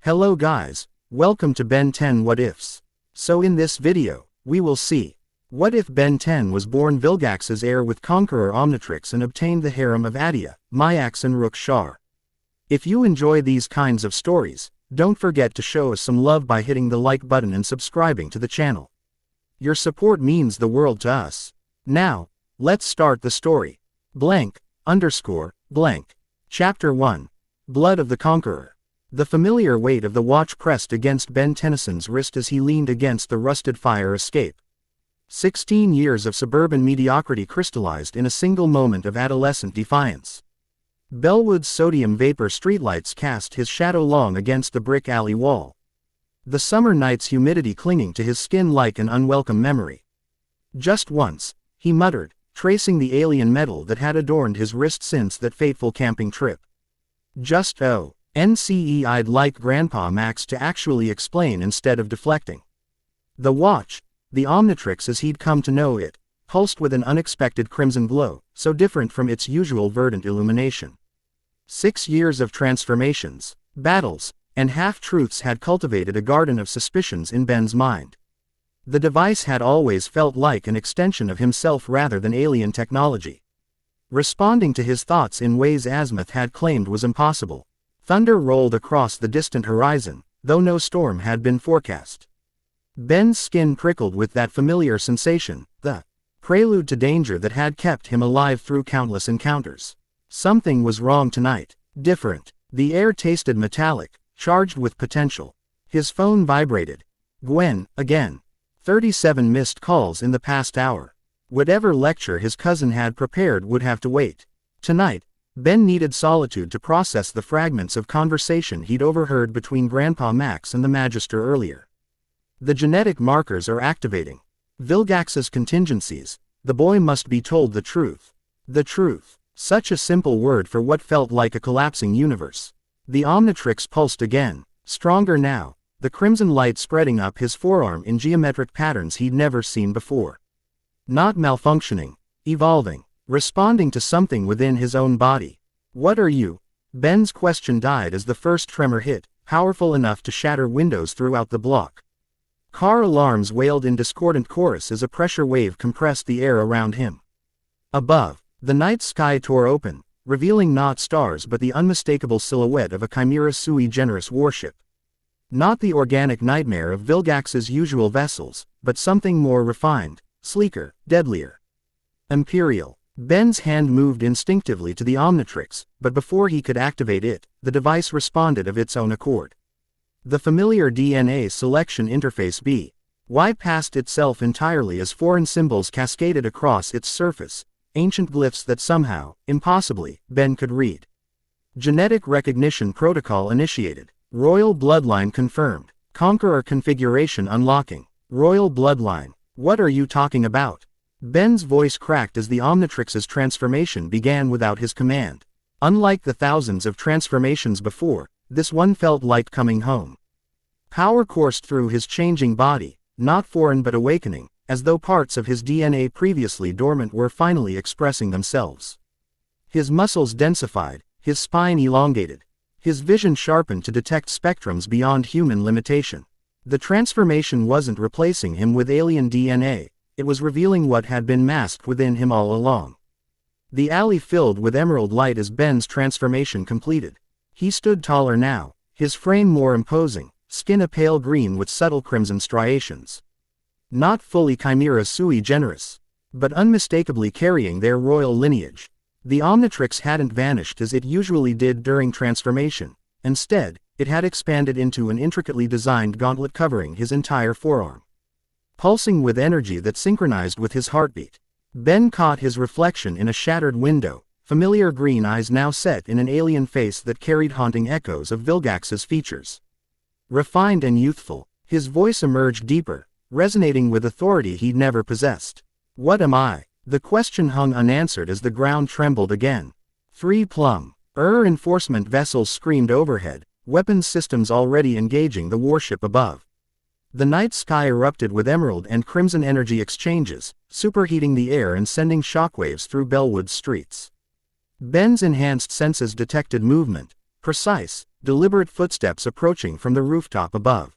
Hello guys, welcome to Ben 10 What Ifs. So in this video, we will see, what if Ben 10 was born Vilgax's heir with Conqueror Omnitrix and obtained the Harem of Attea, Myaxx Rook Shar. If you enjoy these kinds of stories, don't forget to show us some love by hitting the like button and subscribing to the channel. Your support means the world to us. Now, let's start the story. Chapter 1. Blood of the Conqueror. The familiar weight of the watch pressed against Ben Tennyson's wrist as he leaned against the rusted fire escape. 16 years of suburban mediocrity crystallized in a single moment of adolescent defiance. Bellwood's sodium vapor streetlights cast his shadow long against the brick alley wall. The summer night's humidity clinging to his skin like an unwelcome memory. Just once, he muttered, tracing the alien metal that had adorned his wrist since that fateful camping trip. Just I'd like Grandpa Max to actually explain instead of deflecting. The watch, the Omnitrix as he'd come to know it, pulsed with an unexpected crimson glow, so different from its usual verdant illumination. 6 years of transformations, battles, and half-truths had cultivated a garden of suspicions in Ben's mind. The device had always felt like an extension of himself rather than alien technology. Responding to his thoughts in ways Azimuth had claimed was impossible. Thunder rolled across the distant horizon, though no storm had been forecast. Ben's skin prickled with that familiar sensation, the prelude to danger that had kept him alive through countless encounters. Something was wrong tonight, different. The air tasted metallic, charged with potential. His phone vibrated. Gwen, again. 37 missed calls in the past hour. Whatever lecture his cousin had prepared would have to wait. Tonight, Ben needed solitude to process the fragments of conversation he'd overheard between Grandpa Max and the Magister earlier. The genetic markers are activating. Vilgax's contingencies. The boy must be told the truth. The truth. Such a simple word for what felt like a collapsing universe. The Omnitrix pulsed again, stronger now, the crimson light spreading up his forearm in geometric patterns he'd never seen before. Not malfunctioning, evolving, responding to something within his own body. What are you? Ben's question died as the first tremor hit, powerful enough to shatter windows throughout the block. Car alarms wailed in discordant chorus as a pressure wave compressed the air around him. Above, the night sky tore open, revealing not stars but the unmistakable silhouette of a chimera sui generis warship. Not the organic nightmare of Vilgax's usual vessels, but something more refined, sleeker, deadlier. Imperial. Ben's hand moved instinctively to the Omnitrix, but before he could activate it, the device responded of its own accord. The familiar DNA selection interface bypassed itself entirely as foreign symbols cascaded across its surface, ancient glyphs that somehow, impossibly, Ben could read. Genetic recognition protocol initiated. Royal bloodline confirmed. Conqueror configuration unlocking. Royal bloodline. What are you talking about? Ben's voice cracked as the Omnitrix's transformation began without his command. Unlike the thousands of transformations before, this one felt like coming home. Power coursed through his changing body, not foreign but awakening, as though parts of his DNA previously dormant were finally expressing themselves. His muscles densified, his spine elongated, his vision sharpened to detect spectrums beyond human limitation. The transformation wasn't replacing him with alien DNA, it was revealing what had been masked within him all along. The alley filled with emerald light as Ben's transformation completed. He stood taller now, his frame more imposing, skin a pale green with subtle crimson striations. Not fully chimera sui generis, but unmistakably carrying their royal lineage. The Omnitrix hadn't vanished as it usually did during transformation. Instead, it had expanded into an intricately designed gauntlet covering his entire forearm. Pulsing with energy that synchronized with his heartbeat. Ben caught his reflection in a shattered window, familiar green eyes now set in an alien face that carried haunting echoes of Vilgax's features. Refined and youthful, his voice emerged deeper, resonating with authority he'd never possessed. What am I? The question hung unanswered as the ground trembled again. 3 plum. Enforcement vessels screamed overhead, weapons systems already engaging the warship above. The night sky erupted with emerald and crimson energy exchanges, superheating the air and sending shockwaves through Bellwood's streets. Ben's enhanced senses detected movement, Precise, deliberate footsteps approaching from the rooftop above.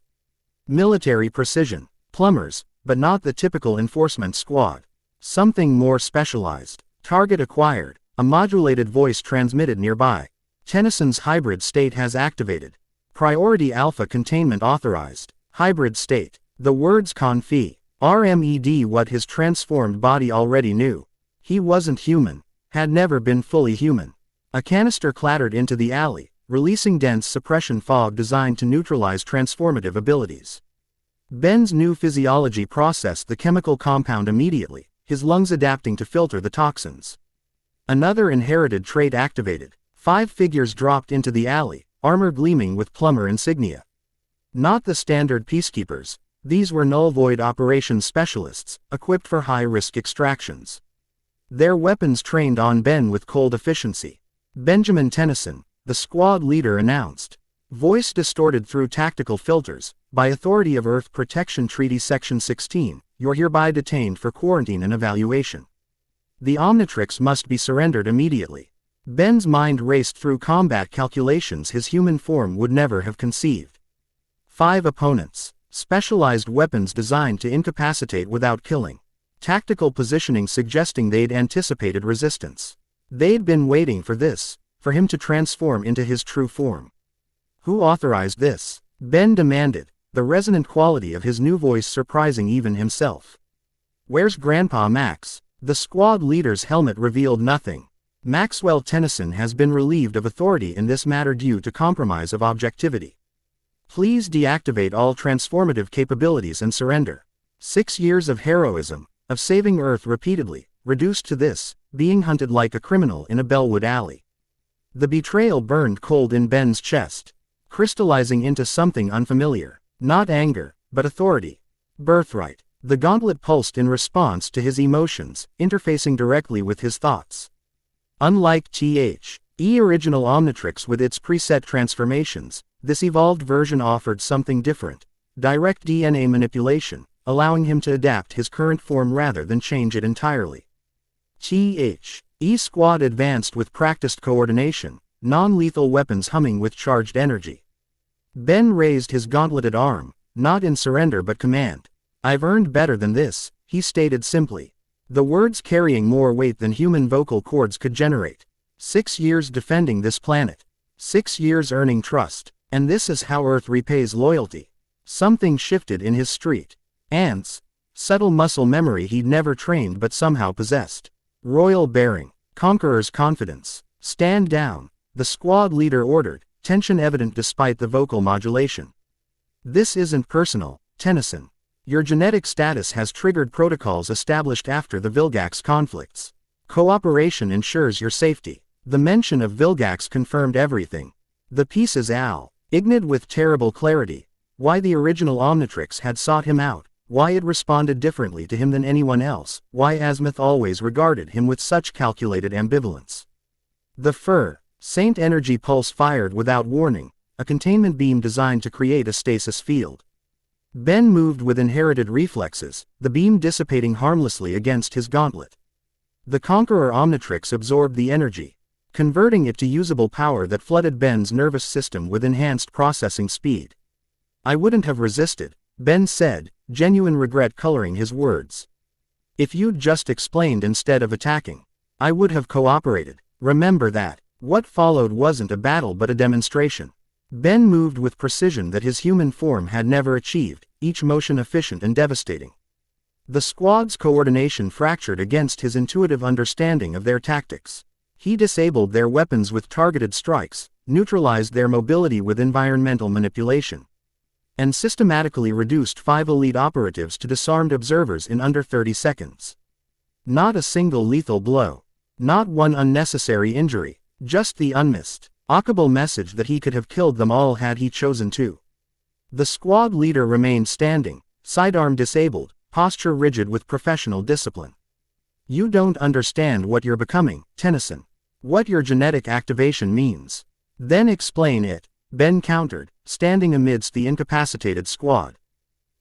Military precision. Plumbers, but not the typical enforcement squad. Something more specialized. Target acquired. A modulated voice transmitted nearby. Tennyson's hybrid state has activated. Priority alpha containment authorized. Hybrid state. The words confi. RMED what his transformed body already knew. He wasn't human. Had never been fully human. A canister clattered into the alley, releasing dense suppression fog designed to neutralize transformative abilities. Ben's new physiology processed the chemical compound immediately, his lungs adapting to filter the toxins. Another inherited trait activated. 5 figures dropped into the alley, armor gleaming with plumber insignia. Not the standard peacekeepers. These were null void operations specialists, equipped for high-risk extractions. Their weapons trained on Ben with cold efficiency. Benjamin Tennyson, the squad leader announced. Voice distorted through tactical filters. By authority of Earth Protection Treaty Section 16, you're hereby detained for quarantine and evaluation. The Omnitrix must be surrendered immediately. Ben's mind raced through combat calculations his human form would never have conceived. 5 opponents. Specialized weapons designed to incapacitate without killing. Tactical positioning suggesting they'd anticipated resistance. They'd been waiting for this, for him to transform into his true form. Who authorized this? Ben demanded, the resonant quality of his new voice surprising even himself. Where's Grandpa Max? The squad leader's helmet revealed nothing. Maxwell Tennyson has been relieved of authority in this matter due to compromise of objectivity. Please deactivate all transformative capabilities and surrender. 6 years of heroism, of saving Earth repeatedly, reduced to this, being hunted like a criminal in a Bellwood alley. The betrayal burned cold in Ben's chest, crystallizing into something unfamiliar. Not anger, but authority. Birthright. The gauntlet pulsed in response to his emotions, interfacing directly with his thoughts. Unlike the original Omnitrix with its preset transformations, this evolved version offered something different. Direct DNA manipulation, allowing him to adapt his current form rather than change it entirely. Squad advanced with practiced coordination, non-lethal weapons humming with charged energy. Ben raised his gauntleted arm, not in surrender but command. I've earned better than this, he stated simply. The words carrying more weight than human vocal cords could generate. 6 years defending this planet. 6 years earning trust. And this is how Earth repays loyalty. Something shifted in his street. Ants. Subtle muscle memory he'd never trained but somehow possessed. Royal bearing. Conqueror's confidence. Stand down. The squad leader ordered, tension evident despite the vocal modulation. This isn't personal, Tennyson. Your genetic status has triggered protocols established after the Vilgax conflicts. Cooperation ensures your safety. The mention of Vilgax confirmed everything. The pieces ignited with terrible clarity. Why the original Omnitrix had sought him out, why it responded differently to him than anyone else, why Azimuth always regarded him with such calculated ambivalence. The Saint energy pulse fired without warning, a containment beam designed to create a stasis field. Ben moved with inherited reflexes, the beam dissipating harmlessly against his gauntlet. The Conqueror Omnitrix absorbed the energy, converting it to usable power that flooded Ben's nervous system with enhanced processing speed. I wouldn't have resisted, Ben said, genuine regret coloring his words. If you'd just explained instead of attacking, I would have cooperated. Remember that. What followed wasn't a battle but a demonstration. Ben moved with precision that his human form had never achieved, each motion efficient and devastating. The squad's coordination fractured against his intuitive understanding of their tactics. He disabled their weapons with targeted strikes, neutralized their mobility with environmental manipulation, and systematically reduced 5 elite operatives to disarmed observers in under 30 seconds. Not a single lethal blow. Not one unnecessary injury, just the unmissed, audible message that he could have killed them all had he chosen to. The squad leader remained standing, sidearm disabled, posture rigid with professional discipline. You don't understand what you're becoming, Tennyson. What your genetic activation means. Then explain it, Ben countered, standing amidst the incapacitated squad.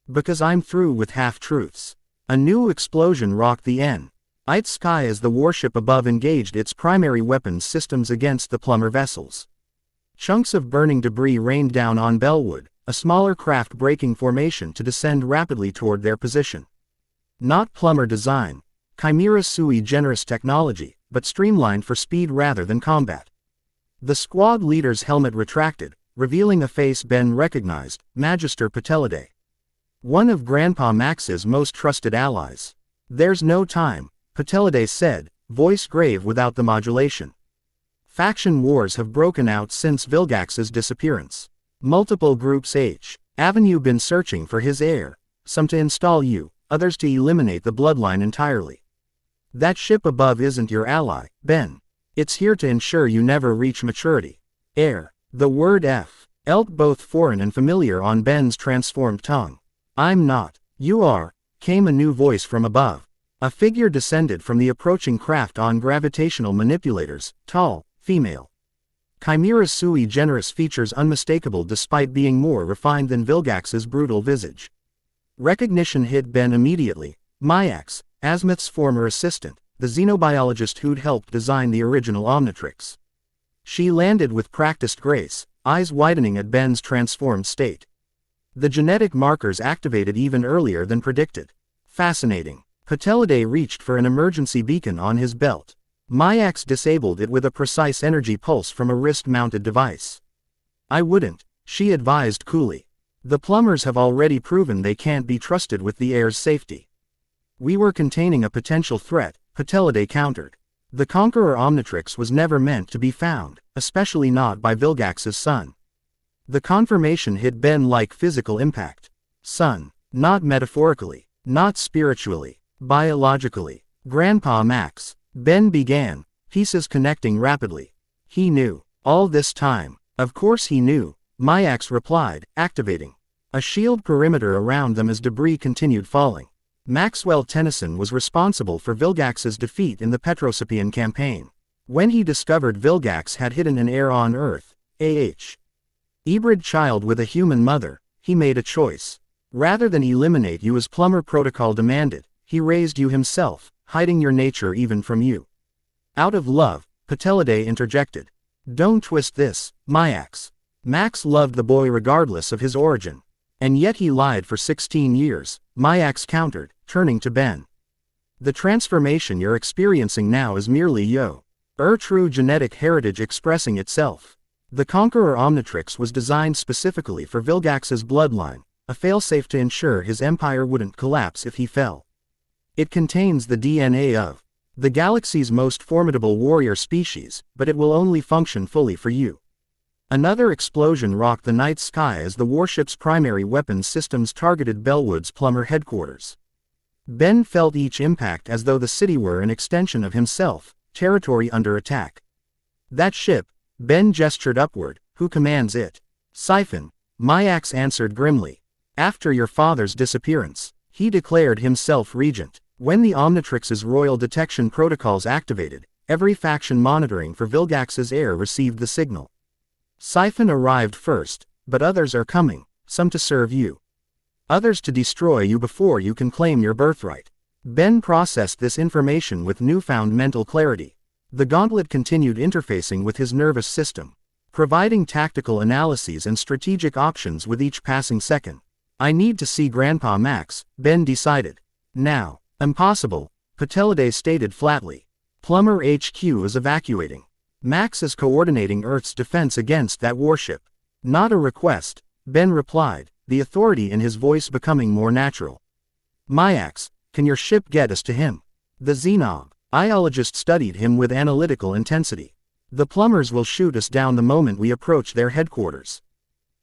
Because I'm through with half-truths. A new explosion rocked the night sky as the warship above engaged its primary weapons systems against the plumber vessels. Chunks of burning debris rained down on Bellwood, a smaller craft breaking formation to descend rapidly toward their position. Not plumber design, chimera sui generis technology, but streamlined for speed rather than combat. The squad leader's helmet retracted, revealing a face Ben recognized, Magister Patellidae. One of Grandpa Max's most trusted allies. "There's no time," Patellidae said, voice grave without the modulation. "Faction wars have broken out since Vilgax's disappearance. Multiple groups H. Avenue been searching for his heir, some to install you, others to eliminate the bloodline entirely. That ship above isn't your ally, Ben. It's here to ensure you never reach maturity. Heir." The word F. Elk both foreign and familiar on Ben's transformed tongue. "I'm not." "You are," came a new voice from above. A figure descended from the approaching craft on gravitational manipulators, tall, female. Chimera sui generis features unmistakable despite being more refined than Vilgax's brutal visage. Recognition hit Ben immediately. Myaxx, Azimuth's former assistant, the xenobiologist who'd helped design the original Omnitrix. She landed with practiced grace, eyes widening at Ben's transformed state. The genetic markers activated even earlier than predicted. Fascinating. Patellidae reached for an emergency beacon on his belt. Myaxx disabled it with a precise energy pulse from a wrist-mounted device. "I wouldn't," she advised coolly. "The plumbers have already proven they can't be trusted with the heir's safety." "We were containing a potential threat," Patellidae countered. "The Conqueror Omnitrix was never meant to be found, especially not by Vilgax's son." The confirmation hit Ben like physical impact. Son. Not metaphorically. Not spiritually. Biologically. "Grandpa Max." Ben began, pieces connecting rapidly. "He knew. All this time." "Of course he knew," Myaxx replied, activating a shield perimeter around them as debris continued falling. Maxwell Tennyson was responsible for Vilgax's defeat in the Petrosapian campaign. When he discovered Vilgax had hidden an heir on Earth, a.h. hybrid child with a human mother, he made a choice. Rather than eliminate you as plumber protocol demanded, he raised you himself, hiding your nature even from you. Out of love, Patellidae interjected. "Don't twist this, Myaxx. Max loved the boy regardless of his origin. And yet he lied for 16 years, Myaxx countered, turning to Ben. "The transformation you're experiencing now is merely true genetic heritage expressing itself. The Conqueror Omnitrix was designed specifically for Vilgax's bloodline, a failsafe to ensure his empire wouldn't collapse if he fell. It contains the DNA of the galaxy's most formidable warrior species, but it will only function fully for you." Another explosion rocked the night sky as the warship's primary weapons systems targeted Bellwood's plumber headquarters. Ben felt each impact as though the city were an extension of himself, territory under attack. "That ship," Ben gestured upward, "who commands it?" "Siphon," Myaxx answered grimly. "After your father's disappearance, he declared himself regent. When the Omnitrix's royal detection protocols activated, every faction monitoring for Vilgax's heir received the signal. Siphon arrived first, but others are coming, some to serve you. Others to destroy you before you can claim your birthright." Ben processed this information with newfound mental clarity. The gauntlet continued interfacing with his nervous system, providing tactical analyses and strategic options with each passing second. "I need to see Grandpa Max," Ben decided. "Now." "Impossible," Patellidae stated flatly. "Plumber HQ is evacuating. Max is coordinating Earth's defense against that warship." "Not a request," Ben replied, the authority in his voice becoming more natural. "Myaxx, can your ship get us to him?" The xenobiologist studied him with analytical intensity. "The plumbers will shoot us down the moment we approach their headquarters."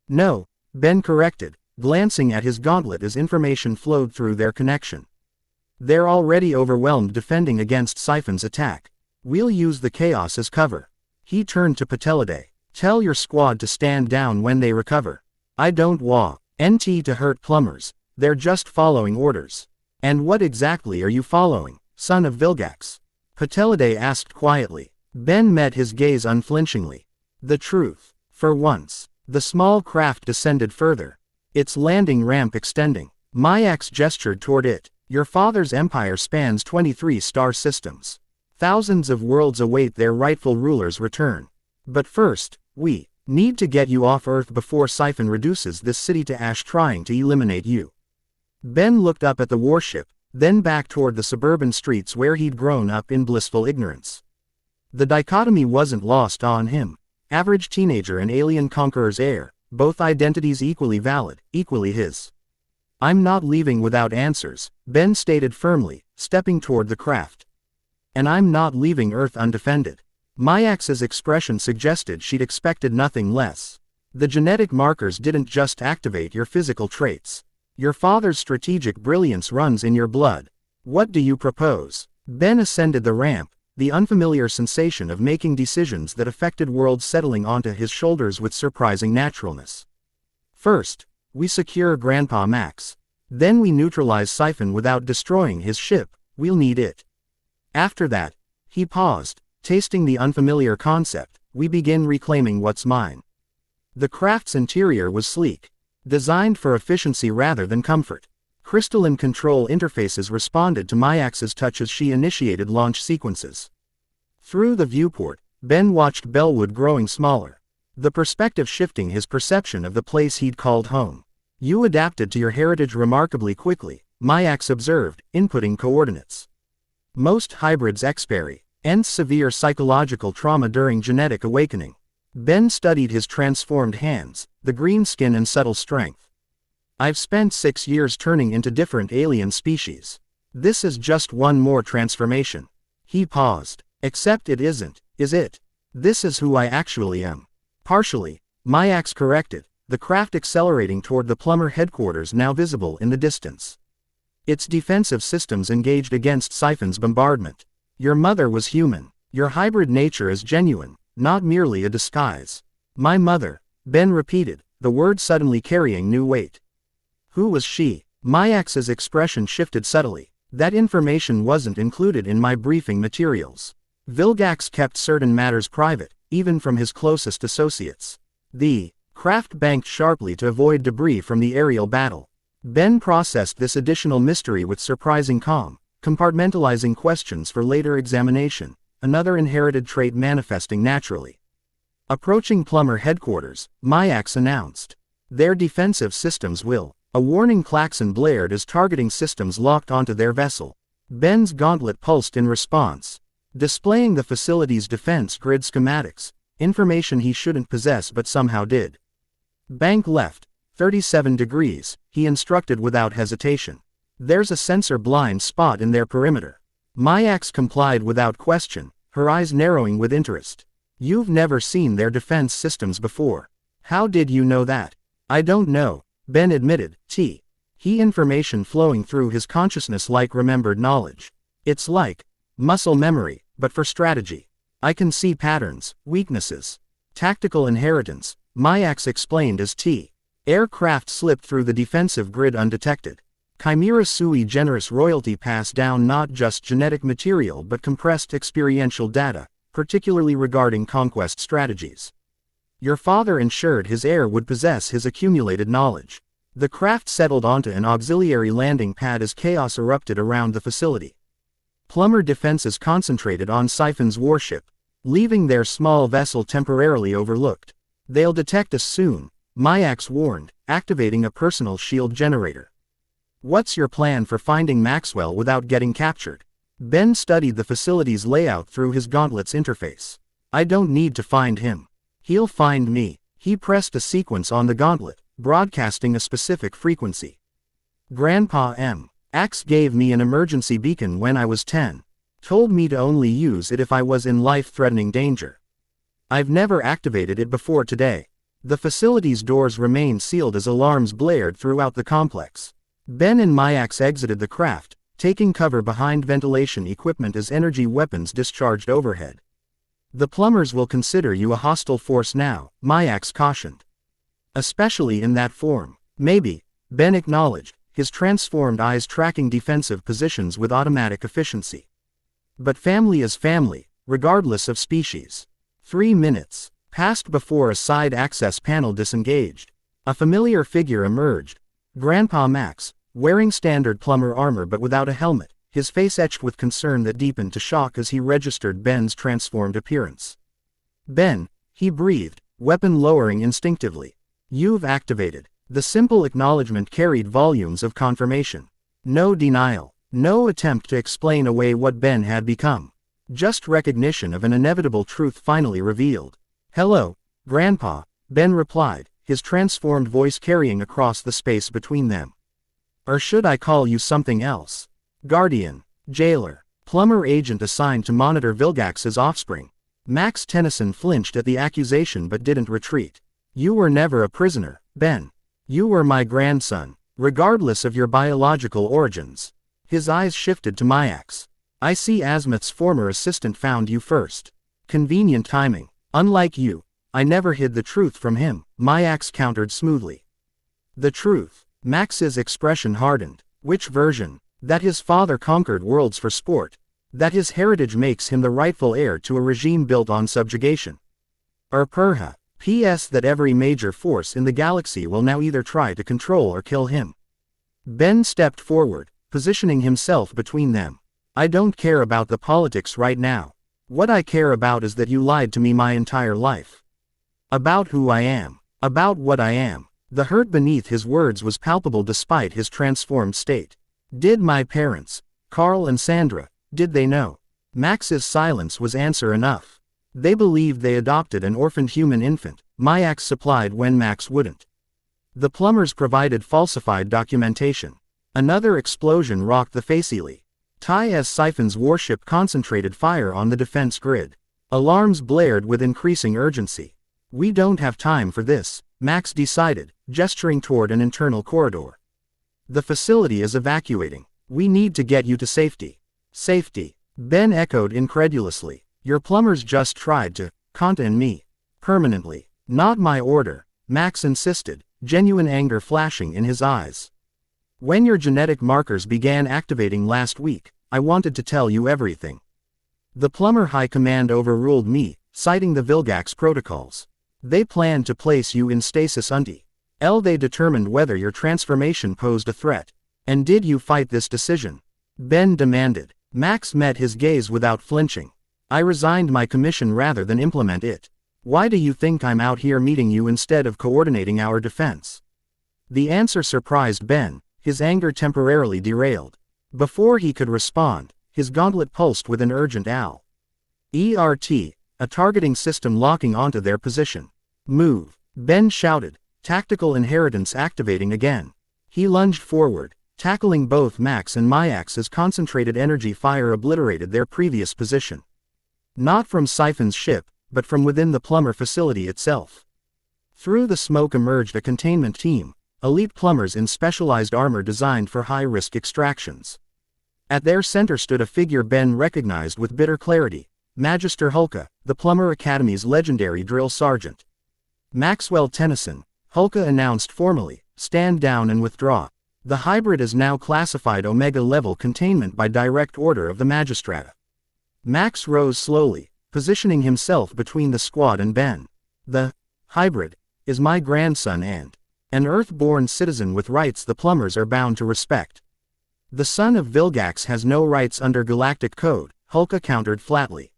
"No," Ben corrected, glancing at his gauntlet as information flowed through their connection. "They're already overwhelmed defending against Siphon's attack. We'll use the chaos as cover." He turned to Patellidae. "Tell your squad to stand down when they recover. I don't want to hurt plumbers, they're just following orders." "And what exactly are you following, son of Vilgax?" Patellidae asked quietly. Ben met his gaze unflinchingly. "The truth." For once, the small craft descended further, its landing ramp extending. Myaxx gestured toward it. "Your father's empire spans 23 star systems. Thousands of worlds await their rightful ruler's return. But first, we Need to get you off Earth before Siphon reduces this city to ash trying to eliminate you. Ben looked up at the warship, then back toward the suburban streets where he'd grown up in blissful ignorance. The dichotomy wasn't lost on him. Average teenager and alien conqueror's heir, both identities equally valid, equally his. I'm not leaving without answers, Ben stated firmly, stepping toward the craft. And I'm not leaving Earth undefended. Myaxx's expression suggested she'd expected nothing less. The genetic markers didn't just activate your physical traits. Your father's strategic brilliance runs in your blood. What do you propose? Ben ascended the ramp, the unfamiliar sensation of making decisions that affected worlds settling onto his shoulders with surprising naturalness. First, we secure Grandpa Myaxx. Then we neutralize Siphon without destroying his ship. We'll need it. After that, he paused, tasting the unfamiliar concept. We begin reclaiming what's mine. The craft's interior was sleek, designed for efficiency rather than comfort. Crystalline control interfaces responded to Myaxx's touch as she initiated launch sequences. Through the viewport, Ben watched Bellwood growing smaller, the perspective shifting his perception of the place he'd called home. You adapted to your heritage remarkably quickly, Myaxx observed, inputting coordinates. Most hybrids experience severe psychological trauma during genetic awakening. Ben studied his transformed hands, the green skin and subtle strength. I've spent 6 years turning into different alien species. This is just one more transformation. He paused. Except it isn't, is it? This is who I actually am. Partially, Myaxx corrected, the craft accelerating toward the plumber headquarters now visible in the distance. Its defensive systems engaged against Siphon's bombardment. Your mother was human. Your hybrid nature is genuine, not merely a disguise. My mother, Ben repeated, the word suddenly carrying new weight. Who was she? Myaxx's expression shifted subtly. That information wasn't included in my briefing materials. Vilgax kept certain matters private, even from his closest associates. The craft banked sharply to avoid debris from the aerial battle. Ben processed this additional mystery with surprising calm, compartmentalizing questions for later examination, another inherited trait manifesting naturally. Approaching plumber headquarters, Myaxx announced. Their defensive systems will. A warning klaxon blared as targeting systems locked onto their vessel. Ben's gauntlet pulsed in response, displaying the facility's defense grid schematics, information he shouldn't possess but somehow did. Bank left, 37 degrees, he instructed without hesitation. There's a sensor blind spot in their perimeter. Myaxx complied without question, her eyes narrowing with interest. You've never seen their defense systems before. How did you know that? I don't know, Ben admitted. Information flowing through his consciousness like remembered knowledge. It's like muscle memory, but for strategy. I can see patterns, weaknesses. Tactical inheritance, Myaxx explained as aircraft slipped through the defensive grid undetected. Chimera sui generis royalty passed down not just genetic material but compressed experiential data, particularly regarding conquest strategies. Your father ensured his heir would possess his accumulated knowledge. The craft settled onto an auxiliary landing pad as chaos erupted around the facility. Plumber defenses concentrated on Siphon's warship, leaving their small vessel temporarily overlooked. They'll detect us soon, Myaxx warned, activating a personal shield generator. What's your plan for finding Maxwell without getting captured? Ben studied the facility's layout through his gauntlet's interface. I don't need to find him. He'll find me. He pressed a sequence on the gauntlet, broadcasting a specific frequency. Grandpa Myaxx gave me an emergency beacon when I was 10. Told me to only use it if I was in life-threatening danger. I've never activated it before today. The facility's doors remained sealed as alarms blared throughout the complex. Ben and Myaxx exited the craft, taking cover behind ventilation equipment as energy weapons discharged overhead. The plumbers will consider you a hostile force now, Myaxx cautioned. Especially in that form. Maybe, Ben acknowledged, his transformed eyes tracking defensive positions with automatic efficiency. But family is family, regardless of species. 3 minutes passed before a side access panel disengaged. A familiar figure emerged. Grandpa Myaxx, wearing standard plumber armor but without a helmet, his face etched with concern that deepened to shock as he registered Ben's transformed appearance. Ben, he breathed, weapon lowering instinctively. You've activated. The simple acknowledgement carried volumes of confirmation. No denial. No attempt to explain away what Ben had become. Just recognition of an inevitable truth finally revealed. "Hello, Grandpa," Ben replied, his transformed voice carrying across the space between them. "Or should I call you something else? Guardian, jailer, plumber agent assigned to monitor Vilgax's offspring." Myaxx Tennyson flinched at the accusation but didn't retreat. "You were never a prisoner, Ben. You were my grandson, regardless of your biological origins." His eyes shifted to Myaxx. "I see Azimuth's former assistant found you first. Convenient timing. Unlike you, I never hid the truth from him," Myaxx countered smoothly. "The truth?" Max's expression hardened. "Which version? That his father conquered worlds for sport? That his heritage makes him the rightful heir to a regime built on subjugation? Or perhaps that every major force in the galaxy will now either try to control or kill him?" Ben stepped forward, positioning himself between them. "I don't care about the politics right now. What I care about is that you lied to me my entire life. About who I am. About what I am." The hurt beneath his words was palpable despite his transformed state. "Did my parents, Carl and Sandra, did they know?" Max's silence was answer enough. "They believed they adopted an orphaned human infant," Myaxx supplied when Myaxx wouldn't. "The plumbers provided falsified documentation." Another explosion rocked the Facili. Ty-S Siphon's warship concentrated fire on the defense grid. Alarms blared with increasing urgency. "We don't have time for this," Myaxx decided, gesturing toward an internal corridor. "The facility is evacuating. We need to get you to safety." "Safety?" Ben echoed incredulously. "Your plumbers just tried to contain me. Permanently." "Not my order," Myaxx insisted, genuine anger flashing in his eyes. "When your genetic markers began activating last week, I wanted to tell you everything. The Plumber High Command overruled me, citing the Vilgax protocols. They planned to place you in stasis until they determined whether your transformation posed a threat. And did you fight this decision?" Ben demanded. Myaxx met his gaze without flinching. "I resigned my commission rather than implement it. Why do you think I'm out here meeting you instead of coordinating our defense?" The answer surprised Ben, his anger temporarily derailed. Before he could respond, his gauntlet pulsed with an urgent alert, a targeting system locking onto their position. "Move," Ben shouted, tactical inheritance activating again. He lunged forward, tackling both Myaxx and Myaxx as concentrated energy fire obliterated their previous position. Not from Siphon's ship, but from within the plumber facility itself. Through the smoke emerged a containment team, elite plumbers in specialized armor designed for high-risk extractions. At their center stood a figure Ben recognized with bitter clarity, Magister Hulka, the Plumber Academy's legendary drill sergeant. "Maxwell Tennyson," Hulka announced formally, "stand down and withdraw. The hybrid is now classified Omega-level containment by direct order of the Magistrata." Myaxx rose slowly, positioning himself between the squad and Ben. "The hybrid is my grandson and an Earth-born citizen with rights the plumbers are bound to respect." "The son of Vilgax has no rights under Galactic Code," Hulka countered flatly.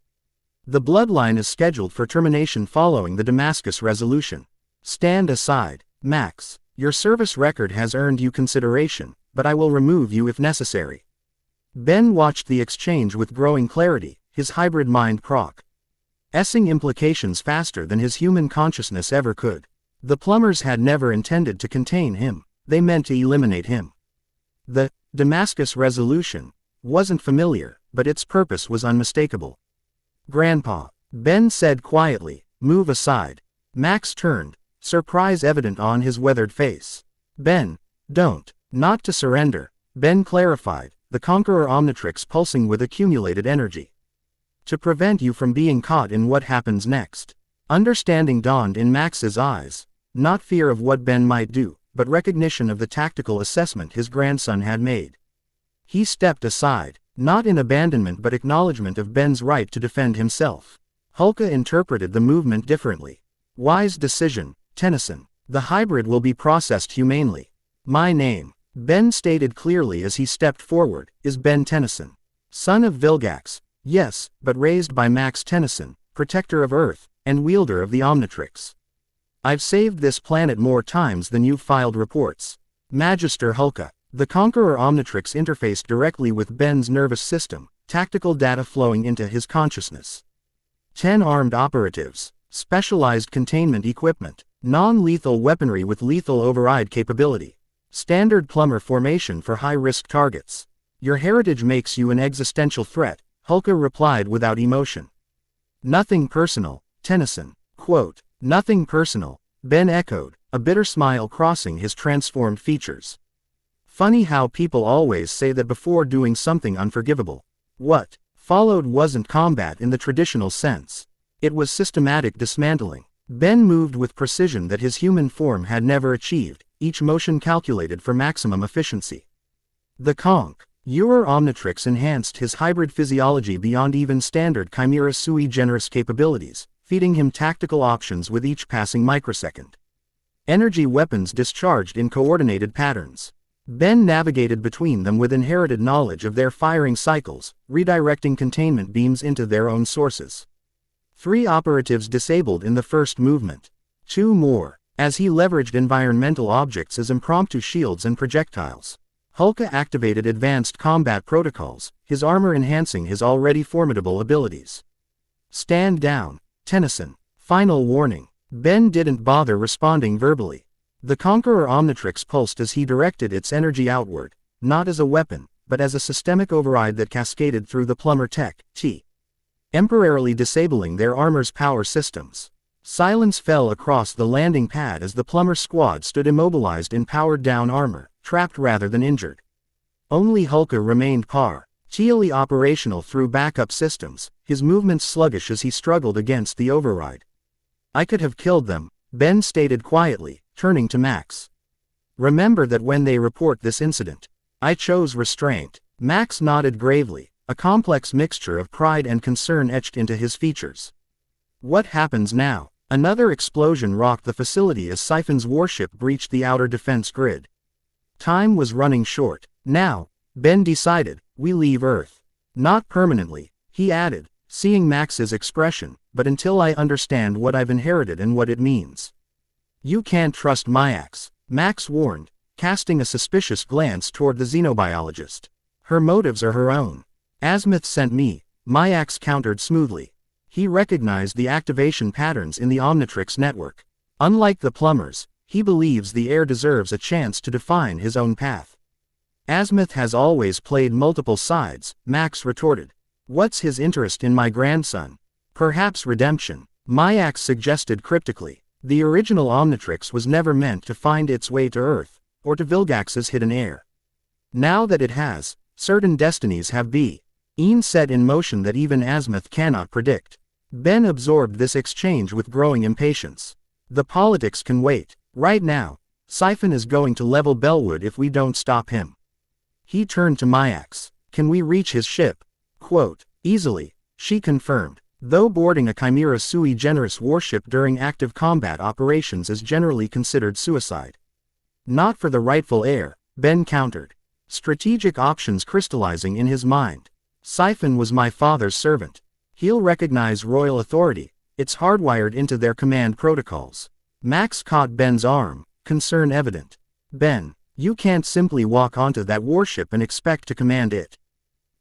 "The bloodline is scheduled for termination following the Damascus Resolution." "Stand aside, Myaxx. Your service record has earned you consideration, but I will remove you if necessary." Ben watched the exchange with growing clarity, his hybrid mind processing implications faster than his human consciousness ever could. The plumbers had never intended to contain him, they meant to eliminate him. The Damascus Resolution wasn't familiar, but its purpose was unmistakable. "Grandpa," Ben said quietly, "move aside." Myaxx turned, surprise evident on his weathered face. "Ben, don't." "Not to surrender," Ben clarified, the Conqueror Omnitrix pulsing with accumulated energy. "To prevent you from being caught in what happens next." Understanding dawned in Myaxx's eyes, not fear of what Ben might do, but recognition of the tactical assessment his grandson had made. He stepped aside, not in abandonment but acknowledgement of Ben's right to defend himself. Hulka interpreted the movement differently. "Wise decision, Tennyson. The hybrid will be processed humanely. My name," Ben stated clearly as he stepped forward, "is Ben Tennyson. Son of Vilgax, yes, but raised by Myaxx Tennyson, protector of Earth, and wielder of the Omnitrix." I've saved this planet more times than you've filed reports. Magister Hulka. The Conqueror Omnitrix interfaced directly with Ben's nervous system, tactical data flowing into his consciousness. 10 armed operatives. Specialized containment equipment. Non-lethal weaponry with lethal override capability. Standard plumber formation for high-risk targets. Your heritage makes you an existential threat, Hulka replied without emotion. Nothing personal, Tennyson. Quote, nothing personal, Ben echoed, a bitter smile crossing his transformed features. Funny how people always say that before doing something unforgivable. What followed wasn't combat in the traditional sense. It was systematic dismantling. Ben moved with precision that his human form had never achieved, each motion calculated for maximum efficiency. The Conqueror Omnitrix enhanced his hybrid physiology beyond even standard Chimera sui generis capabilities, feeding him tactical options with each passing microsecond. Energy weapons discharged in coordinated patterns. Ben navigated between them with inherited knowledge of their firing cycles, redirecting containment beams into their own sources. 3 operatives disabled in the first movement. 2 more, as he leveraged environmental objects as impromptu shields and projectiles. Hulka activated advanced combat protocols, his armor enhancing his already formidable abilities. Stand down, Tennyson. Final warning. Ben didn't bother responding verbally. The Conqueror Omnitrix pulsed as he directed its energy outward, not as a weapon, but as a systemic override that cascaded through the plumber tech, temporarily disabling their armor's power systems. Silence fell across the landing pad as the plumber squad stood immobilized in powered-down armor, trapped rather than injured. Only Hulka remained partially operational through backup systems, his movements sluggish as he struggled against the override. I could have killed them, Ben stated quietly, turning to Myaxx. Remember that when they report this incident. I chose restraint. Myaxx nodded gravely, a complex mixture of pride and concern etched into his features. What happens now? Another explosion rocked the facility as Siphon's warship breached the outer defense grid. Time was running short. Now, Ben decided, we leave Earth. Not permanently, he added, seeing Max's expression, but until I understand what I've inherited and what it means. You can't trust Myaxx, Myaxx warned, casting a suspicious glance toward the xenobiologist. Her motives are her own. Azimuth sent me, Myaxx countered smoothly. He recognized the activation patterns in the Omnitrix network. Unlike the plumbers, he believes the heir deserves a chance to define his own path. Azimuth has always played multiple sides, Myaxx retorted. What's his interest in my grandson? Perhaps redemption, Myaxx suggested cryptically. The original Omnitrix was never meant to find its way to Earth, or to Vilgax's hidden heir. Now that it has, certain destinies have been set in motion that even Azimuth cannot predict. Ben absorbed this exchange with growing impatience. The politics can wait. Right now, Siphon is going to level Bellwood if we don't stop him. He turned to Myaxx. Can we reach his ship? Quote, easily, she confirmed. Though boarding a Chimera sui generis warship during active combat operations is generally considered suicide. Not for the rightful heir, Ben countered. Strategic options crystallizing in his mind. Siphon was my father's servant. He'll recognize royal authority, it's hardwired into their command protocols. Myaxx caught Ben's arm, concern evident. Ben, you can't simply walk onto that warship and expect to command it.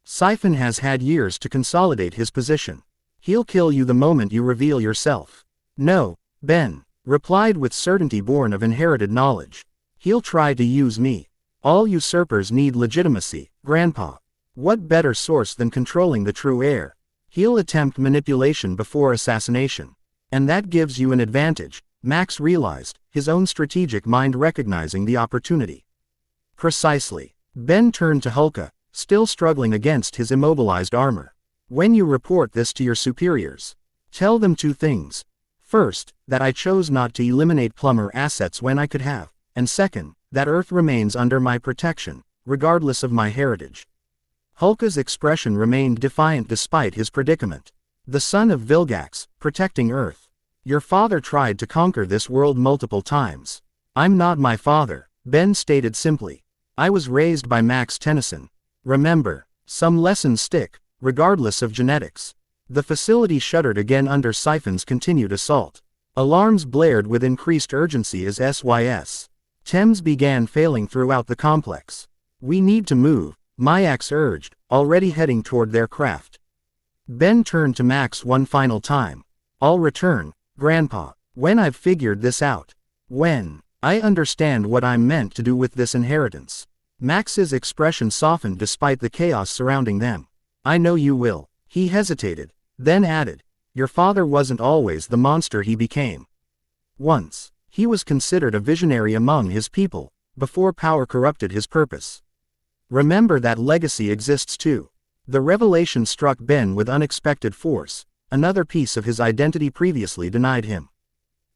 Siphon has had years to consolidate his position. He'll kill you the moment you reveal yourself. No, Ben replied with certainty born of inherited knowledge. He'll try to use me. All usurpers need legitimacy, Grandpa. What better source than controlling the true heir? He'll attempt manipulation before assassination. And that gives you an advantage, Myaxx realized, his own strategic mind recognizing the opportunity. Precisely. Ben turned to Hulka, still struggling against his immobilized armor. When you report this to your superiors, tell them 2 things. First, that I chose not to eliminate plumber assets when I could have, and second, that Earth remains under my protection, regardless of my heritage. Hulka's expression remained defiant despite his predicament. The son of Vilgax, protecting Earth. Your father tried to conquer this world multiple times. I'm not my father, Ben stated simply. I was raised by Myaxx Tennyson. Remember, some lessons stick, regardless of genetics. The facility shuddered again under Siphon's continued assault. Alarms blared with increased urgency as SYS. TEMs began failing throughout the complex. "We need to move," Myaxx urged, already heading toward their craft. Ben turned to Max one final time. "I'll return, Grandpa, when I've figured this out. When I understand what I'm meant to do with this inheritance." Max's expression softened despite the chaos surrounding them. "I know you will." He hesitated, then added, "Your father wasn't always the monster he became. Once, he was considered a visionary among his people, before power corrupted his purpose. Remember that legacy exists too." The revelation struck Ben with unexpected force, another piece of his identity previously denied him.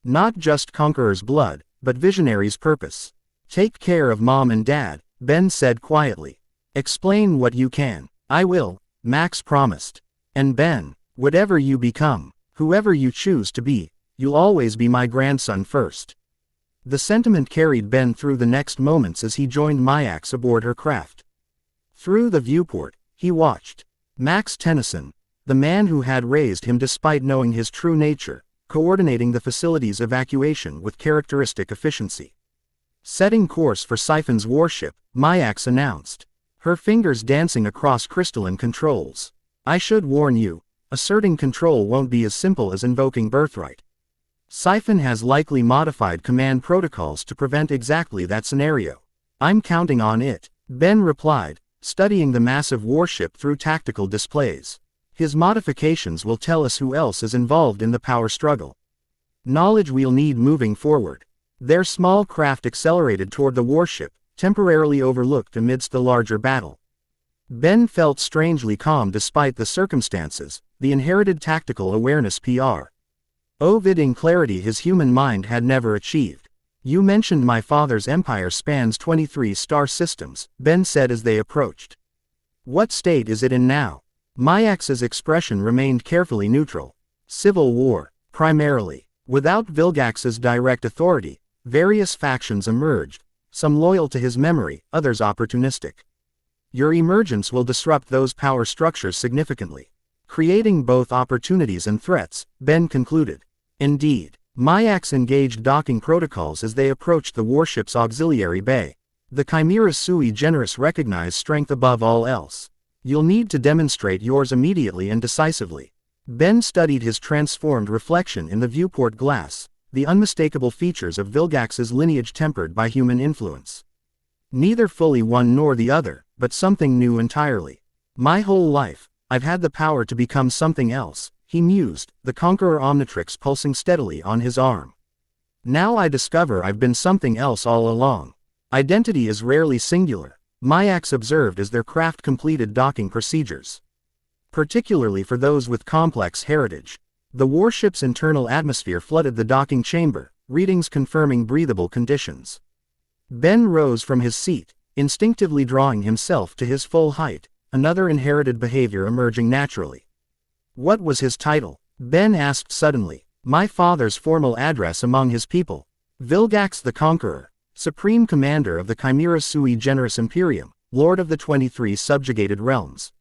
Not just Conqueror's blood, but Visionary's purpose. "Take care of Mom and Dad," Ben said quietly. "Explain what you can." "I will," Max promised. "And Ben, whatever you become, whoever you choose to be, you'll always be my grandson first." The sentiment carried Ben through the next moments as he joined Myaxx aboard her craft. Through the viewport, he watched Max Tennyson, the man who had raised him despite knowing his true nature, coordinating the facility's evacuation with characteristic efficiency. Setting course for Siphon's warship, Myaxx announced, her fingers dancing across crystalline controls. "I should warn you, asserting control won't be as simple as invoking Birthright. Siphon has likely modified command protocols to prevent exactly that scenario." "I'm counting on it," Ben replied, studying the massive warship through tactical displays. "His modifications will tell us who else is involved in the power struggle. Knowledge we'll need moving forward." Their small craft accelerated toward the warship, temporarily overlooked amidst the larger battle. Ben felt strangely calm despite the circumstances, the inherited tactical awareness providing clarity his human mind had never achieved. "You mentioned my father's empire spans 23 star systems," Ben said as they approached. "What state is it in now?" Myaxx's expression remained carefully neutral. "Civil war, primarily. Without Vilgax's direct authority, various factions emerged, some loyal to his memory, others opportunistic. Your emergence will disrupt those power structures significantly, creating both opportunities and threats," Ben concluded. Indeed, Myaxx engaged docking protocols as they approached the warship's auxiliary bay. The Chimera sui generis recognized strength above all else. "You'll need to demonstrate yours immediately and decisively." Ben studied his transformed reflection in the viewport glass, the unmistakable features of Vilgax's lineage tempered by human influence. "Neither fully one nor the other, but something new entirely. My whole life, I've had the power to become something else," he mused, the Conqueror Omnitrix pulsing steadily on his arm. "Now I discover I've been something else all along. Identity is rarely singular," Myaxx observed as their craft completed docking procedures. Particularly for those with complex heritage. The warship's internal atmosphere flooded the docking chamber, readings confirming breathable conditions. Ben rose from his seat, instinctively drawing himself to his full height, another inherited behavior emerging naturally. "What was his title?" Ben asked suddenly. "My father's formal address among his people. Vilgax the Conqueror, Supreme Commander of the Chimera sui generis Imperium, Lord of the 23 subjugated realms."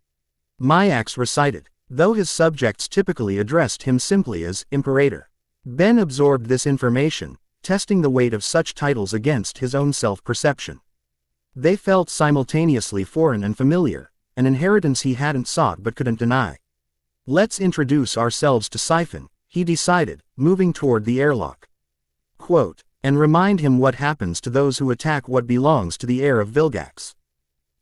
Myaxx recited, though his subjects typically addressed him simply as Imperator. Ben absorbed this information, testing the weight of such titles against his own self-perception. They felt simultaneously foreign and familiar, an inheritance he hadn't sought but couldn't deny. "Let's introduce ourselves to Siphon," he decided, moving toward the airlock. Quote, "And remind him what happens to those who attack what belongs to the heir of Vilgax."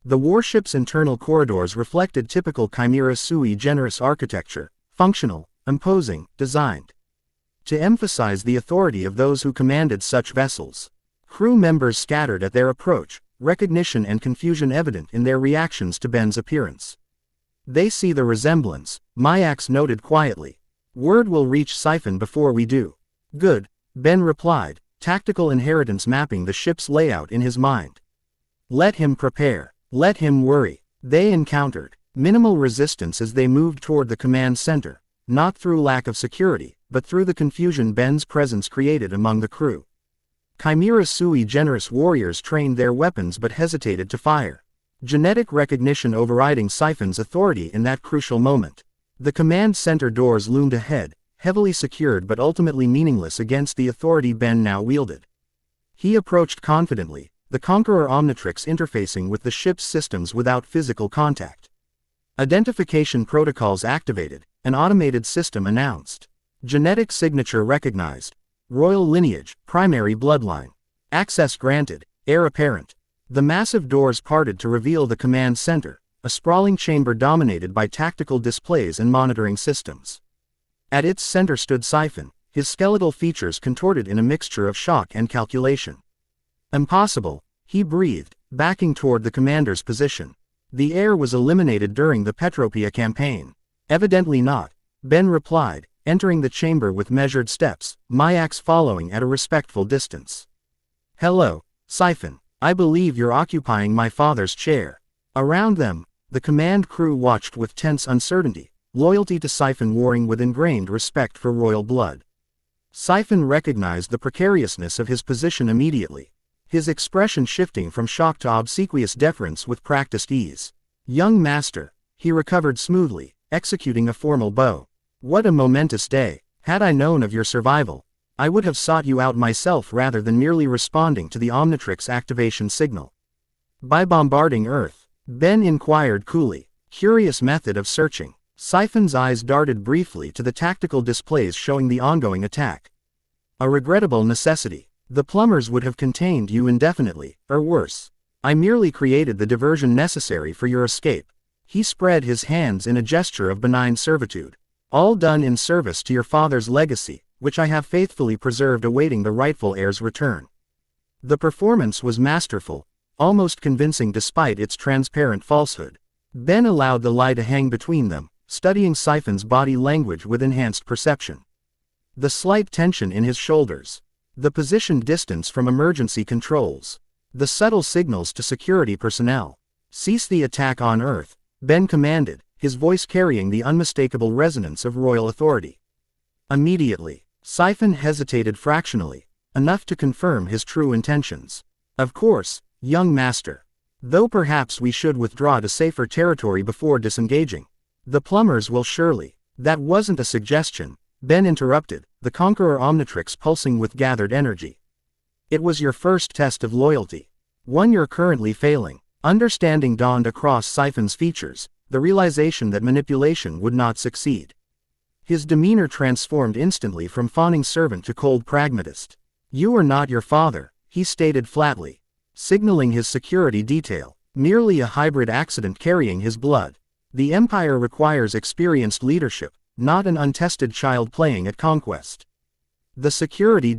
The warship's internal corridors reflected typical Chimera sui generis architecture, functional, imposing, designed to emphasize the authority of those who commanded such vessels. Crew members scattered at their approach, recognition and confusion evident in their reactions to Ben's appearance. "They see the resemblance," Myaxx noted quietly. "Word will reach Siphon before we do." "Good," Ben replied, tactical inheritance mapping the ship's layout in his mind. "Let him prepare. Let him worry." They encountered minimal resistance as they moved toward the command center, not through lack of security, but through the confusion Ben's presence created among the crew. Chimera sui generis warriors trained their weapons but hesitated to fire. Genetic recognition overriding Siphon's authority in that crucial moment. The command center doors loomed ahead, heavily secured but ultimately meaningless against the authority Ben now wielded. He approached confidently, the Conqueror Omnitrix interfacing with the ship's systems without physical contact. Identification protocols activated, an automated system announced. Genetic signature recognized. Royal lineage, primary bloodline. Access granted, heir apparent. The massive doors parted to reveal the command center, a sprawling chamber dominated by tactical displays and monitoring systems. At its center stood Siphon, his skeletal features contorted in a mixture of shock and calculation. Impossible, he breathed, backing toward the commander's position. The heir was eliminated during the Petropia campaign. Evidently not, Ben replied, entering the chamber with measured steps, Myaxx following at a respectful distance. Hello, Siphon. I believe you're occupying my father's chair. Around them, the command crew watched with tense uncertainty, loyalty to Siphon warring with ingrained respect for royal blood. Siphon recognized the precariousness of his position immediately, his expression shifting from shock to obsequious deference with practiced ease. Young master, he recovered smoothly, executing a formal bow. What a momentous day. Had I known of your survival, I would have sought you out myself rather than merely responding to the Omnitrix activation signal. By bombarding Earth, Ben inquired coolly. Curious method of searching. Siphon's eyes darted briefly to the tactical displays showing the ongoing attack. A regrettable necessity. The plumbers would have contained you indefinitely, or worse. I merely created the diversion necessary for your escape. He spread his hands in a gesture of benign servitude. All done in service to your father's legacy, which I have faithfully preserved awaiting the rightful heir's return. The performance was masterful, almost convincing despite its transparent falsehood. Ben allowed the lie to hang between them, studying Siphon's body language with enhanced perception. The slight tension in his shoulders. The positioned distance from emergency controls. The subtle signals to security personnel. Cease the attack on Earth, Ben commanded, his voice carrying the unmistakable resonance of royal authority. Immediately, Siphon hesitated fractionally, enough to confirm his true intentions. Of course, young master. Though perhaps we should withdraw to safer territory before disengaging. The plumbers will surely. That wasn't a suggestion, Ben interrupted, the Conqueror Omnitrix pulsing with gathered energy. It was your first test of loyalty. One you're currently failing. Understanding dawned across Siphon's features, the realization that manipulation would not succeed. His demeanor transformed instantly from fawning servant to cold pragmatist. You are not your father, he stated flatly, signaling his security detail, merely a hybrid accident carrying his blood. The Empire requires experienced leadership, not an untested child playing at conquest. The security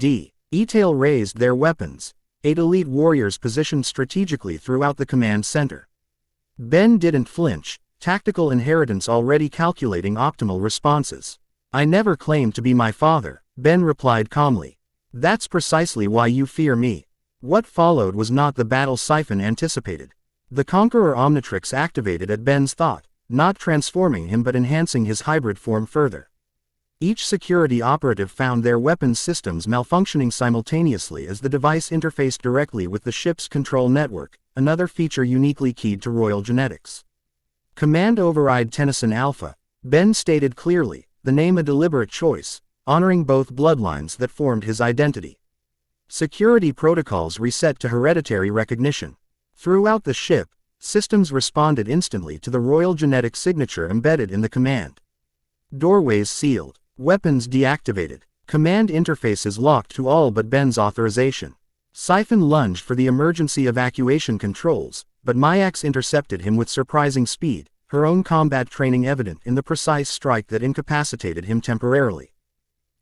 detail raised their weapons, 8 elite warriors positioned strategically throughout the command center. Ben didn't flinch, tactical inheritance already calculating optimal responses. I never claimed to be my father, Ben replied calmly. That's precisely why you fear me. What followed was not the battle Siphon anticipated. The Conqueror Omnitrix activated at Ben's thought, not transforming him but enhancing his hybrid form further. Each security operative found their weapons systems malfunctioning simultaneously as the device interfaced directly with the ship's control network, another feature uniquely keyed to royal genetics. Command Override Tennyson Alpha, Ben stated clearly, the name a deliberate choice, honoring both bloodlines that formed his identity. Security protocols reset to hereditary recognition. Throughout the ship, systems responded instantly to the royal genetic signature embedded in the command. Doorways sealed, weapons deactivated, command interfaces locked to all but Ben's authorization. Siphon lunged for the emergency evacuation controls, but Myaxx intercepted him with surprising speed, her own combat training evident in the precise strike that incapacitated him temporarily.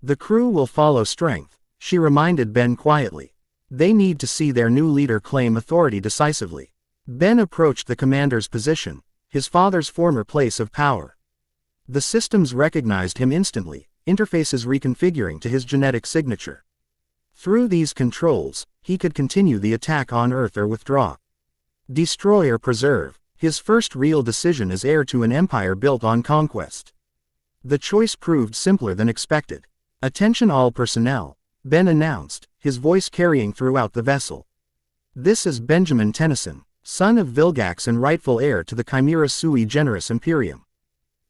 The crew will follow strength, she reminded Ben quietly. They need to see their new leader claim authority decisively. Ben approached the commander's position, his father's former place of power. The systems recognized him instantly, interfaces reconfiguring to his genetic signature. Through these controls, he could continue the attack on Earth or withdraw. Destroy or preserve, his first real decision as heir to an empire built on conquest. The choice proved simpler than expected. Attention all personnel, Ben announced, his voice carrying throughout the vessel. This is Benjamin Tennyson, son of Vilgax and rightful heir to the Chimera sui generis imperium.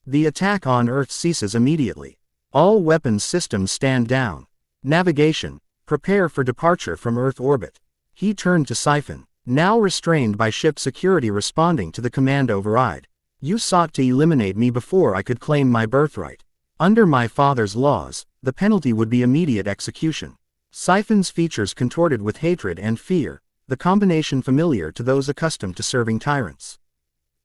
The attack on Earth ceases immediately. All weapons systems stand down. Navigation. Prepare for departure from Earth orbit. He turned to Siphon, now restrained by ship security, responding to the command override. You sought to eliminate me before I could claim my birthright. Under my father's laws, the penalty would be immediate execution. Siphon's features contorted with hatred and fear, the combination familiar to those accustomed to serving tyrants.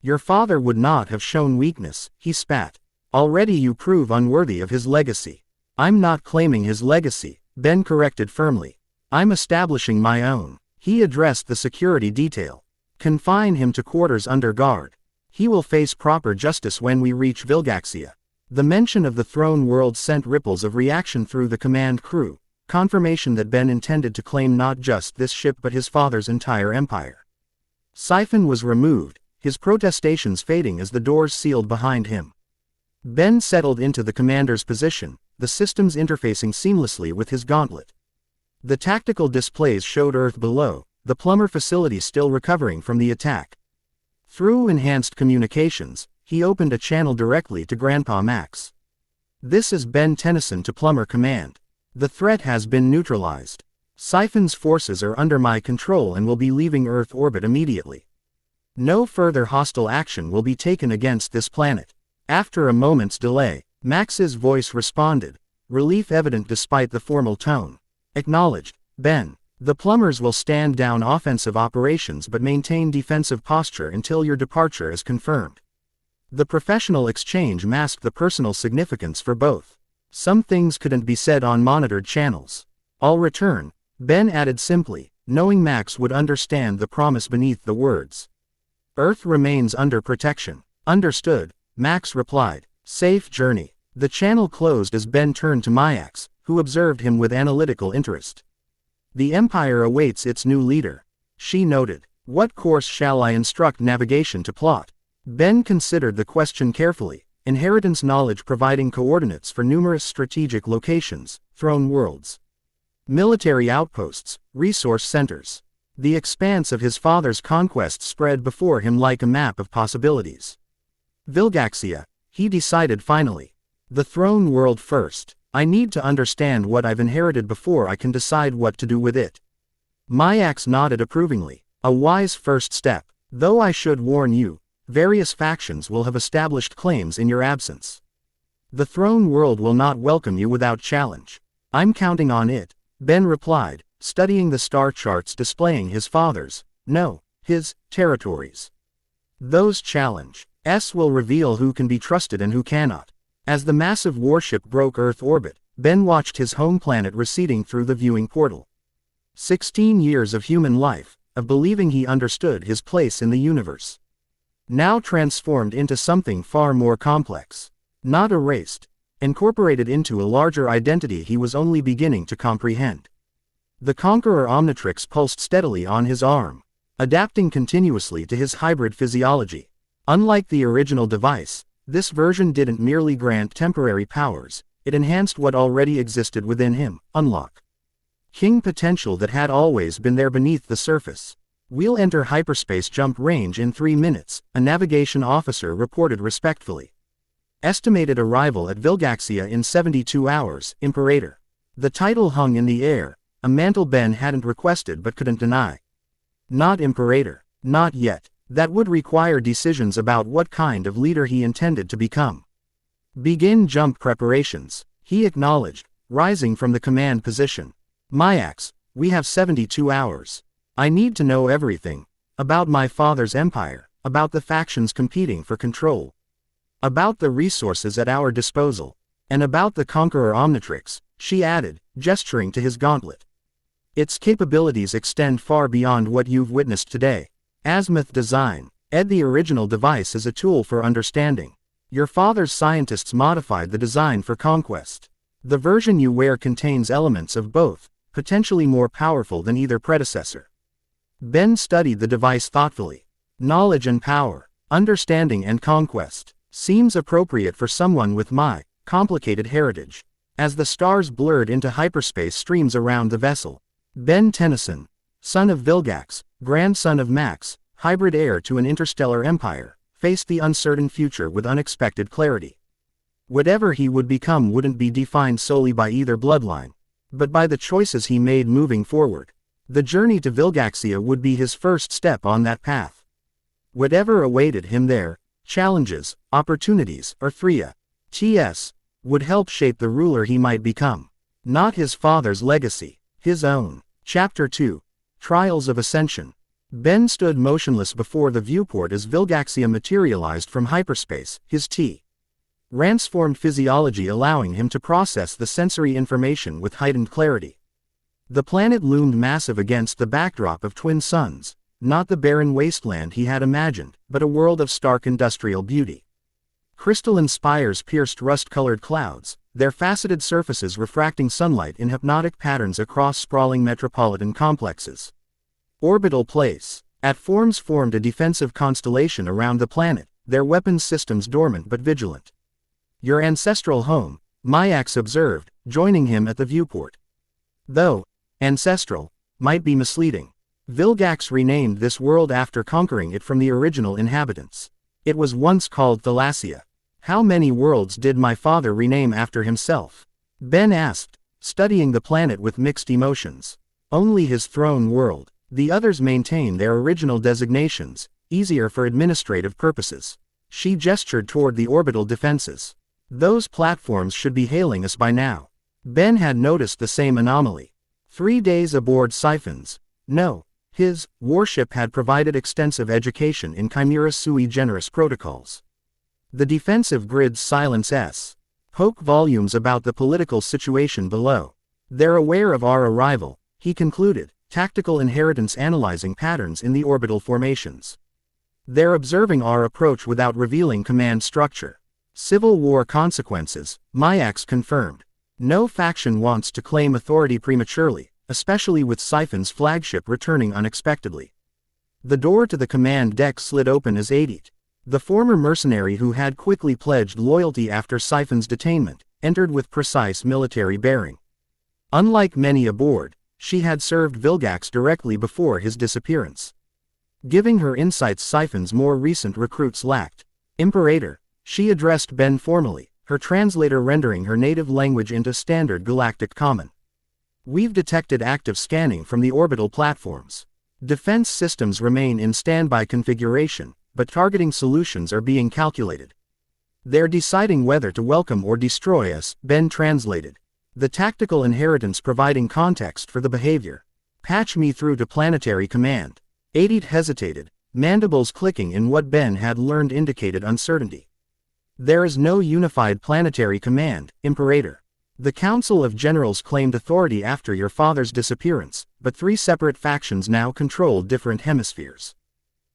Your father would not have shown weakness, he spat. Already you prove unworthy of his legacy. I'm not claiming his legacy, Ben corrected firmly. I'm establishing my own. He addressed the security detail. Confine him to quarters under guard. He will face proper justice when we reach Vilgaxia. The mention of the throne world sent ripples of reaction through the command crew, confirmation that Ben intended to claim not just this ship but his father's entire empire. Siphon was removed, his protestations fading as the doors sealed behind him. Ben settled into the commander's position, the systems interfacing seamlessly with his gauntlet. The tactical displays showed Earth below, the plumber facility still recovering from the attack. Through enhanced communications, he opened a channel directly to Grandpa Myaxx. This is Ben Tennyson to Plumber Command. The threat has been neutralized. Siphon's forces are under my control and will be leaving Earth orbit immediately. No further hostile action will be taken against this planet. After a moment's delay, Max's voice responded, relief evident despite the formal tone. Acknowledged, Ben. The plumbers will stand down offensive operations but maintain defensive posture until your departure is confirmed. The professional exchange masked the personal significance for both. Some things couldn't be said on monitored channels. I'll return, Ben added simply, knowing Myaxx would understand the promise beneath the words. Earth remains under protection. Understood, Myaxx replied. Safe journey. The channel closed as Ben turned to Myaxx, who observed him with analytical interest. The Empire awaits its new leader. She noted. What course shall I instruct navigation to plot? Ben considered the question carefully, inheritance knowledge providing coordinates for numerous strategic locations, throne worlds, military outposts, resource centers. The expanse of his father's conquest spread before him like a map of possibilities. Vilgaxia, he decided finally. The throne world first. I need to understand what I've inherited before I can decide what to do with it. Myaxx nodded approvingly. A wise first step. Though I should warn you, various factions will have established claims in your absence. The throne world will not welcome you without challenge. I'm counting on it, Ben replied, studying the star charts displaying his father's, no, his, territories. Those challenges will reveal who can be trusted and who cannot. As the massive warship broke Earth orbit, Ben watched his home planet receding through the viewing portal. 16 years of human life, of believing he understood his place in the universe, now transformed into something far more complex. Not erased, incorporated into a larger identity he was only beginning to comprehend. The Conqueror Omnitrix pulsed steadily on his arm, adapting continuously to his hybrid physiology. Unlike the original device, this version didn't merely grant temporary powers, it enhanced what already existed within him, unlock King potential that had always been there beneath the surface. We'll enter hyperspace jump range in 3 minutes, a navigation officer reported respectfully. Estimated arrival at Vilgaxia in 72 hours, Imperator. The title hung in the air, a mantle Ben hadn't requested but couldn't deny. Not Imperator, not yet. That would require decisions about what kind of leader he intended to become. Begin jump preparations, he acknowledged, rising from the command position. Myaxx, we have 72 hours. I need to know everything. About my father's empire, about the factions competing for control, about the resources at our disposal, and about the Conqueror Omnitrix, she added, gesturing to his gauntlet. Its capabilities extend far beyond what you've witnessed today. Azimuth design. The original device is a tool for understanding. Your father's scientists modified the design for conquest. The version you wear contains elements of both, potentially more powerful than either predecessor. Ben studied the device thoughtfully. Knowledge and power, understanding and conquest, seems appropriate for someone with my complicated heritage. As the stars blurred into hyperspace streams around the vessel, Ben Tennyson, son of Vilgax, grandson of Myaxx, hybrid heir to an interstellar empire, faced the uncertain future with unexpected clarity. Whatever he would become wouldn't be defined solely by either bloodline, but by the choices he made moving forward. The journey to Vilgaxia would be his first step on that path. Whatever awaited him there, challenges, opportunities, or Threa, TS, would help shape the ruler he might become. Not his father's legacy, his own. Chapter 2. Trials of Ascension. Ben stood motionless before the viewport as Vilgaxia materialized from hyperspace, his transformed physiology allowing him to process the sensory information with heightened clarity. The planet loomed massive against the backdrop of twin suns, not the barren wasteland he had imagined, but a world of stark industrial beauty. Crystalline spires pierced rust-colored clouds, their faceted surfaces refracting sunlight in hypnotic patterns across sprawling metropolitan complexes. Orbital place. Atforms formed a defensive constellation around the planet, their weapons systems dormant but vigilant. Your ancestral home, Myaxx observed, joining him at the viewport. Though ancestral might be misleading. Vilgax renamed this world after conquering it from the original inhabitants. It was once called Thalassia. How many worlds did my father rename after himself? Ben asked, studying the planet with mixed emotions. Only his throne world. The others maintain their original designations, easier for administrative purposes. She gestured toward the orbital defenses. Those platforms should be hailing us by now. Ben had noticed the same anomaly. 3 days aboard Siphons. No. His warship had provided extensive education in Chimera sui generis protocols. The defensive grids silence spoke volumes about the political situation below. They're aware of our arrival, he concluded, tactical inheritance analyzing patterns in the orbital formations. They're observing our approach without revealing command structure. Civil war consequences, Myaxx confirmed. No faction wants to claim authority prematurely, especially with Siphon's flagship returning unexpectedly. The door to the command deck slid open as Adit, the former mercenary who had quickly pledged loyalty after Siphon's detainment, entered with precise military bearing. Unlike many aboard, she had served Vilgax directly before his disappearance. Giving her insights Siphon's more recent recruits lacked. Imperator, she addressed Ben formally, her translator rendering her native language into standard galactic common. We've detected active scanning from the orbital platforms. Defense systems remain in standby configuration, but targeting solutions are being calculated. They're deciding whether to welcome or destroy us, Ben translated. The tactical inheritance providing context for the behavior. Patch me through to planetary command. Adit hesitated, mandibles clicking in what Ben had learned indicated uncertainty. There is no unified planetary command, Imperator. The Council of Generals claimed authority after your father's disappearance, but 3 separate factions now control different hemispheres.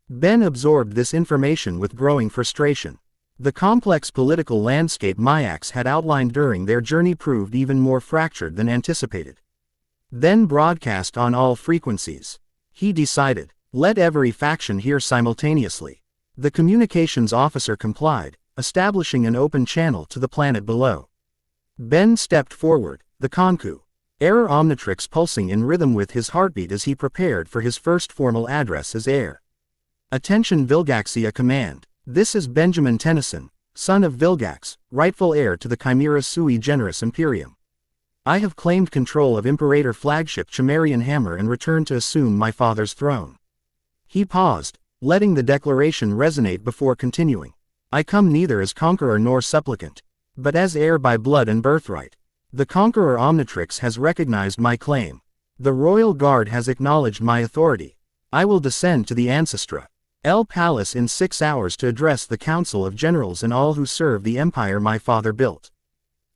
Ben absorbed this information with growing frustration. The complex political landscape Myaxx had outlined during their journey proved even more fractured than anticipated. Then broadcast on all frequencies. He decided, let every faction hear simultaneously. The communications officer complied, establishing an open channel to the planet below. Ben stepped forward, the Concu. Heir Omnitrix pulsing in rhythm with his heartbeat as he prepared for his first formal address as heir. Attention Vilgaxia Command. This is Benjamin Tennyson, son of Vilgax, rightful heir to the Chimera sui generis Imperium. I have claimed control of Imperator flagship Chimerian Hammer and returned to assume my father's throne. He paused, letting the declaration resonate before continuing. I come neither as conqueror nor supplicant, but as heir by blood and birthright. The Conqueror Omnitrix has recognized my claim. The Royal Guard has acknowledged my authority. I will descend to the Ancestra El Palace in 6 hours to address the Council of Generals and all who serve the empire my father built.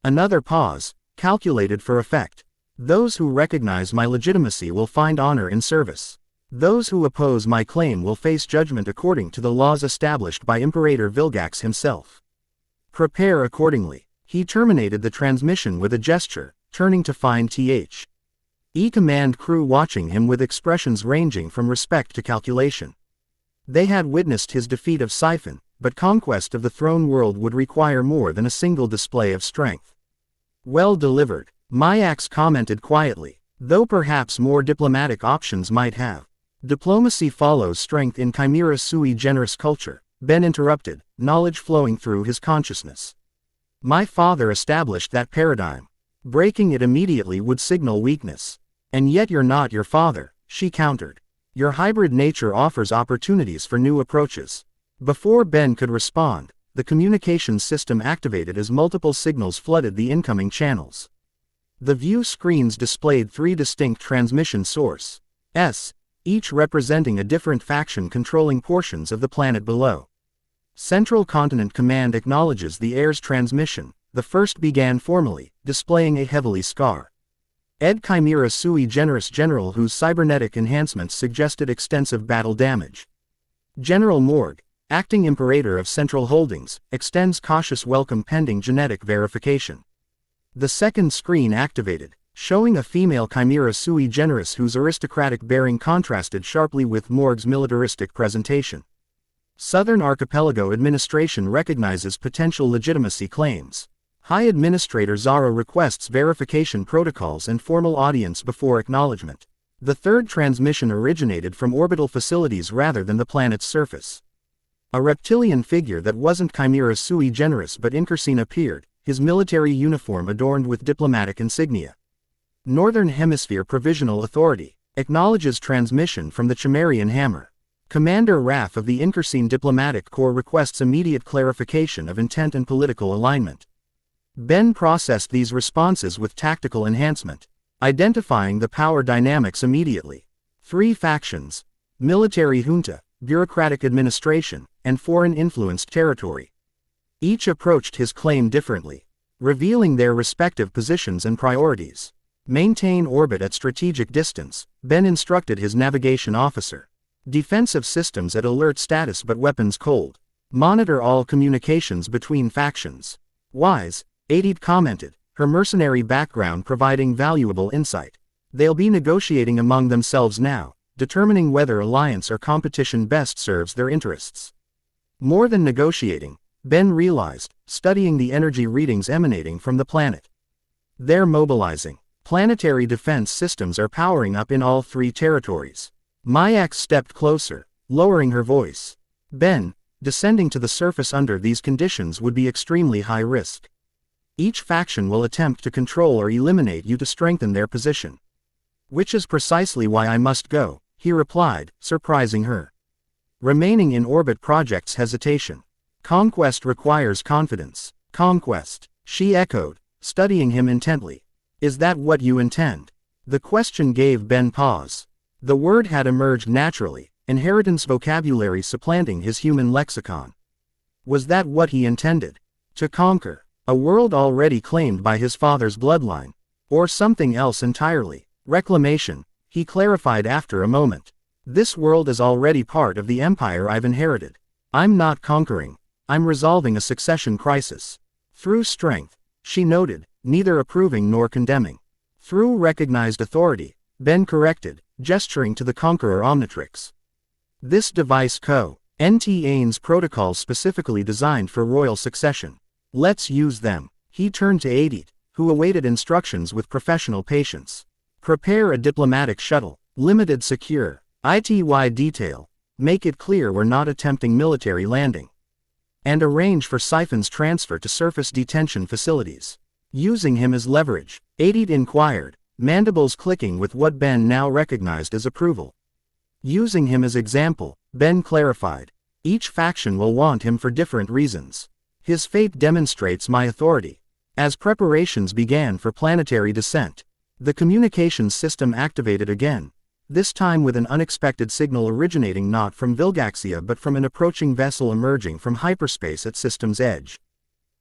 Another pause, calculated for effect. Those who recognize my legitimacy will find honor in service. Those who oppose my claim will face judgment according to the laws established by Imperator Vilgax himself. Prepare accordingly. He terminated the transmission with a gesture, turning to find command crew watching him with expressions ranging from respect to calculation. They had witnessed his defeat of Siphon, but conquest of the throne world would require more than a single display of strength. Well delivered, Myaxx commented quietly, though perhaps more diplomatic options might have. Diplomacy follows strength in Chimera sui generis culture, Ben interrupted, knowledge flowing through his consciousness. My father established that paradigm. Breaking it immediately would signal weakness. And yet you're not your father, she countered. Your hybrid nature offers opportunities for new approaches. Before Ben could respond, the communications system activated as multiple signals flooded the incoming channels. The view screens displayed 3 distinct transmission sources, each representing a different faction controlling portions of the planet below. Central Continent Command acknowledges the Heir's transmission. The first began formally, displaying a heavily scar. Ed Chimera Sui Generis General, whose cybernetic enhancements suggested extensive battle damage. General Morg, acting Imperator of Central Holdings, extends cautious welcome pending genetic verification. The second screen activated, showing a female Chimera Sui Generis whose aristocratic bearing contrasted sharply with Morg's militaristic presentation. Southern Archipelago Administration recognizes potential legitimacy claims. High Administrator Zara requests verification protocols and formal audience before acknowledgement. The third transmission originated from orbital facilities rather than the planet's surface. A reptilian figure that wasn't Chimera Sui Generis but Incursine appeared, his military uniform adorned with diplomatic insignia. Northern Hemisphere Provisional Authority acknowledges transmission from the Chimerian Hammer. Commander Raff of the Incursine Diplomatic Corps requests immediate clarification of intent and political alignment. Ben processed these responses with tactical enhancement, identifying the power dynamics immediately. 3 factions: military junta, bureaucratic administration, and foreign-influenced territory. Each approached his claim differently, revealing their respective positions and priorities. Maintain orbit at strategic distance, Ben instructed his navigation officer. Defensive systems at alert status but weapons cold. Monitor all communications between factions. Wise, Adid commented, her mercenary background providing valuable insight. They'll be negotiating among themselves now, determining whether alliance or competition best serves their interests. More than negotiating, Ben realized, studying the energy readings emanating from the planet. They're mobilizing. Planetary defense systems are powering up in all 3 territories. Myaxx stepped closer, lowering her voice. Ben, descending to the surface under these conditions would be extremely high risk. Each faction will attempt to control or eliminate you to strengthen their position. Which is precisely why I must go, he replied, surprising her. Remaining in orbit projects hesitation. Conquest requires confidence. Conquest, she echoed, studying him intently. Is that what you intend? The question gave Ben pause. The word had emerged naturally, inheritance vocabulary supplanting his human lexicon. Was that what he intended? To conquer a world already claimed by his father's bloodline, or something else entirely? Reclamation, he clarified after a moment. This world is already part of the empire I've inherited. I'm not conquering, I'm resolving a succession crisis. Through strength, she noted, neither approving nor condemning. Through recognized authority, Ben corrected, gesturing to the conqueror Omnitrix. This device NT Ains protocol specifically designed for royal succession. Let's use them. He turned to Adit, who awaited instructions with professional patience. Prepare a diplomatic shuttle, limited secure, ITY detail, make it clear we're not attempting military landing. And arrange for Siphon's transfer to surface detention facilities. Using him as leverage, Adit inquired, mandibles clicking with what Ben now recognized as approval. Using him as example, Ben clarified. Each faction will want him for different reasons. His fate demonstrates my authority. As preparations began for planetary descent, the communications system activated again, this time with an unexpected signal originating not from Vilgaxia but from an approaching vessel emerging from hyperspace at system's edge.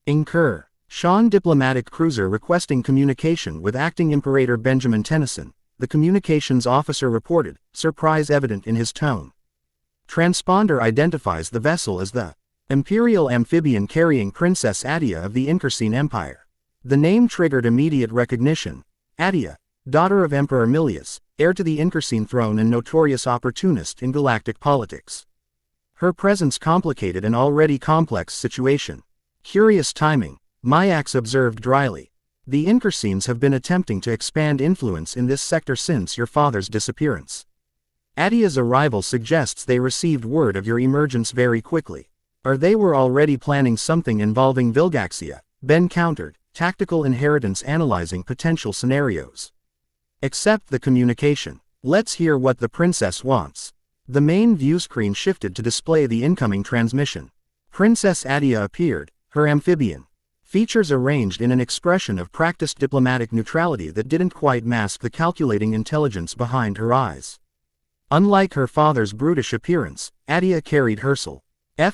Incur. Sean diplomatic cruiser requesting communication with acting Imperator Benjamin Tennyson, the communications officer reported, surprise evident in his tone. Transponder identifies the vessel as the Imperial amphibian carrying Princess Attea of the Incursine Empire. The name triggered immediate recognition. Attea, daughter of Emperor Milius, heir to the Incursine throne and notorious opportunist in galactic politics. Her presence complicated an already complex situation. Curious timing, Myaxx observed dryly. The Incursines have been attempting to expand influence in this sector since your father's disappearance. Attea's arrival suggests they received word of your emergence very quickly. Or they were already planning something involving Vilgaxia, Ben countered, tactical inheritance analyzing potential scenarios. Accept the communication. Let's hear what the princess wants. The main view screen shifted to display the incoming transmission. Princess Attea appeared, her amphibian features arranged in an expression of practiced diplomatic neutrality that didn't quite mask the calculating intelligence behind her eyes. Unlike her father's brutish appearance, Attea carried herself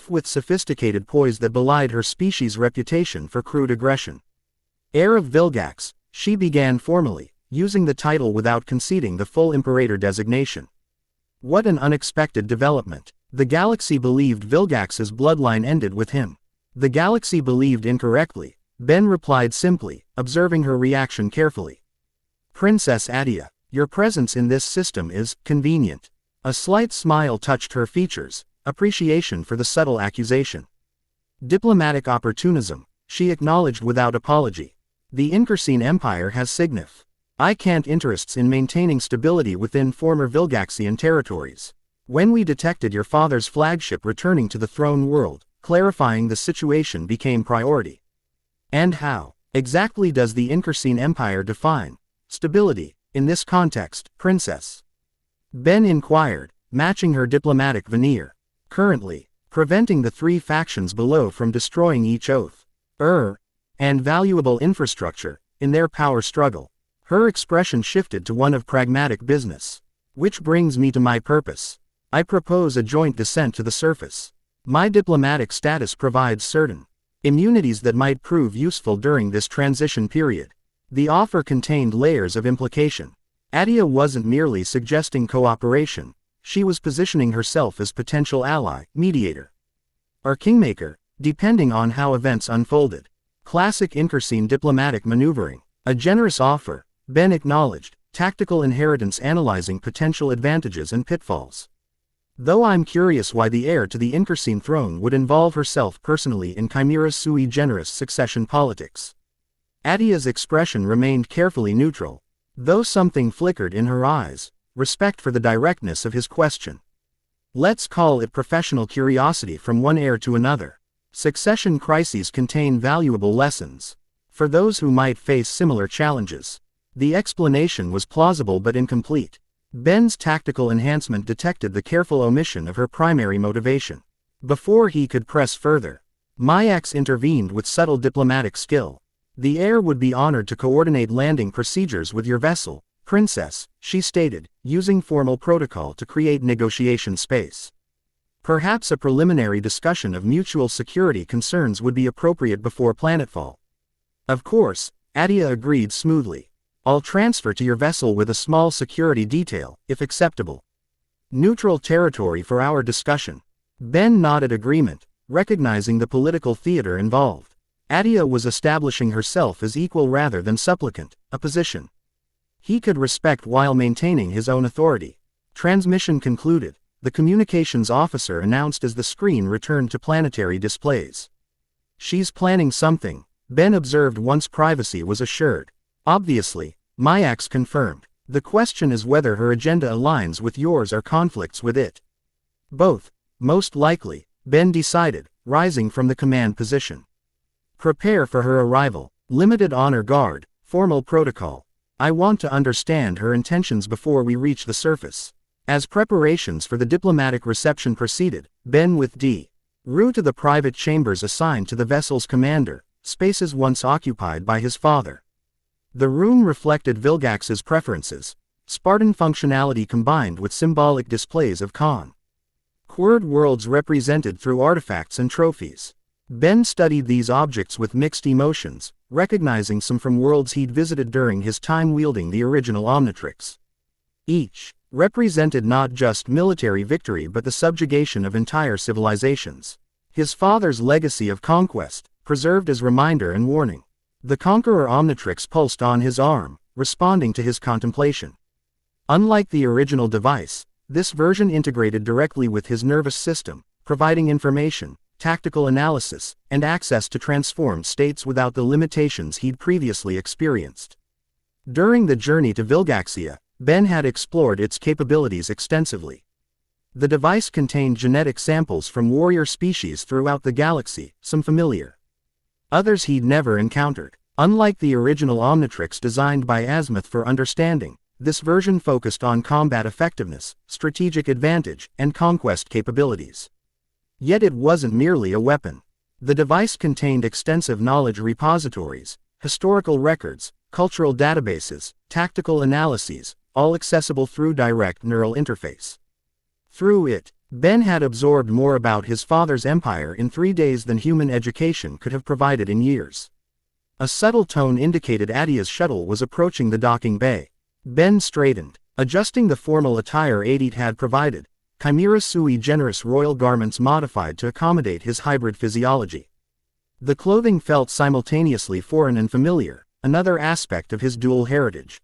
with sophisticated poise that belied her species' reputation for crude aggression. Heir of Vilgax, she began formally, using the title without conceding the full imperator designation. What an unexpected development. The galaxy believed Vilgax's bloodline ended with him. The galaxy believed incorrectly, Ben replied simply, observing her reaction carefully. Princess Attea, your presence in this system is convenient. A slight smile touched her features, appreciation for the subtle accusation. Diplomatic opportunism, she acknowledged without apology. The Incursine Empire has significant interests in maintaining stability within former Vilgaxian territories. When we detected your father's flagship returning to the throne world, clarifying the situation became priority. And how exactly does the Incursine Empire define stability in this context, Princess? Ben inquired, matching her diplomatic veneer. Currently, preventing the three factions below from destroying each oath, and valuable infrastructure in their power struggle. Her expression shifted to one of pragmatic business. Which brings me to my purpose. I propose a joint descent to the surface. My diplomatic status provides certain immunities that might prove useful during this transition period. The offer contained layers of implication. Attea wasn't merely suggesting cooperation, she was positioning herself as potential ally, mediator, or kingmaker, depending on how events unfolded. Classic Incursine diplomatic maneuvering. A generous offer, Ben acknowledged, tactical inheritance analyzing potential advantages and pitfalls. Though I'm curious why the heir to the Incursine throne would involve herself personally in Chimera's sui generis succession politics. Attea's expression remained carefully neutral, though something flickered in her eyes, respect for the directness of his question. Let's call it professional curiosity from one heir to another. Succession crises contain valuable lessons for those who might face similar challenges. The explanation was plausible but incomplete. Ben's tactical enhancement detected the careful omission of her primary motivation. Before he could press further, Myaxx intervened with subtle diplomatic skill. The heir would be honored to coordinate landing procedures with your vessel, Princess, she stated, using formal protocol to create negotiation space. Perhaps a preliminary discussion of mutual security concerns would be appropriate before planetfall. Of course, Attea agreed smoothly. I'll transfer to your vessel with a small security detail, if acceptable. Neutral territory for our discussion. Ben nodded agreement, recognizing the political theater involved. Attea was establishing herself as equal rather than supplicant, a position he could respect while maintaining his own authority. Transmission concluded, the communications officer announced as the screen returned to planetary displays. She's planning something, Ben observed once privacy was assured. Obviously, Myaxx confirmed. The question is whether her agenda aligns with yours or conflicts with it. Both, most likely, Ben decided, rising from the command position. Prepare for her arrival. Limited honor guard, formal protocol. I want to understand her intentions before we reach the surface. As preparations for the diplomatic reception proceeded, Ben withdrew to the private chambers assigned to the vessel's commander, spaces once occupied by his father. The room reflected Vilgax's preferences, Spartan functionality combined with symbolic displays of conquered worlds represented through artifacts and trophies. Ben studied these objects with mixed emotions, recognizing some from worlds he'd visited during his time wielding the original Omnitrix. Each represented not just military victory but the subjugation of entire civilizations. His father's legacy of conquest, preserved as reminder and warning. The Conqueror Omnitrix pulsed on his arm, responding to his contemplation. Unlike the original device, this version integrated directly with his nervous system, providing information, tactical analysis, and access to transformed states without the limitations he'd previously experienced. During the journey to Vilgaxia, Ben had explored its capabilities extensively. The device contained genetic samples from warrior species throughout the galaxy, some familiar others he'd never encountered. Unlike the original Omnitrix designed by Azimuth for understanding, this version focused on combat effectiveness, strategic advantage, and conquest capabilities. Yet it wasn't merely a weapon. The device contained extensive knowledge repositories, historical records, cultural databases, tactical analyses, all accessible through direct neural interface. Through it, Ben had absorbed more about his father's empire in 3 days than human education could have provided in years. A subtle tone indicated Attea's shuttle was approaching the docking bay. Ben straightened, adjusting the formal attire Adit had provided, Chimera sui generis royal garments modified to accommodate his hybrid physiology. The clothing felt simultaneously foreign and familiar, another aspect of his dual heritage.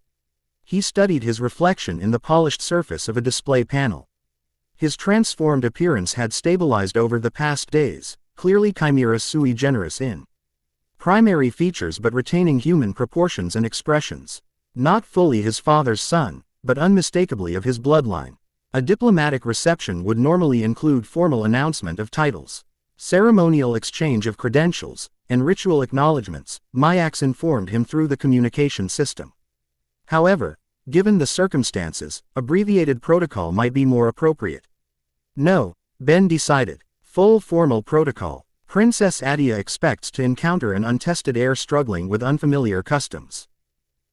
He studied his reflection in the polished surface of a display panel. His transformed appearance had stabilized over the past days, clearly Chimera sui generis in primary features but retaining human proportions and expressions. Not fully his father's son, but unmistakably of his bloodline. A diplomatic reception would normally include formal announcement of titles, ceremonial exchange of credentials, and ritual acknowledgments, Myaxx informed him through the communication system. However, given the circumstances, abbreviated protocol might be more appropriate. No, Ben decided. Full formal protocol. Princess Attea expects to encounter an untested heir struggling with unfamiliar customs.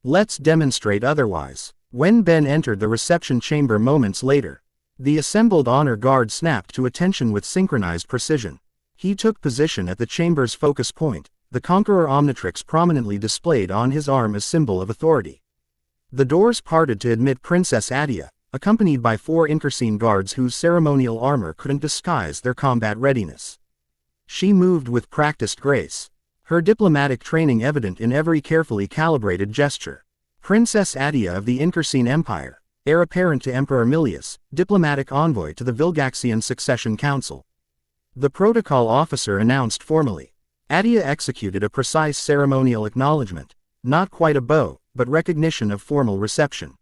Let's demonstrate otherwise. When Ben entered the reception chamber moments later, the assembled honor guard snapped to attention with synchronized precision. He took position at the chamber's focus point, the Conqueror Omnitrix prominently displayed on his arm as symbol of authority. The doors parted to admit Princess Attea, accompanied by 4 Incursine guards whose ceremonial armor couldn't disguise their combat readiness. She moved with practiced grace, her diplomatic training evident in every carefully calibrated gesture. Princess Attea of the Incursine Empire, heir apparent to Emperor Milius, diplomatic envoy to the Vilgaxian Succession Council. The protocol officer announced formally. Attea executed a precise ceremonial acknowledgement, not quite a bow, but recognition of formal reception.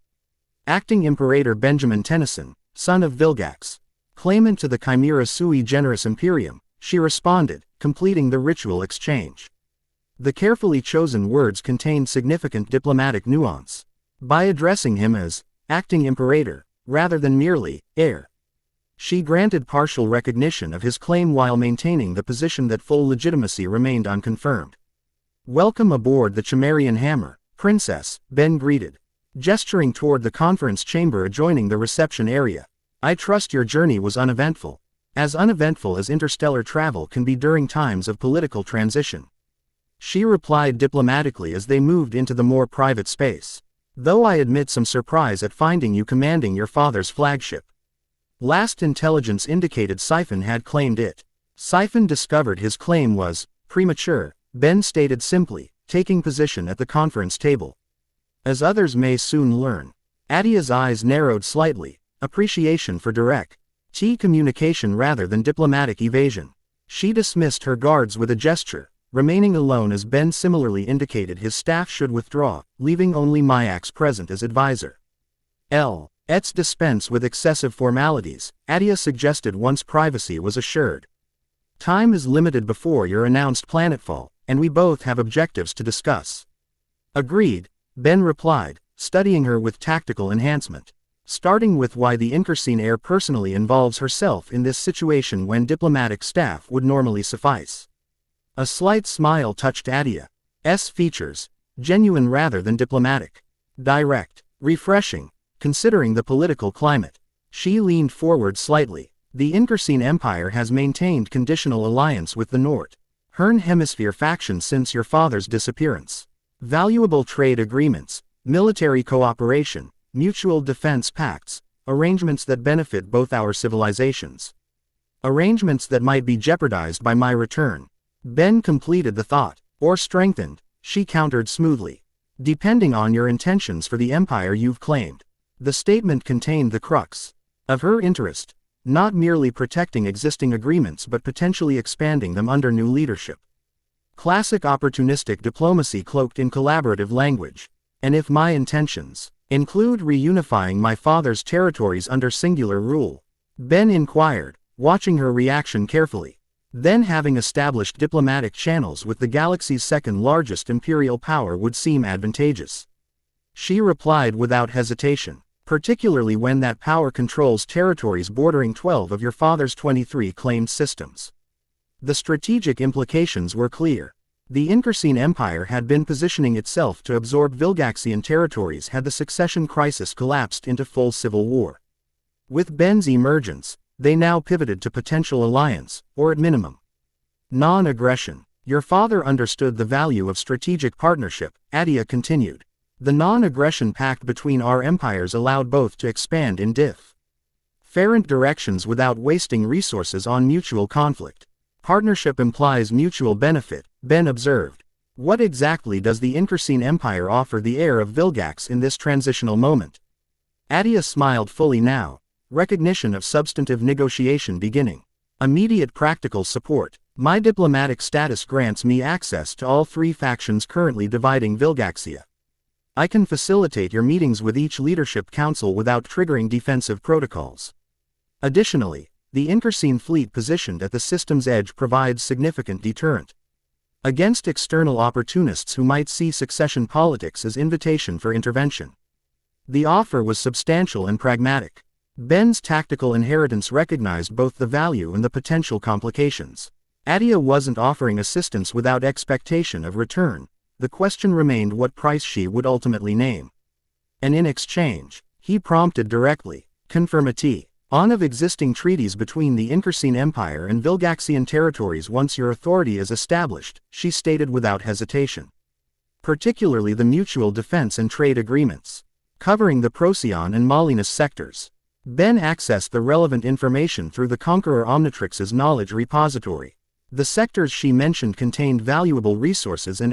Acting Imperator Benjamin Tennyson, son of Vilgax, claimant to the Chimera sui generis Imperium, she responded, completing the ritual exchange. The carefully chosen words contained significant diplomatic nuance. By addressing him as Acting Imperator, rather than merely heir, she granted partial recognition of his claim while maintaining the position that full legitimacy remained unconfirmed. Welcome aboard the Chimerian Hammer, Princess, Ben greeted, gesturing toward the conference chamber adjoining the reception area. I trust your journey was uneventful. As uneventful as interstellar travel can be during times of political transition. She replied diplomatically as they moved into the more private space. Though I admit some surprise at finding you commanding your father's flagship. Last intelligence indicated Siphon had claimed it. Siphon discovered his claim was premature, Ben stated simply, taking position at the conference table. As others may soon learn. Attea's eyes narrowed slightly, appreciation for direct communication rather than diplomatic evasion. She dismissed her guards with a gesture, remaining alone as Ben similarly indicated his staff should withdraw, leaving only Myaxx present as advisor. Let's dispense with excessive formalities, Attea suggested once privacy was assured. Time is limited before your announced planetfall, and we both have objectives to discuss. Agreed, Ben replied, studying her with tactical enhancement. Starting with why the Incursine heir personally involves herself in this situation when diplomatic staff would normally suffice. A slight smile touched Attea's features, genuine rather than diplomatic. Direct, refreshing, considering the political climate. She leaned forward slightly. The Incursine Empire has maintained conditional alliance with the Northern Hemisphere faction since your father's disappearance. Valuable trade agreements, military cooperation, mutual defense pacts, arrangements that benefit both our civilizations. Arrangements that might be jeopardized by my return. Ben completed the thought, or strengthened, she countered smoothly. Depending on your intentions for the empire you've claimed. The statement contained the crux of her interest, not merely protecting existing agreements but potentially expanding them under new leadership. Classic opportunistic diplomacy cloaked in collaborative language. And if my intentions include reunifying my father's territories under singular rule? Ben inquired, watching her reaction carefully. Then having established diplomatic channels with the galaxy's second-largest imperial power would seem advantageous. She replied without hesitation, particularly when that power controls territories bordering 12 of your father's 23 claimed systems. The strategic implications were clear. The Incarsine Empire had been positioning itself to absorb Vilgaxian territories had the succession crisis collapsed into full civil war. With Ben's emergence, they now pivoted to potential alliance, or at minimum, non-aggression. Your father understood the value of strategic partnership, Attea continued. The non-aggression pact between our empires allowed both to expand in different directions without wasting resources on mutual conflict. Partnership implies mutual benefit, Ben observed. What exactly does the Incarsine Empire offer the heir of Vilgax in this transitional moment? Attea smiled fully now. Recognition of substantive negotiation beginning. Immediate practical support. My diplomatic status grants me access to all three factions currently dividing Vilgaxia. I can facilitate your meetings with each leadership council without triggering defensive protocols. Additionally, the Incarsine fleet positioned at the system's edge provides significant deterrent against external opportunists who might see succession politics as invitation for intervention. The offer was substantial and pragmatic. Ben's tactical inheritance recognized both the value and the potential complications. Attea wasn't offering assistance without expectation of return. The question remained what price she would ultimately name. And in exchange, he prompted directly, conformity on of existing treaties between the Incarsine Empire and Vilgaxian territories once your authority is established, she stated without hesitation. Particularly the mutual defense and trade agreements, covering the Procyon and Malinus sectors. Ben accessed the relevant information through the Conqueror Omnitrix's knowledge repository. The sectors she mentioned contained valuable resources and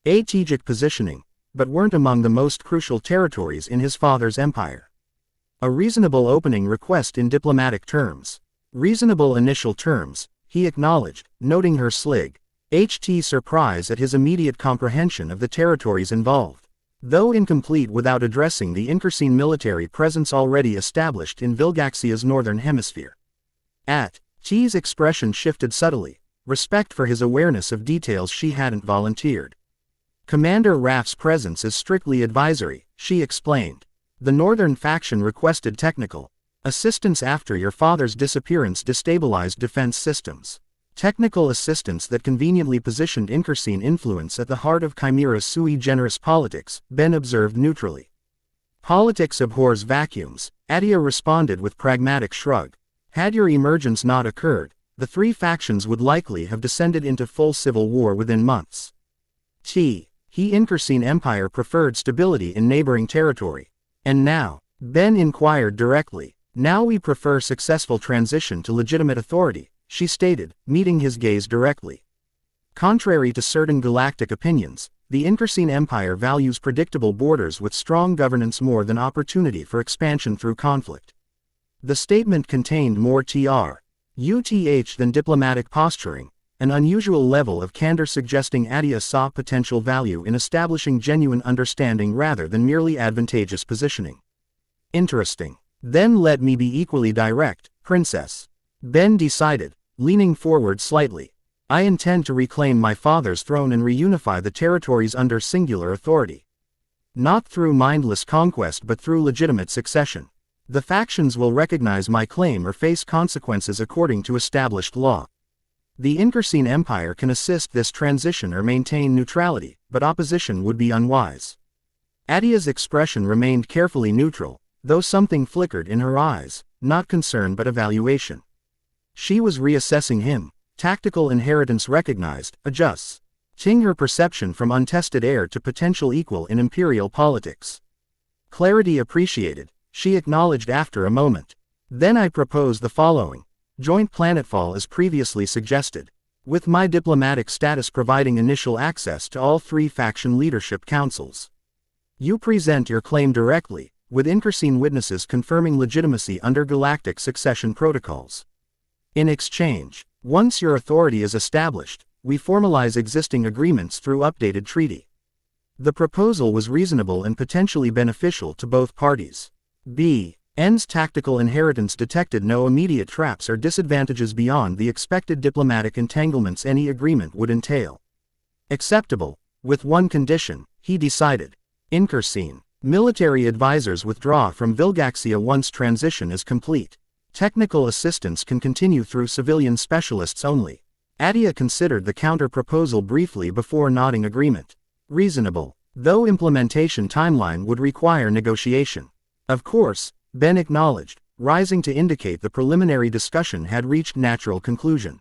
strategic positioning, but weren't among the most crucial territories in his father's empire. A reasonable opening request in diplomatic terms. Reasonable initial terms, he acknowledged, noting her surprise at his immediate comprehension of the territories involved. Though incomplete without addressing the Incarsine military presence already established in Vilgaxia's northern hemisphere. T's expression shifted subtly, respect for his awareness of details she hadn't volunteered. Commander Raff's presence is strictly advisory, she explained. The northern faction requested technical assistance after your father's disappearance destabilized defense systems. Technical assistance that conveniently positioned Incarsine influence at the heart of Chimera's sui generis politics, Ben observed neutrally. Politics abhors vacuums, Attea responded with pragmatic shrug. Had your emergence not occurred, the three factions would likely have descended into full civil war within months. Incarsine Empire preferred stability in neighboring territory. And now, Ben inquired directly, now we prefer successful transition to legitimate authority, she stated, meeting his gaze directly. Contrary to certain galactic opinions, the Incarsine Empire values predictable borders with strong governance more than opportunity for expansion through conflict. The statement contained more than diplomatic posturing, an unusual level of candor suggesting Attea saw potential value in establishing genuine understanding rather than merely advantageous positioning. Interesting. Then let me be equally direct, Princess. Ben decided, leaning forward slightly. I intend to reclaim my father's throne and reunify the territories under singular authority. Not through mindless conquest but through legitimate succession. The factions will recognize my claim or face consequences according to established law. The Incarsine Empire can assist this transition or maintain neutrality, but opposition would be unwise. Attea's expression remained carefully neutral, though something flickered in her eyes, not concern but evaluation. She was reassessing him, tactical inheritance recognized, adjusting her perception from untested heir to potential equal in imperial politics. Clarity appreciated, she acknowledged after a moment. Then I propose the following. Joint planetfall as previously suggested, with my diplomatic status providing initial access to all three faction leadership councils. You present your claim directly, with Incarsine witnesses confirming legitimacy under galactic succession protocols. In exchange, once your authority is established, we formalize existing agreements through updated treaty. The proposal was reasonable and potentially beneficial to both parties. N's tactical inheritance detected no immediate traps or disadvantages beyond the expected diplomatic entanglements any agreement would entail. Acceptable, with one condition, he decided. Incursine. Military advisors withdraw from Vilgaxia once transition is complete. Technical assistance can continue through civilian specialists only. Attea considered the counter-proposal briefly before nodding agreement. Reasonable, though implementation timeline would require negotiation. Of course, Ben acknowledged, rising to indicate the preliminary discussion had reached natural conclusion.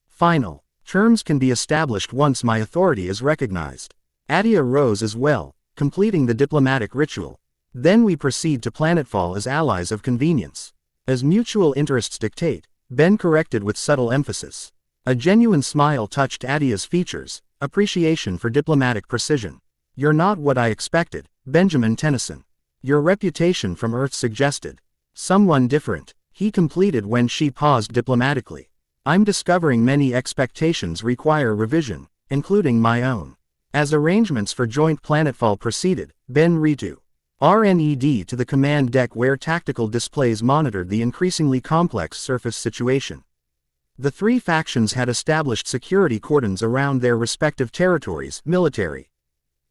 Final terms can be established once my authority is recognized. Attea rose as well, completing the diplomatic ritual. Then we proceed to planetfall as allies of convenience. As mutual interests dictate, Ben corrected with subtle emphasis. A genuine smile touched Attea's features, appreciation for diplomatic precision. You're not what I expected, Benjamin Tennyson. Your reputation from Earth suggested. Someone different, he completed when she paused diplomatically. I'm discovering many expectations require revision, including my own. As arrangements for joint planetfall proceeded, Ben Ritu. RNED to the command deck where tactical displays monitored the increasingly complex surface situation. The three factions had established security cordons around their respective territories, military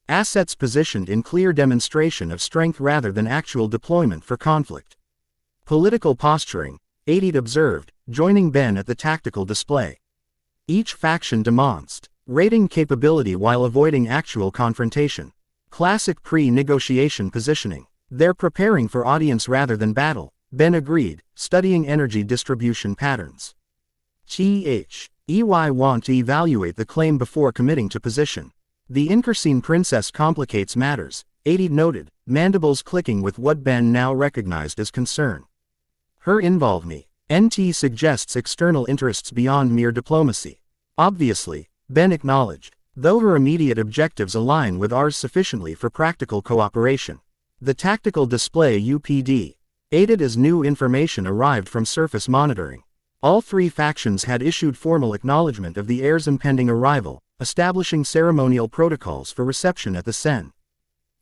assets positioned in clear demonstration of strength rather than actual deployment for conflict. Political posturing, Adid observed, joining Ben at the tactical display. Each faction demonstrated rating capability while avoiding actual confrontation. Classic pre-negotiation positioning. They're preparing for audience rather than battle, Ben agreed, studying energy distribution patterns. EY want to evaluate the claim before committing to position. The Incursine princess complicates matters, Adid noted, mandibles clicking with what Ben now recognized as concern. Her involvement, NT suggests external interests beyond mere diplomacy. Obviously, Ben acknowledged, though her immediate objectives align with ours sufficiently for practical cooperation. The tactical display UPD. Aided as new information arrived from surface monitoring. All three factions had issued formal acknowledgement of the heir's impending arrival, establishing ceremonial protocols for reception at the Sen.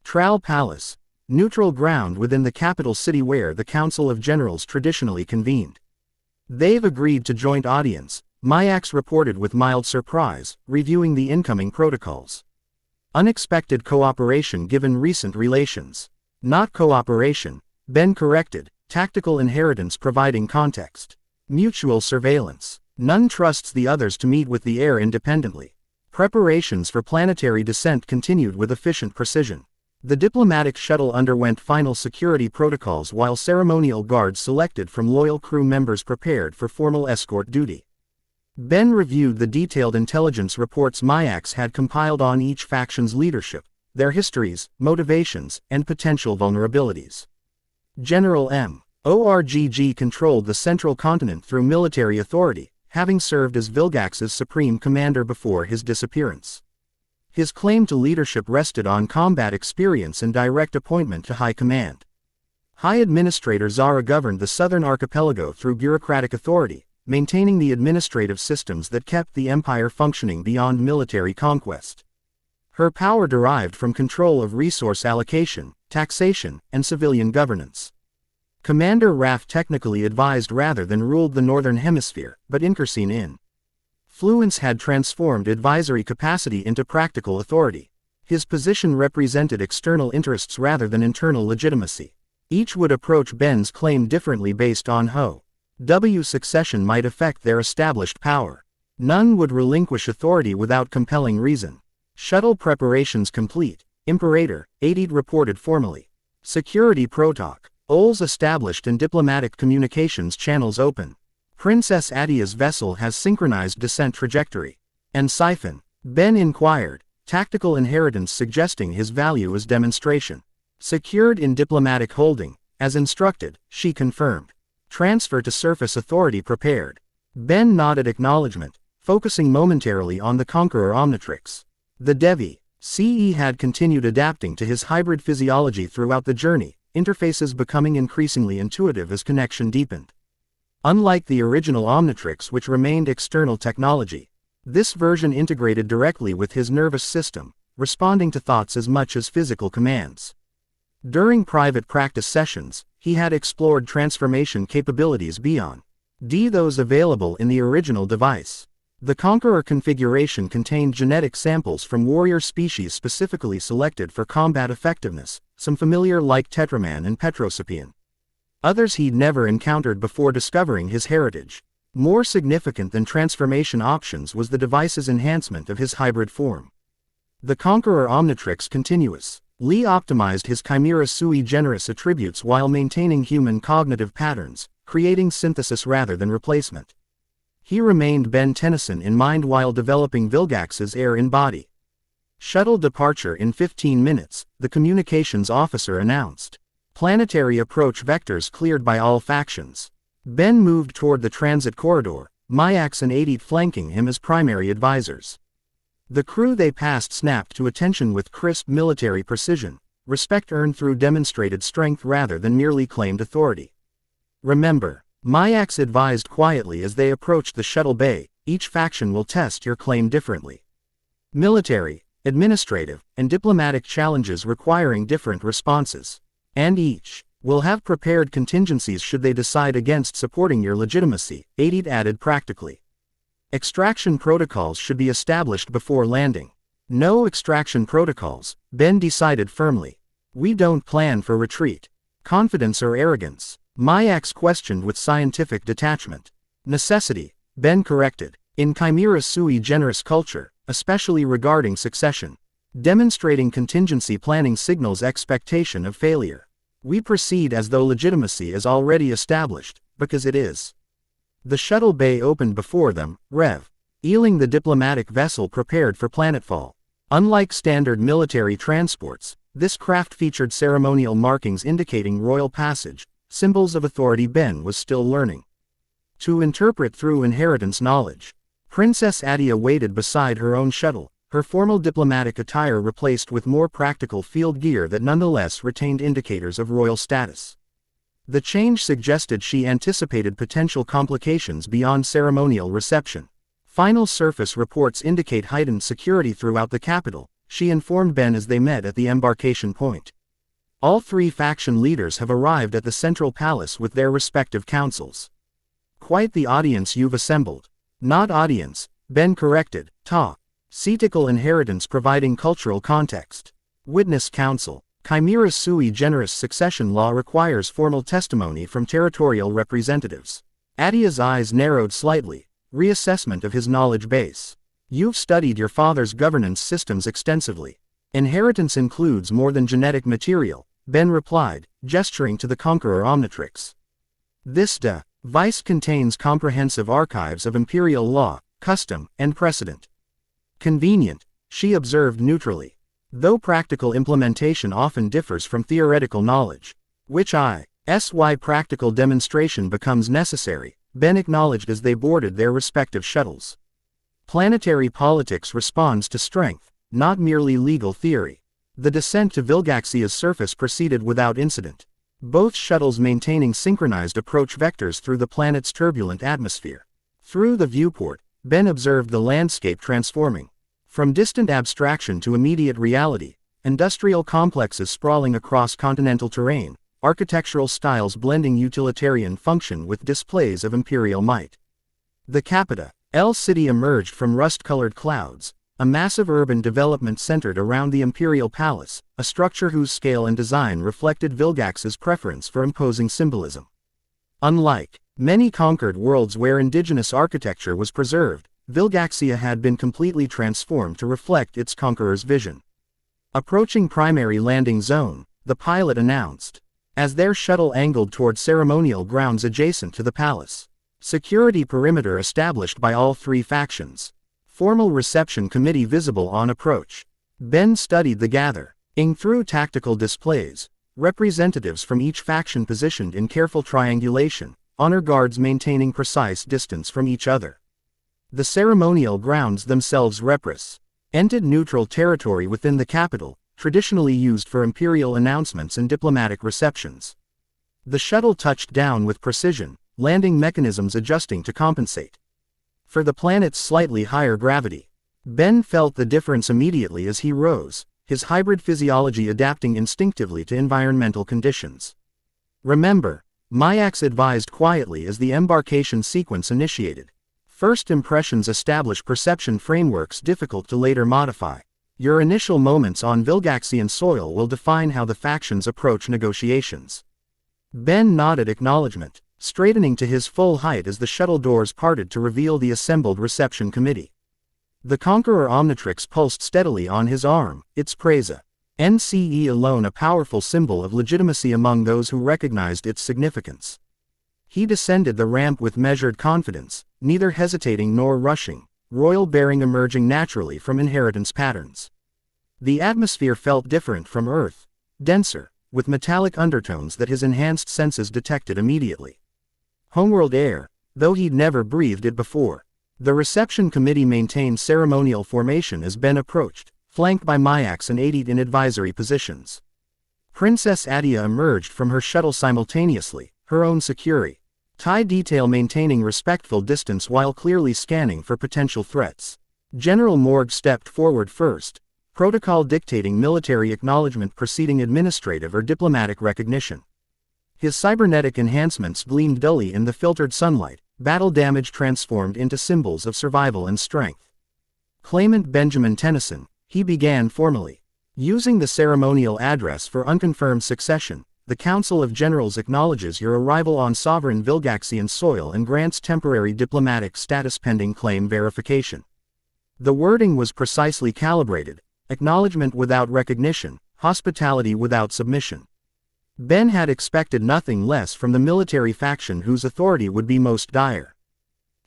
Tral Palace, neutral ground within the capital city where the Council of Generals traditionally convened. They've agreed to joint audience, Myaxx reported with mild surprise, reviewing the incoming protocols. Unexpected cooperation given recent relations. Not cooperation, Ben corrected, tactical inheritance providing context. Mutual surveillance. None trusts the others to meet with the heir independently. Preparations for planetary descent continued with efficient precision. The diplomatic shuttle underwent final security protocols while ceremonial guards selected from loyal crew members prepared for formal escort duty. Ben reviewed the detailed intelligence reports Myaxx had compiled on each faction's leadership, their histories, motivations, and potential vulnerabilities. General M. Orgg controlled the central continent through military authority, having served as Vilgax's supreme commander before his disappearance. His claim to leadership rested on combat experience and direct appointment to high command. High Administrator Zara governed the southern archipelago through bureaucratic authority, maintaining the administrative systems that kept the empire functioning beyond military conquest. Her power derived from control of resource allocation, taxation, and civilian governance. Commander Raff technically advised rather than ruled the Northern Hemisphere, but Incursine Fluence had transformed advisory capacity into practical authority. His position represented external interests rather than internal legitimacy. Each would approach Ben's claim differently based on W's succession might affect their established power. None would relinquish authority without compelling reason. Shuttle preparations complete, Imperator, Adid reported formally. Security protocols established and diplomatic communications channels open. Princess Attea's vessel has synchronized descent trajectory. And Siphon, Ben inquired, tactical inheritance suggesting his value as demonstration. Secured in diplomatic holding, as instructed, she confirmed. Transfer to surface authority prepared. Ben nodded acknowledgement, focusing momentarily on the Conqueror Omnitrix. The Devi, CE had continued adapting to his hybrid physiology throughout the journey, interfaces becoming increasingly intuitive as connection deepened. Unlike the original Omnitrix which remained external technology, this version integrated directly with his nervous system, responding to thoughts as much as physical commands. During private practice sessions, he had explored transformation capabilities beyond those available in the original device. The Conqueror configuration contained genetic samples from warrior species specifically selected for combat effectiveness, some familiar like Tetraman and Petrosapian. Others he'd never encountered before discovering his heritage. More significant than transformation options was the device's enhancement of his hybrid form. The Conqueror Omnitrix Continuous. Lee optimized his Chimera sui generis attributes while maintaining human cognitive patterns, creating synthesis rather than replacement. He remained Ben Tennyson in mind while developing Vilgax's Heir in body. Shuttle departure in 15 minutes, the communications officer announced. Planetary approach vectors cleared by all factions. Ben moved toward the transit corridor, Myaxx and Attea flanking him as primary advisors. The crew they passed snapped to attention with crisp military precision, respect earned through demonstrated strength rather than merely claimed authority. Remember, Myaxx advised quietly as they approached the shuttle bay, each faction will test your claim differently. Military, administrative, and diplomatic challenges requiring different responses. And each will have prepared contingencies should they decide against supporting your legitimacy, Attea added practically. Extraction protocols should be established before landing. No extraction protocols, Ben decided firmly. We don't plan for retreat. Confidence or arrogance? Myaxx questioned with scientific detachment. Necessity, Ben corrected. In Chimera sui generis culture, especially regarding succession. Demonstrating contingency planning signals expectation of failure. We proceed as though legitimacy is already established, because it is. The shuttle bay opened before them, Rev. Ealing the diplomatic vessel prepared for planetfall. Unlike standard military transports, this craft featured ceremonial markings indicating royal passage, symbols of authority Ben was still learning to interpret through inheritance knowledge. Princess Attea waited beside her own shuttle, her formal diplomatic attire replaced with more practical field gear that nonetheless retained indicators of royal status. The change suggested she anticipated potential complications beyond ceremonial reception. Final surface reports indicate heightened security throughout the capital, she informed Ben as they met at the embarkation point. All three faction leaders have arrived at the central palace with their respective councils. Quite the audience you've assembled. Not audience, Ben corrected, Cetical inheritance providing cultural context. Witness council. Chimera sui generis succession law requires formal testimony from territorial representatives. Attea's eyes narrowed slightly. Reassessment of his knowledge base. You've studied your father's governance systems extensively. Inheritance includes more than genetic material, Ben replied, gesturing to the Conqueror Omnitrix. This device contains comprehensive archives of imperial law, custom, and precedent. Convenient, she observed neutrally. Though practical implementation often differs from theoretical knowledge, which why practical demonstration becomes necessary, Ben acknowledged as they boarded their respective shuttles. Planetary politics responds to strength, not merely legal theory. The descent to Vilgaxia's surface proceeded without incident, both shuttles maintaining synchronized approach vectors through the planet's turbulent atmosphere. Through the viewport, Ben observed the landscape transforming. From distant abstraction to immediate reality, industrial complexes sprawling across continental terrain, architectural styles blending utilitarian function with displays of imperial might. The Capita City emerged from rust-colored clouds, a massive urban development centered around the imperial palace, a structure whose scale and design reflected Vilgax's preference for imposing symbolism. Unlike many conquered worlds where indigenous architecture was preserved, Vilgaxia had been completely transformed to reflect its conqueror's vision. Approaching primary landing zone, the pilot announced, as their shuttle angled toward ceremonial grounds adjacent to the palace. Security perimeter established by all three factions. Formal reception committee visible on approach. Ben studied the gathering through tactical displays, representatives from each faction positioned in careful triangulation, honor guards maintaining precise distance from each other. The ceremonial grounds themselves represented neutral territory within the capital, traditionally used for imperial announcements and diplomatic receptions. The shuttle touched down with precision, landing mechanisms adjusting to compensate for the planet's slightly higher gravity. Ben felt the difference immediately as he rose, his hybrid physiology adapting instinctively to environmental conditions. Remember, Myaxx advised quietly as the embarkation sequence initiated. First impressions establish perception frameworks difficult to later modify. Your initial moments on Vilgaxian soil will define how the factions approach negotiations. Ben nodded acknowledgement, straightening to his full height as the shuttle doors parted to reveal the assembled reception committee. The Conqueror Omnitrix pulsed steadily on his arm, its presa. NCE alone a powerful symbol of legitimacy among those who recognized its significance. He descended the ramp with measured confidence, neither hesitating nor rushing, royal bearing emerging naturally from inheritance patterns. The atmosphere felt different from Earth, denser, with metallic undertones that his enhanced senses detected immediately. Homeworld air, though he'd never breathed it before. The reception committee maintained ceremonial formation as Ben approached, flanked by Myaxx and Attea in advisory positions. Princess Attea emerged from her shuttle simultaneously, her own security. TIE detail maintaining respectful distance while clearly scanning for potential threats. General Morg stepped forward first, protocol dictating military acknowledgement preceding administrative or diplomatic recognition. His cybernetic enhancements gleamed dully in the filtered sunlight, battle damage transformed into symbols of survival and strength. Claimant Benjamin Tennyson, he began formally. Using the ceremonial address for unconfirmed succession, the Council of Generals acknowledges your arrival on sovereign Vilgaxian soil and grants temporary diplomatic status pending claim verification. The wording was precisely calibrated, acknowledgement without recognition, hospitality without submission. Ben had expected nothing less from the military faction whose authority would be most dire.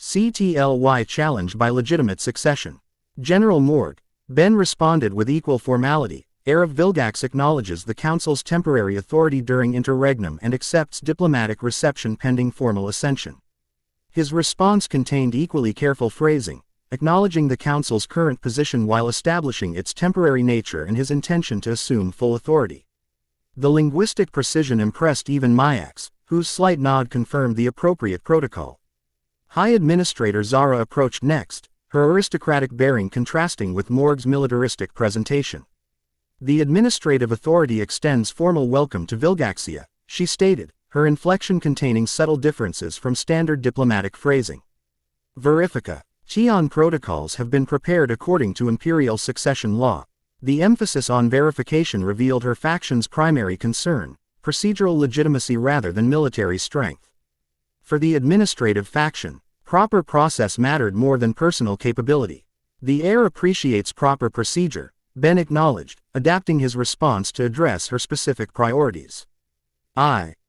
CTLY challenged by legitimate succession. General Morg, Ben responded with equal formality. Heir of Vilgax acknowledges the Council's temporary authority during interregnum and accepts diplomatic reception pending formal ascension. His response contained equally careful phrasing, acknowledging the Council's current position while establishing its temporary nature and his intention to assume full authority. The linguistic precision impressed even Myaxx, whose slight nod confirmed the appropriate protocol. High Administrator Zara approached next, her aristocratic bearing contrasting with Morg's militaristic presentation. The administrative authority extends formal welcome to Vilgaxia, she stated, her inflection containing subtle differences from standard diplomatic phrasing. Verifica. Qian protocols have been prepared according to imperial succession law. The emphasis on verification revealed her faction's primary concern, procedural legitimacy rather than military strength. For the administrative faction, proper process mattered more than personal capability. The heir appreciates proper procedure, Ben acknowledged, adapting his response to address her specific priorities.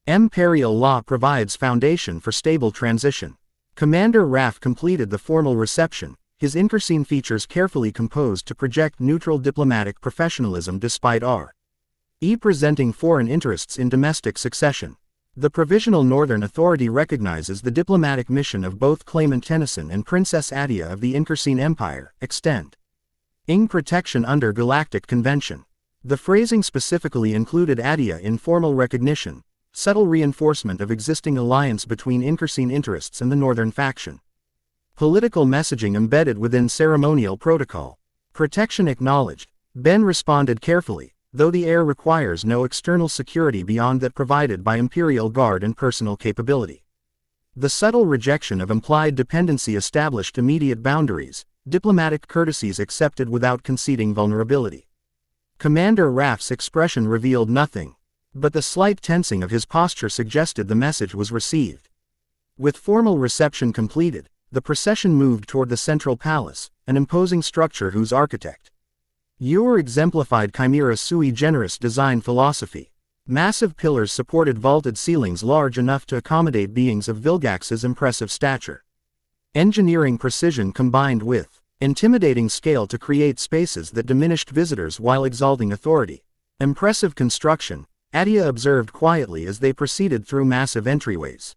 Imperial law provides foundation for stable transition. Commander Raff completed the formal reception, his Inkerscene features carefully composed to project neutral diplomatic professionalism despite R.E. presenting foreign interests in domestic succession. The Provisional Northern Authority recognizes the diplomatic mission of both Claimant Tennyson and Princess Attea of the Inkerscene Empire, extend ing protection under Galactic Convention. The phrasing specifically included Attea in formal recognition, subtle reinforcement of existing alliance between Inkerscene interests and the Northern faction. Political messaging embedded within ceremonial protocol. Protection acknowledged. Ben responded carefully, though the heir requires no external security beyond that provided by Imperial Guard and personal capability. The subtle rejection of implied dependency established immediate boundaries, diplomatic courtesies accepted without conceding vulnerability. Commander Raff's expression revealed nothing, but the slight tensing of his posture suggested the message was received. With formal reception completed, the procession moved toward the central palace, an imposing structure whose architect Heir exemplified Chimera sui generis design philosophy. Massive pillars supported vaulted ceilings large enough to accommodate beings of Vilgax's impressive stature. Engineering precision combined with intimidating scale to create spaces that diminished visitors while exalting authority. Impressive construction, Attea observed quietly as they proceeded through massive entryways.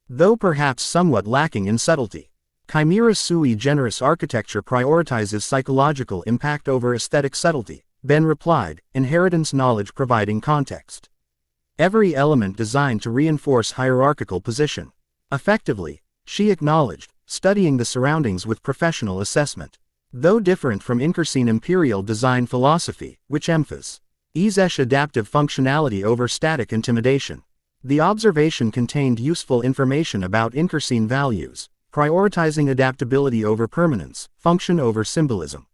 Though perhaps somewhat lacking in subtlety, Chimera sui generis architecture prioritizes psychological impact over aesthetic subtlety, Ben replied, inheritance knowledge providing context. Every element designed to reinforce hierarchical position. Effectively, she acknowledged, studying the surroundings with professional assessment. Though different from Inkerscene imperial design philosophy, which emphasizes adaptive functionality over static intimidation. The observation contained useful information about Incursine values, prioritizing adaptability over permanence, function over symbolism.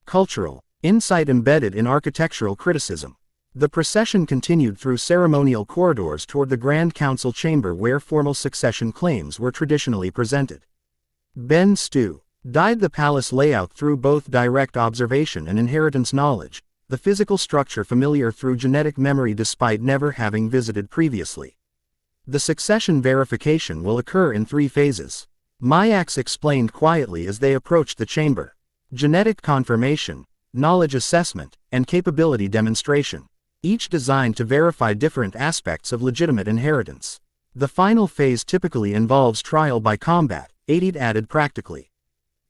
Cultural insight embedded in architectural criticism. The procession continued through ceremonial corridors toward the Grand Council chamber where formal succession claims were traditionally presented. Ben Stu guided the palace layout through both direct observation and inheritance knowledge, the physical structure familiar through genetic memory despite never having visited previously. The succession verification will occur in 3 phases. Myaxx explained quietly as they approached the chamber. Genetic confirmation, knowledge assessment, and capability demonstration, each designed to verify different aspects of legitimate inheritance. The final phase typically involves trial by combat, added practically.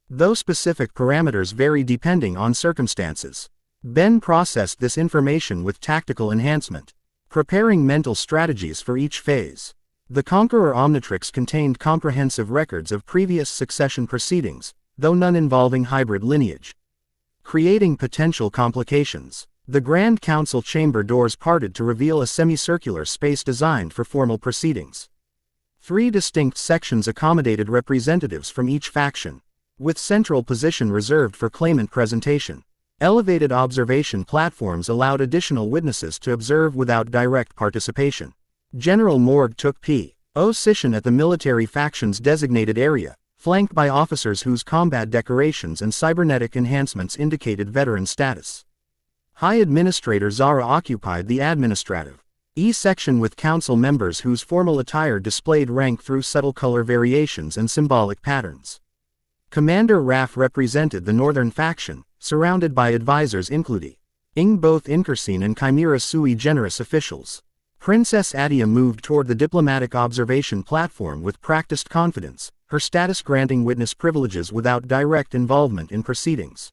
Though specific parameters vary depending on circumstances. Ben processed this information with tactical enhancement, preparing mental strategies for each phase. The Conqueror Omnitrix contained comprehensive records of previous succession proceedings, though none involving hybrid lineage, creating potential complications. The Grand Council chamber doors parted to reveal a semicircular space designed for formal proceedings. 3 distinct sections accommodated representatives from each faction, with central position reserved for claimant presentation. Elevated observation platforms allowed additional witnesses to observe without direct participation. General Morg took position at the military faction's designated area, flanked by officers whose combat decorations and cybernetic enhancements indicated veteran status. High Administrator Zara occupied the administrative section with council members whose formal attire displayed rank through subtle color variations and symbolic patterns. Commander Raff represented the northern faction, surrounded by advisors including both Incursine and Chimera sui generis officials. Princess Attea moved toward the diplomatic observation platform with practiced confidence, her status granting witness privileges without direct involvement in proceedings.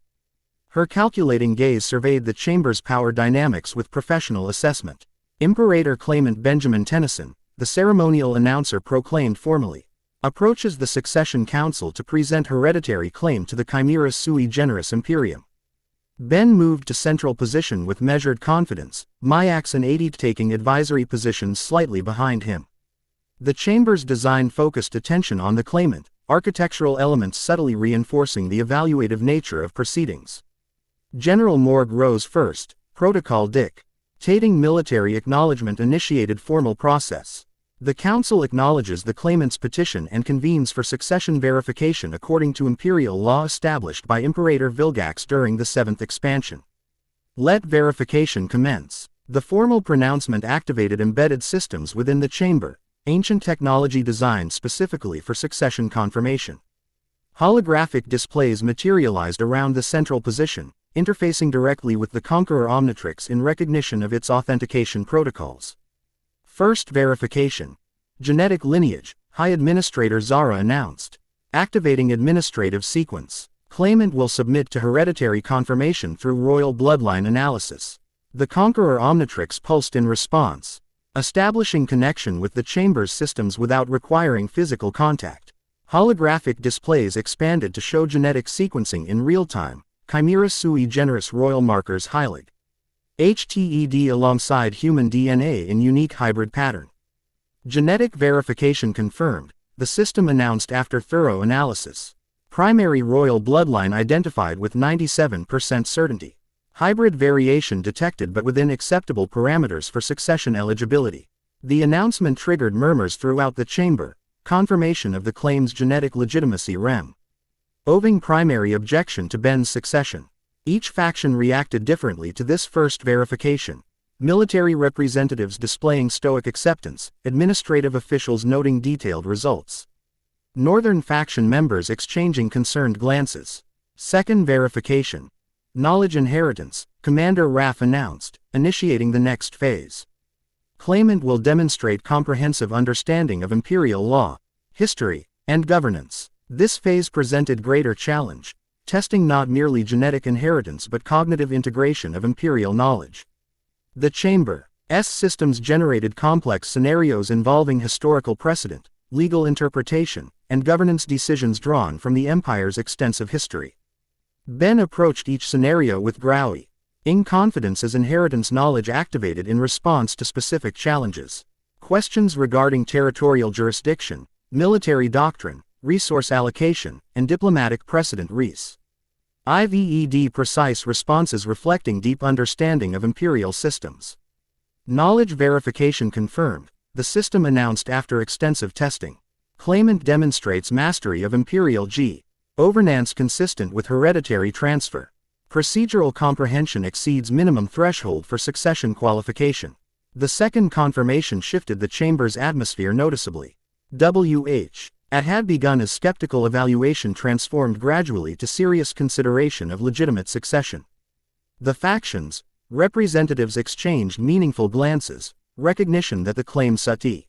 Her calculating gaze surveyed the chamber's power dynamics with professional assessment. Imperator claimant Benjamin Tennyson, the ceremonial announcer proclaimed formally, approaches the succession council to present hereditary claim to the Chimera sui generis Imperium. Ben moved to central position with measured confidence, Myaxx and Attea taking advisory positions slightly behind him. The chamber's design focused attention on the claimant, architectural elements subtly reinforcing the evaluative nature of proceedings. General Morg rose first, protocol dictating military acknowledgement initiated formal process. The council acknowledges the claimant's petition and convenes for succession verification according to imperial law established by Imperator Vilgax during the 7th expansion. Let verification commence. The formal pronouncement activated embedded systems within the chamber, ancient technology designed specifically for succession confirmation. Holographic displays materialized around the central position, interfacing directly with the Conqueror Omnitrix in recognition of its authentication protocols. First verification. Genetic lineage, High Administrator Zara announced. Activating administrative sequence. Claimant will submit to hereditary confirmation through royal bloodline analysis. The Conqueror Omnitrix pulsed in response, establishing connection with the chamber's systems without requiring physical contact. Holographic displays expanded to show genetic sequencing in real time, Chimera sui generis royal markers highlighted. HTED alongside human DNA in unique hybrid pattern. Genetic verification confirmed, the system announced after thorough analysis. Primary royal bloodline identified with 97% certainty. Hybrid variation detected but within acceptable parameters for succession eligibility. The announcement triggered murmurs throughout the chamber, confirmation of the claim's genetic legitimacy rem. Oving primary objection to Ben's succession. Each faction reacted differently to this first verification. Military representatives displaying stoic acceptance, administrative officials noting detailed results. Northern faction members exchanging concerned glances. Second verification. Knowledge inheritance, Commander Raff announced, initiating the next phase. Claimant will demonstrate comprehensive understanding of imperial law, history, and governance. This phase presented greater challenge, testing not merely genetic inheritance but cognitive integration of imperial knowledge. The chamber's systems generated complex scenarios involving historical precedent, legal interpretation, and governance decisions drawn from the Empire's extensive history. Ben approached each scenario with growing confidence as inheritance knowledge activated in response to specific challenges. Questions regarding territorial jurisdiction, military doctrine, resource allocation, and diplomatic precedent res. IVED precise responses reflecting deep understanding of imperial systems. Knowledge verification confirmed, the system announced after extensive testing. Claimant demonstrates mastery of imperial governance consistent with hereditary transfer. Procedural comprehension exceeds minimum threshold for succession qualification. The second confirmation shifted the chamber's atmosphere noticeably. At had begun as skeptical evaluation transformed gradually to serious consideration of legitimate succession. The factions, representatives exchanged meaningful glances, recognition that the claim suti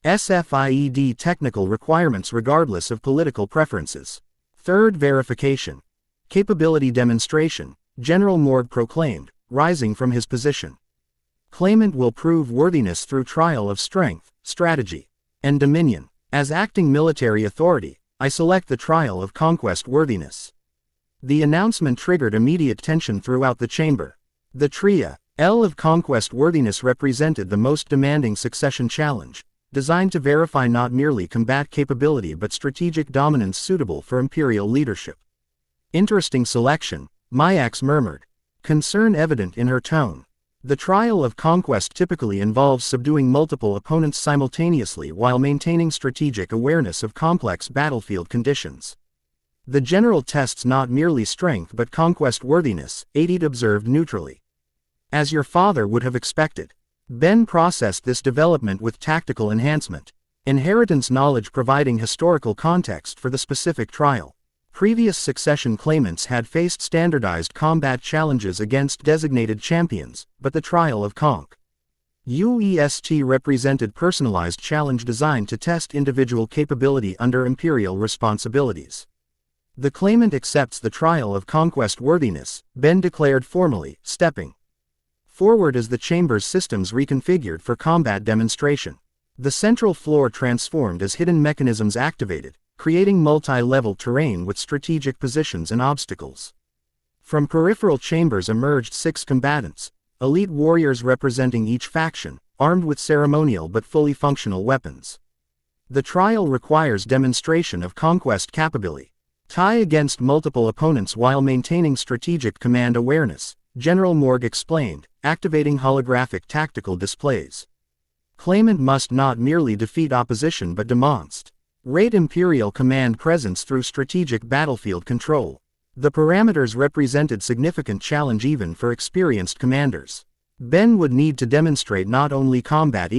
SFIED technical requirements regardless of political preferences. Third verification. Capability demonstration, General Morg proclaimed, rising from his position. Claimant will prove worthiness through trial of strength, strategy, and dominion. As acting military authority, I select the trial of conquest worthiness. The announcement triggered immediate tension throughout the chamber. The Tria L of conquest worthiness represented the most demanding succession challenge, designed to verify not merely combat capability but strategic dominance suitable for imperial leadership. Interesting selection, Myaxx murmured, concern evident in her tone. The trial of conquest typically involves subduing multiple opponents simultaneously while maintaining strategic awareness of complex battlefield conditions. The general tests not merely strength but conquest worthiness, Adid observed neutrally. As your father would have expected. Ben processed this development with tactical enhancement, inheritance knowledge providing historical context for the specific trial. Previous succession claimants had faced standardized combat challenges against designated champions, but the trial of Conq. UEST represented personalized challenge designed to test individual capability under imperial responsibilities. The claimant accepts the trial of conquest worthiness, Ben declared formally, stepping forward as the chamber's systems reconfigured for combat demonstration. The central floor transformed as hidden mechanisms activated, creating multi-level terrain with strategic positions and obstacles. From peripheral chambers emerged 6 combatants, elite warriors representing each faction, armed with ceremonial but fully functional weapons. The trial requires demonstration of conquest capability. Tie against multiple opponents while maintaining strategic command awareness, General Morg explained, activating holographic tactical displays. Claimant must not merely defeat opposition but demonstrate imperial command presence through strategic battlefield control. The parameters represented significant challenge even for experienced commanders. Ben would need to demonstrate not only combat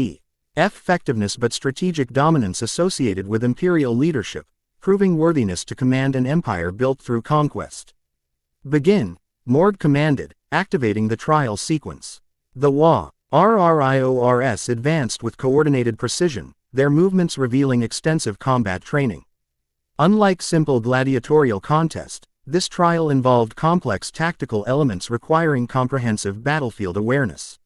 effectiveness but strategic dominance associated with imperial leadership, proving worthiness to command an empire built through conquest. Begin, Morg commanded, activating the trial sequence. The RRIORS advanced with coordinated precision, their movements revealing extensive combat training. Unlike simple gladiatorial contest, this trial involved complex tactical elements requiring comprehensive battlefield awareness.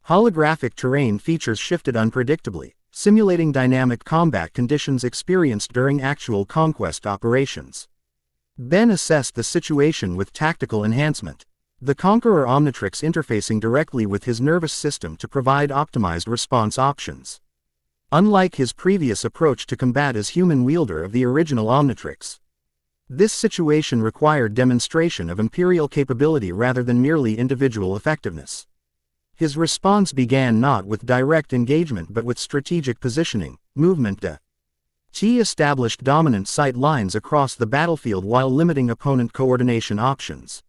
Holographic terrain features shifted unpredictably, simulating dynamic combat conditions experienced during actual conquest operations. Ben assessed the situation with tactical enhancement. The Conqueror Omnitrix interfacing directly with his nervous system to provide optimized response options. Unlike his previous approach to combat as human wielder of the original Omnitrix. This situation required demonstration of imperial capability rather than merely individual effectiveness. His response began not with direct engagement but with strategic positioning, movement T established dominant sight lines across the battlefield while limiting opponent coordination options.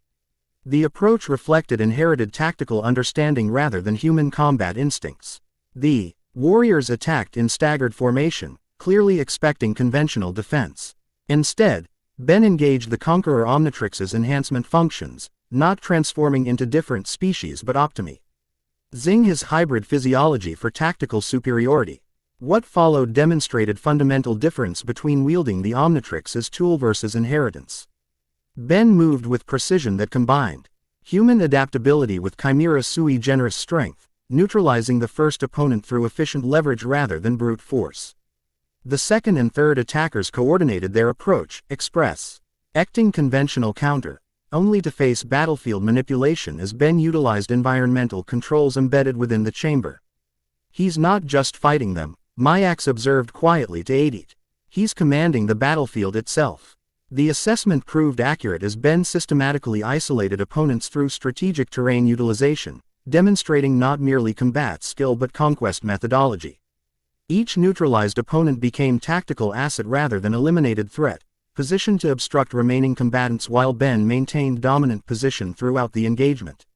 The approach reflected inherited tactical understanding rather than human combat instincts. The warriors attacked in staggered formation, clearly expecting conventional defense. Instead, Ben engaged the Conqueror Omnitrix's enhancement functions, not transforming into different species but optimizing his hybrid physiology for tactical superiority. What followed demonstrated fundamental difference between wielding the Omnitrix as tool versus inheritance. Ben moved with precision that combined human adaptability with chimera sui generis strength, neutralizing the first opponent through efficient leverage rather than brute force. The second and third attackers coordinated their approach, acting conventional counter, only to face battlefield manipulation as Ben utilized environmental controls embedded within the chamber. He's not just fighting them, Myaxx observed quietly to Adit. He's commanding the battlefield itself. The assessment proved accurate as Ben systematically isolated opponents through strategic terrain utilization, demonstrating not merely combat skill but conquest methodology. Each neutralized opponent became tactical asset rather than eliminated threat, positioned to obstruct remaining combatants while Ben maintained dominant position throughout the engagement.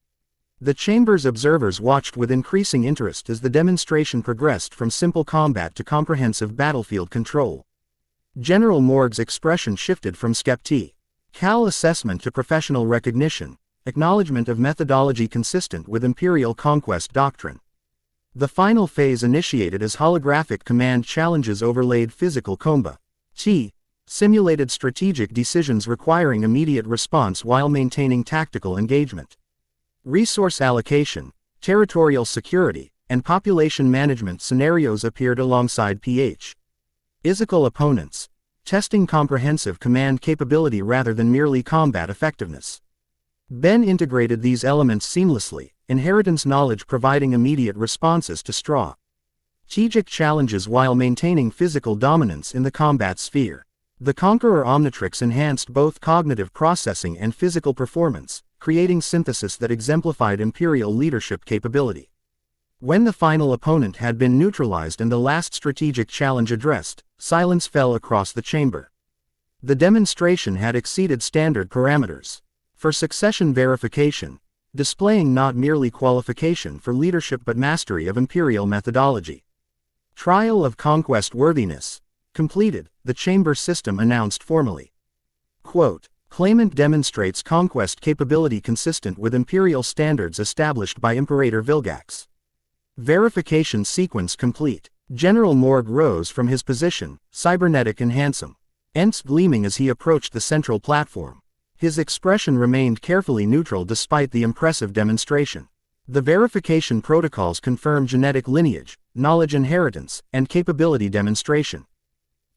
The chamber's observers watched with increasing interest as the demonstration progressed from simple combat to comprehensive battlefield control. General Morg's expression shifted from skeptical assessment to professional recognition, acknowledgement of methodology consistent with Imperial conquest doctrine. The final phase initiated as holographic command challenges overlaid physical combat. Simulated strategic decisions requiring immediate response while maintaining tactical engagement. Resource allocation, territorial security, and population management scenarios appeared alongside physical opponents, testing comprehensive command capability rather than merely combat effectiveness. Ben integrated these elements seamlessly, inheritance knowledge providing immediate responses to strategic challenges while maintaining physical dominance in the combat sphere. The Conqueror Omnitrix enhanced both cognitive processing and physical performance, creating synthesis that exemplified Imperial leadership capability. When the final opponent had been neutralized and the last strategic challenge addressed, silence fell across the chamber. The demonstration had exceeded standard parameters. For succession verification, displaying not merely qualification for leadership but mastery of Imperial methodology. Trial of conquest worthiness completed, the chamber system announced formally. Quote, claimant demonstrates conquest capability consistent with Imperial standards established by Imperator Vilgax. Verification sequence complete. General Morg rose from his position, cybernetic and handsome, eyes gleaming as he approached the central platform. His expression remained carefully neutral despite the impressive demonstration. The verification protocols confirm genetic lineage, knowledge inheritance, and capability demonstration.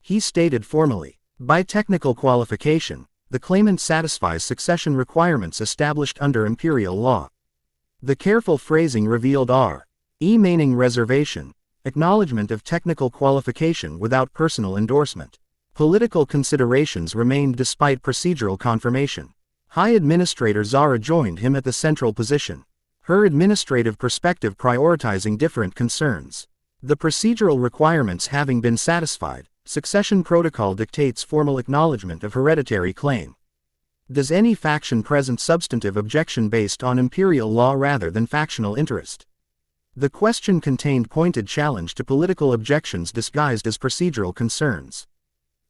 He stated formally, by technical qualification, the claimant satisfies succession requirements established under Imperial law. The careful phrasing revealed remaining reservation, acknowledgement of technical qualification without personal endorsement. Political considerations remained despite procedural confirmation. High Administrator Zara joined him at the central position, her administrative perspective prioritizing different concerns. The procedural requirements having been satisfied, succession protocol dictates formal acknowledgement of hereditary claim. Does any faction present substantive objection based on Imperial law rather than factional interest? The question contained pointed challenge to political objections disguised as procedural concerns.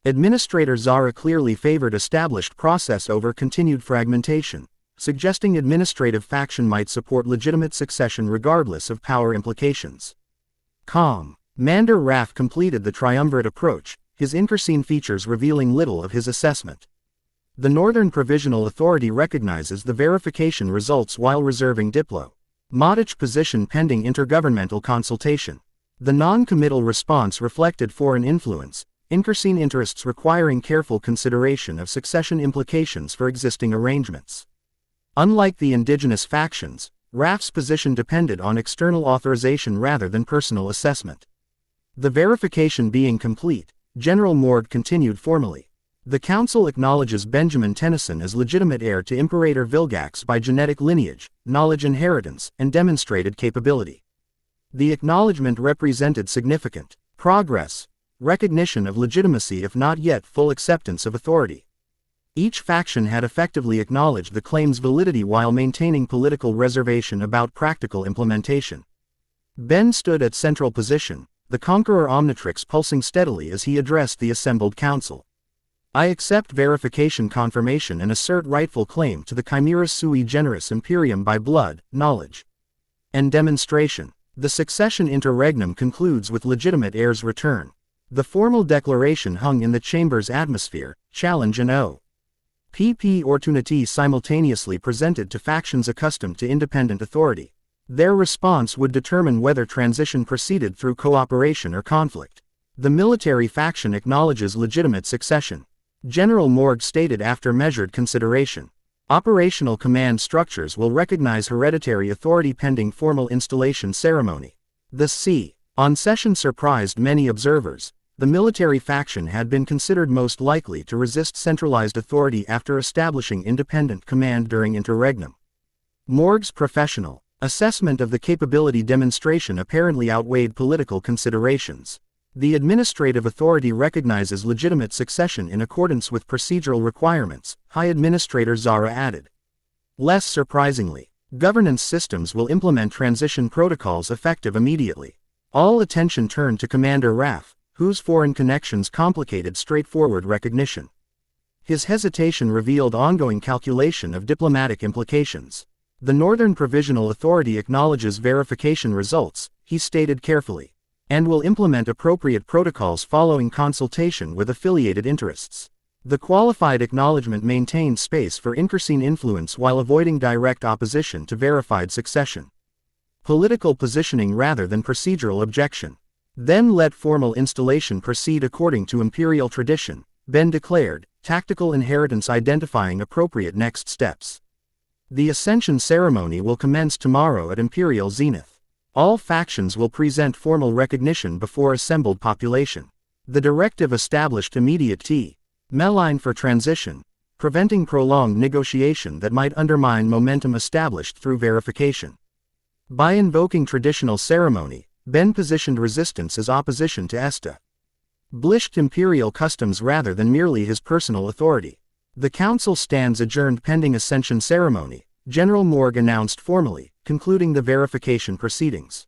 Administrator Zara clearly favored established process over continued fragmentation, suggesting administrative faction might support legitimate succession regardless of power implications. Commander Raff completed the triumvirate approach, his incursine features revealing little of his assessment. The Northern Provisional Authority recognizes the verification results while reserving diplomatic position pending intergovernmental consultation. The non-committal response reflected foreign influence, incursine interests requiring careful consideration of succession implications for existing arrangements. Unlike the indigenous factions, Raff's position depended on external authorization rather than personal assessment. The verification being complete, General Morg continued formally. The Council acknowledges Benjamin Tennyson as legitimate heir to Imperator Vilgax by genetic lineage, knowledge inheritance, and demonstrated capability. The acknowledgement represented significant progress, recognition of legitimacy if not yet full acceptance of authority. Each faction had effectively acknowledged the claim's validity while maintaining political reservation about practical implementation. Ben stood at central position, the Conqueror Omnitrix pulsing steadily as he addressed the assembled council. I accept verification confirmation and assert rightful claim to the Chimera sui generis imperium by blood, knowledge, and demonstration. The succession interregnum concludes with legitimate heir's return. The formal declaration hung in the chamber's atmosphere, challenge and opportunity simultaneously presented to factions accustomed to independent authority. Their response would determine whether transition proceeded through cooperation or conflict. The military faction acknowledges legitimate succession. General Morg stated after measured consideration. Operational command structures will recognize hereditary authority pending formal installation ceremony. The On session surprised many observers. The military faction had been considered most likely to resist centralized authority after establishing independent command during interregnum. Morg's professional assessment of the capability demonstration apparently outweighed political considerations. The administrative authority recognizes legitimate succession in accordance with procedural requirements, High Administrator Zara added. Less surprisingly, governance systems will implement transition protocols effective immediately. All attention turned to Commander Raff, whose foreign connections complicated straightforward recognition. His hesitation revealed ongoing calculation of diplomatic implications. The Northern Provisional Authority acknowledges verification results, he stated carefully, and will implement appropriate protocols following consultation with affiliated interests. The qualified acknowledgement maintained space for increasing influence while avoiding direct opposition to verified succession. Political positioning rather than procedural objection. Then let formal installation proceed according to imperial tradition, Ben declared, tactical inheritance identifying appropriate next steps. The ascension ceremony will commence tomorrow at Imperial Zenith. All factions will present formal recognition before assembled population. The directive established immediate T-meline for transition, preventing prolonged negotiation that might undermine momentum established through verification. By invoking traditional ceremony, Ben positioned resistance as opposition to established imperial customs rather than merely his personal authority. The council stands adjourned pending ascension ceremony, General Morg announced formally, concluding the verification proceedings.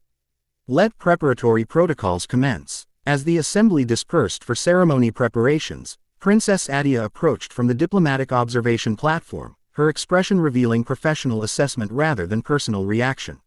Let preparatory protocols commence. As the assembly dispersed for ceremony preparations, Princess Attea approached from the diplomatic observation platform, her expression revealing professional assessment rather than personal reaction.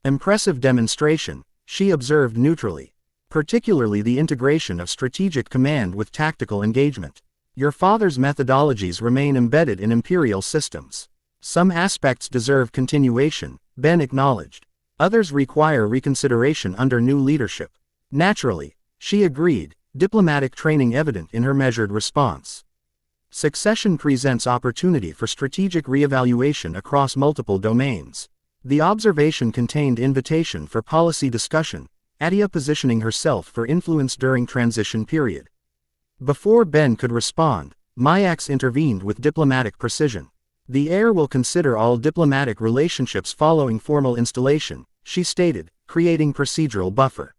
Impressive demonstration, she observed neutrally. Particularly the integration of strategic command with tactical engagement. Your father's methodologies remain embedded in imperial systems. Some aspects deserve continuation, Ben acknowledged. Others require reconsideration under new leadership. Naturally, she agreed, diplomatic training evident in her measured response. Succession presents opportunity for strategic reevaluation across multiple domains. The observation contained invitation for policy discussion, Attea positioning herself for influence during transition period. Before Ben could respond, Myaxx intervened with diplomatic precision. The heir will consider all diplomatic relationships following formal installation, she stated, creating procedural buffer.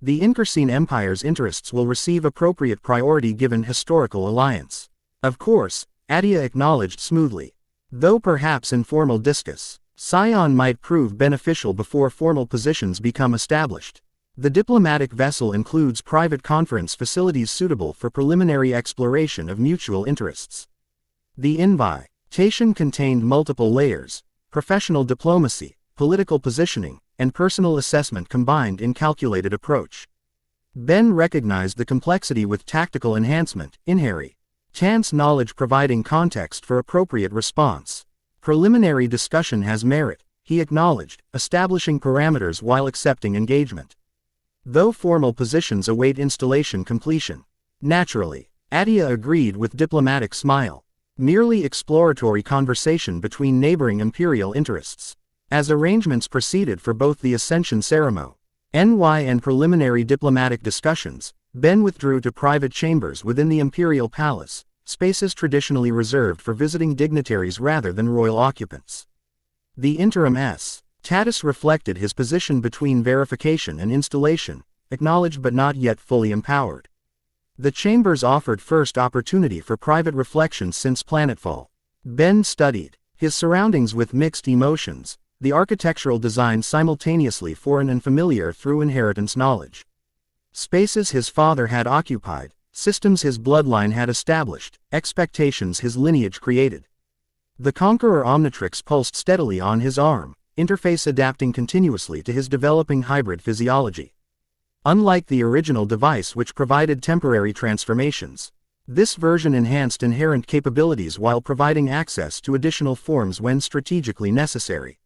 The Incarsine Empire's interests will receive appropriate priority given historical alliance. Of course, Attea acknowledged smoothly. Though perhaps informal discussion might prove beneficial before formal positions become established. The diplomatic vessel includes private conference facilities suitable for preliminary exploration of mutual interests. The invitation contained multiple layers, professional diplomacy, political positioning, and personal assessment combined in calculated approach. Ben recognized the complexity with tactical enhancement, inheritance knowledge providing context for appropriate response. Preliminary discussion has merit, he acknowledged, establishing parameters while accepting engagement. Though formal positions await installation completion. Naturally, Attea agreed with diplomatic smile. Merely exploratory conversation between neighboring imperial interests. As arrangements proceeded for both the ascension ceremony and preliminary diplomatic discussions, Ben withdrew to private chambers within the imperial palace, spaces traditionally reserved for visiting dignitaries rather than royal occupants. The interim status reflected his position between verification and installation, acknowledged but not yet fully empowered. The chambers offered first opportunity for private reflection since planetfall. Ben studied his surroundings with mixed emotions, the architectural design simultaneously foreign and familiar through inheritance knowledge. Spaces his father had occupied, systems his bloodline had established, expectations his lineage created. The Conqueror Omnitrix pulsed steadily on his arm, interface adapting continuously to his developing hybrid physiology. Unlike the original device which provided temporary transformations, this version enhanced inherent capabilities while providing access to additional forms when strategically necessary.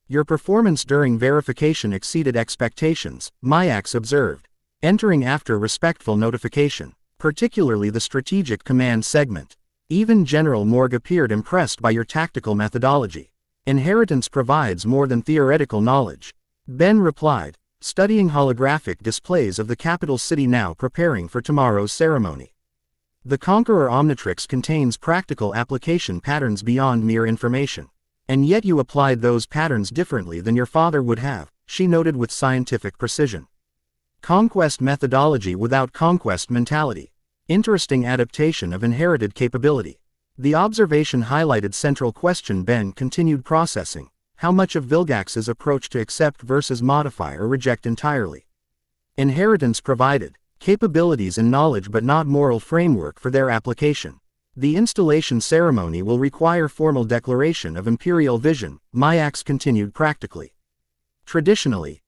Your performance during verification exceeded expectations, Myaxx observed, entering after respectful notification, particularly the strategic command segment. Even General Morg appeared impressed by your tactical methodology. Inheritance provides more than theoretical knowledge. Ben replied, studying holographic displays of the capital city now preparing for tomorrow's ceremony. The Conqueror Omnitrix contains practical application patterns beyond mere information. And yet you applied those patterns differently than your father would have, she noted with scientific precision. Conquest methodology without conquest mentality. Interesting adaptation of inherited capability. The observation highlighted central question Ben continued processing. How much of Vilgax's approach to accept versus modify or reject entirely? Inheritance provided capabilities and knowledge but not moral framework for their application. The installation ceremony will require formal declaration of imperial vision, Myaxx continued practically. Traditionally,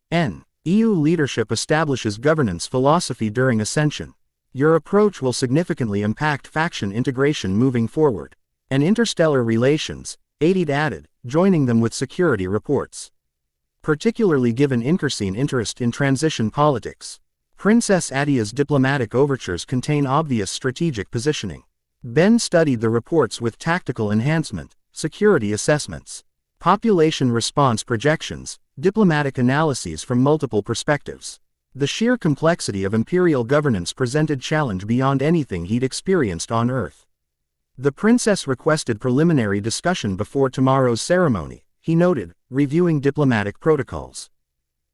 EU leadership establishes governance philosophy during ascension. Your approach will significantly impact faction integration moving forward. And interstellar relations, Adid added, joining them with security reports. Particularly given increasing interest in transition politics. Princess Attea's diplomatic overtures contain obvious strategic positioning. Ben studied the reports with tactical enhancement, security assessments, population response projections, diplomatic analyses from multiple perspectives. The sheer complexity of imperial governance presented challenge beyond anything he'd experienced on Earth. The princess requested preliminary discussion before tomorrow's ceremony, he noted, reviewing diplomatic protocols.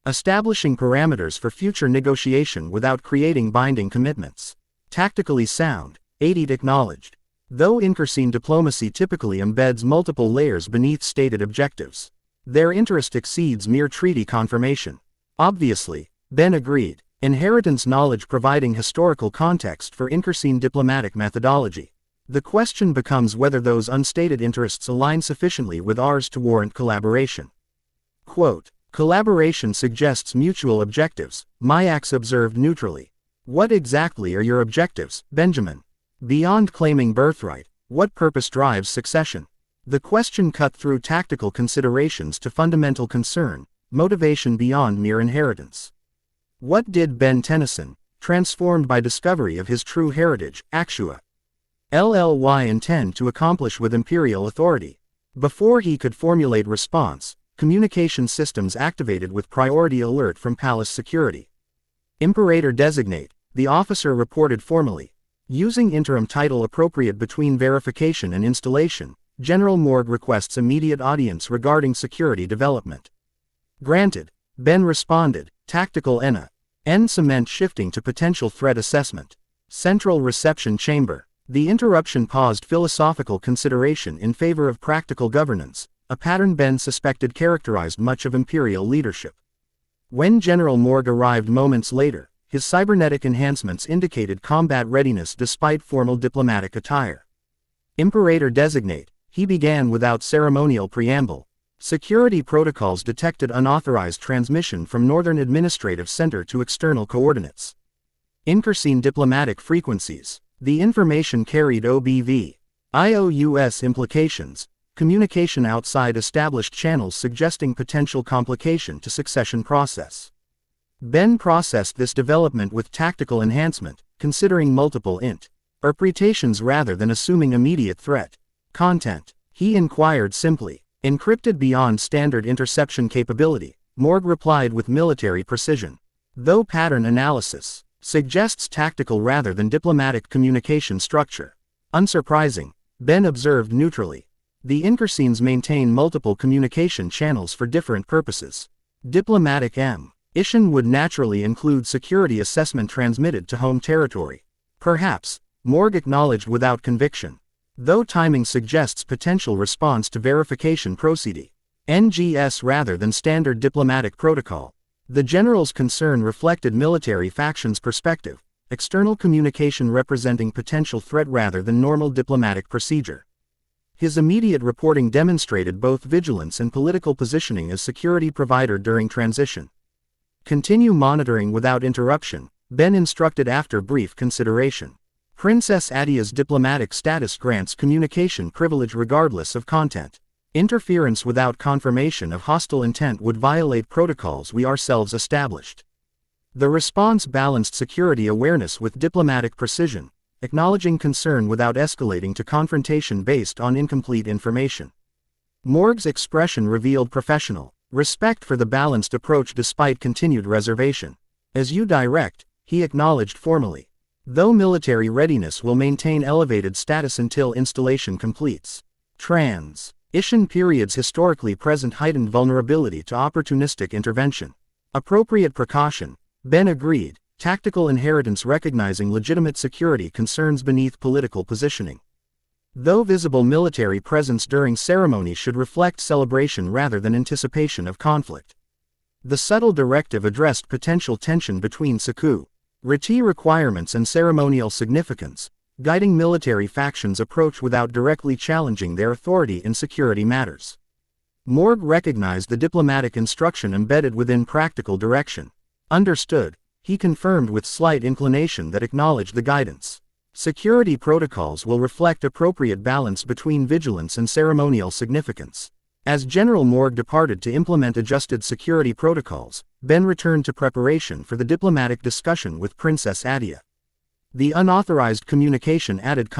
Establishing parameters for future negotiation without creating binding commitments. Tactically sound, Adid acknowledged. Though increasing diplomacy typically embeds multiple layers beneath stated objectives, their interest exceeds mere treaty confirmation. Obviously, Ben agreed, inheritance knowledge providing historical context for increasing diplomatic methodology. The question becomes whether those unstated interests align sufficiently with ours to warrant collaboration. Quote, collaboration suggests mutual objectives, Myaxx observed neutrally. What exactly are your objectives, Benjamin? Beyond claiming birthright, what purpose drives succession? The question cut through tactical considerations to fundamental concern, motivation beyond mere inheritance. What did Ben Tennyson, transformed by discovery of his true heritage, Actua LLY intend to accomplish with imperial authority? Before he could formulate response, communication systems activated with priority alert from palace security. Imperator designate, the officer reported formally. Using interim title appropriate between verification and installation, General Morg requests immediate audience regarding security development. Granted, Ben responded, tactical N cement shifting to potential threat assessment. Central reception chamber. The interruption paused philosophical consideration in favor of practical governance, a pattern Ben suspected characterized much of imperial leadership. When General Morg arrived moments later, his cybernetic enhancements indicated combat readiness despite formal diplomatic attire. Imperator designate, he began without ceremonial preamble. Security protocols detected unauthorized transmission from Northern Administrative Center to external coordinates. Increasing diplomatic frequencies. The information carried OBV. IOUS implications. Communication outside established channels suggesting potential complication to succession process. Ben processed this development with tactical enhancement, considering multiple interpretations rather than assuming immediate threat. Content. He inquired simply. Encrypted beyond standard interception capability, Morg replied with military precision. Though pattern analysis suggests tactical rather than diplomatic communication structure. Unsurprising, Ben observed neutrally. The Incurseens maintain multiple communication channels for different purposes. Diplomatic mission would naturally include security assessment transmitted to home territory. Perhaps, Morg acknowledged without conviction. Though timing suggests potential response to verification proceeding. NGS rather than standard diplomatic protocol. The general's concern reflected military factions' perspective, external communication representing potential threat rather than normal diplomatic procedure. His immediate reporting demonstrated both vigilance and political positioning as security provider during transition. Continue monitoring without interruption, Ben instructed after brief consideration. Princess Attea's diplomatic status grants communication privilege regardless of content. Interference without confirmation of hostile intent would violate protocols we ourselves established. The response balanced security awareness with diplomatic precision, acknowledging concern without escalating to confrontation based on incomplete information. Morg's expression revealed professional Respect for the balanced approach despite continued reservation. As you direct, he acknowledged formally. Though military readiness will maintain elevated status until installation completes. Transition periods historically present heightened vulnerability to opportunistic intervention. Appropriate precaution, Ben agreed, tactical inheritance recognizing legitimate security concerns beneath political positioning. Though visible military presence during ceremony should reflect celebration rather than anticipation of conflict. The subtle directive addressed potential tension between security requirements and ceremonial significance, guiding military factions' approach without directly challenging their authority in security matters. Morg recognized the diplomatic instruction embedded within practical direction. Understood, he confirmed with slight inclination that acknowledged the guidance. Security protocols will reflect appropriate balance between vigilance and ceremonial significance. As General Morg departed to implement adjusted security protocols, Ben returned to preparation for the diplomatic discussion with Princess Attea. The unauthorized communication added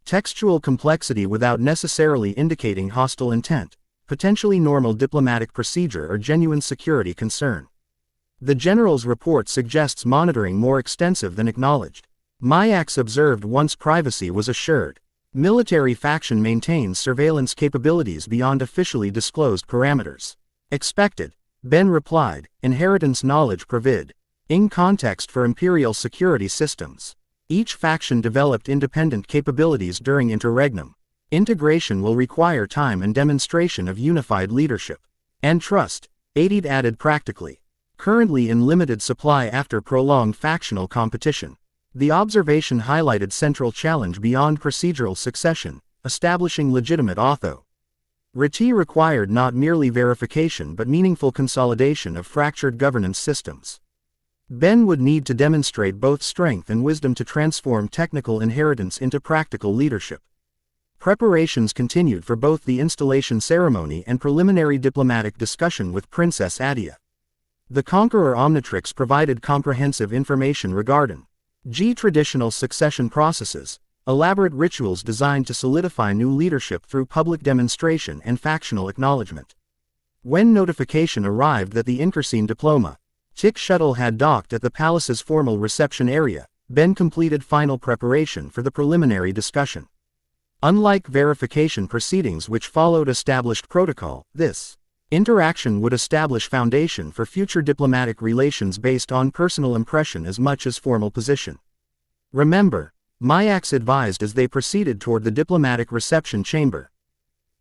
textual complexity without necessarily indicating hostile intent, potentially normal diplomatic procedure or genuine security concern. The general's report suggests monitoring more extensive than acknowledged. Myaxx observed once privacy was assured. Military faction maintains surveillance capabilities beyond officially disclosed parameters. Expected, Ben replied, inheritance knowledge providing context for imperial security systems. Each faction developed independent capabilities during interregnum. Integration will require time and demonstration of unified leadership. And trust, Adid added practically. Currently in limited supply after prolonged factional competition. The observation highlighted central challenge beyond procedural succession, establishing legitimate authority required not merely verification but meaningful consolidation of fractured governance systems. Ben would need to demonstrate both strength and wisdom to transform technical inheritance into practical leadership. Preparations continued for both the installation ceremony and preliminary diplomatic discussion with Princess Attea. The Conqueror Omnitrix provided comprehensive information regarding traditional succession processes, elaborate rituals designed to solidify new leadership through public demonstration and factional acknowledgement. When notification arrived that the Incursine diplomatic shuttle had docked at the palace's formal reception area, Ben completed final preparation for the preliminary discussion. Unlike verification proceedings which followed established protocol, this interaction would establish foundation for future diplomatic relations based on personal impression as much as formal position. Remember, Myaxx advised as they proceeded toward the diplomatic reception chamber.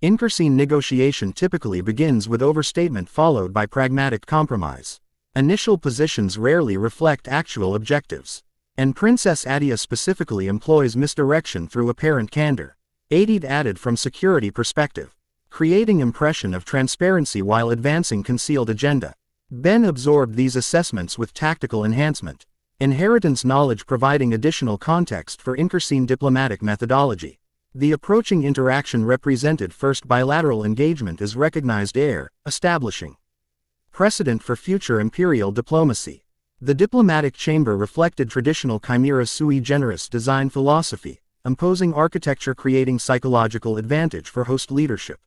Incursine negotiation typically begins with overstatement followed by pragmatic compromise. Initial positions rarely reflect actual objectives. And Princess Attea specifically employs misdirection through apparent candor. Adid added from security perspective. Creating impression of transparency while advancing concealed agenda. Ben absorbed these assessments with tactical enhancement. Inheritance knowledge providing additional context for Incursine diplomatic methodology. The approaching interaction represented first bilateral engagement as recognized heir, establishing precedent for future imperial diplomacy. The diplomatic chamber reflected traditional chimera sui generis design philosophy, imposing architecture creating psychological advantage for host leadership,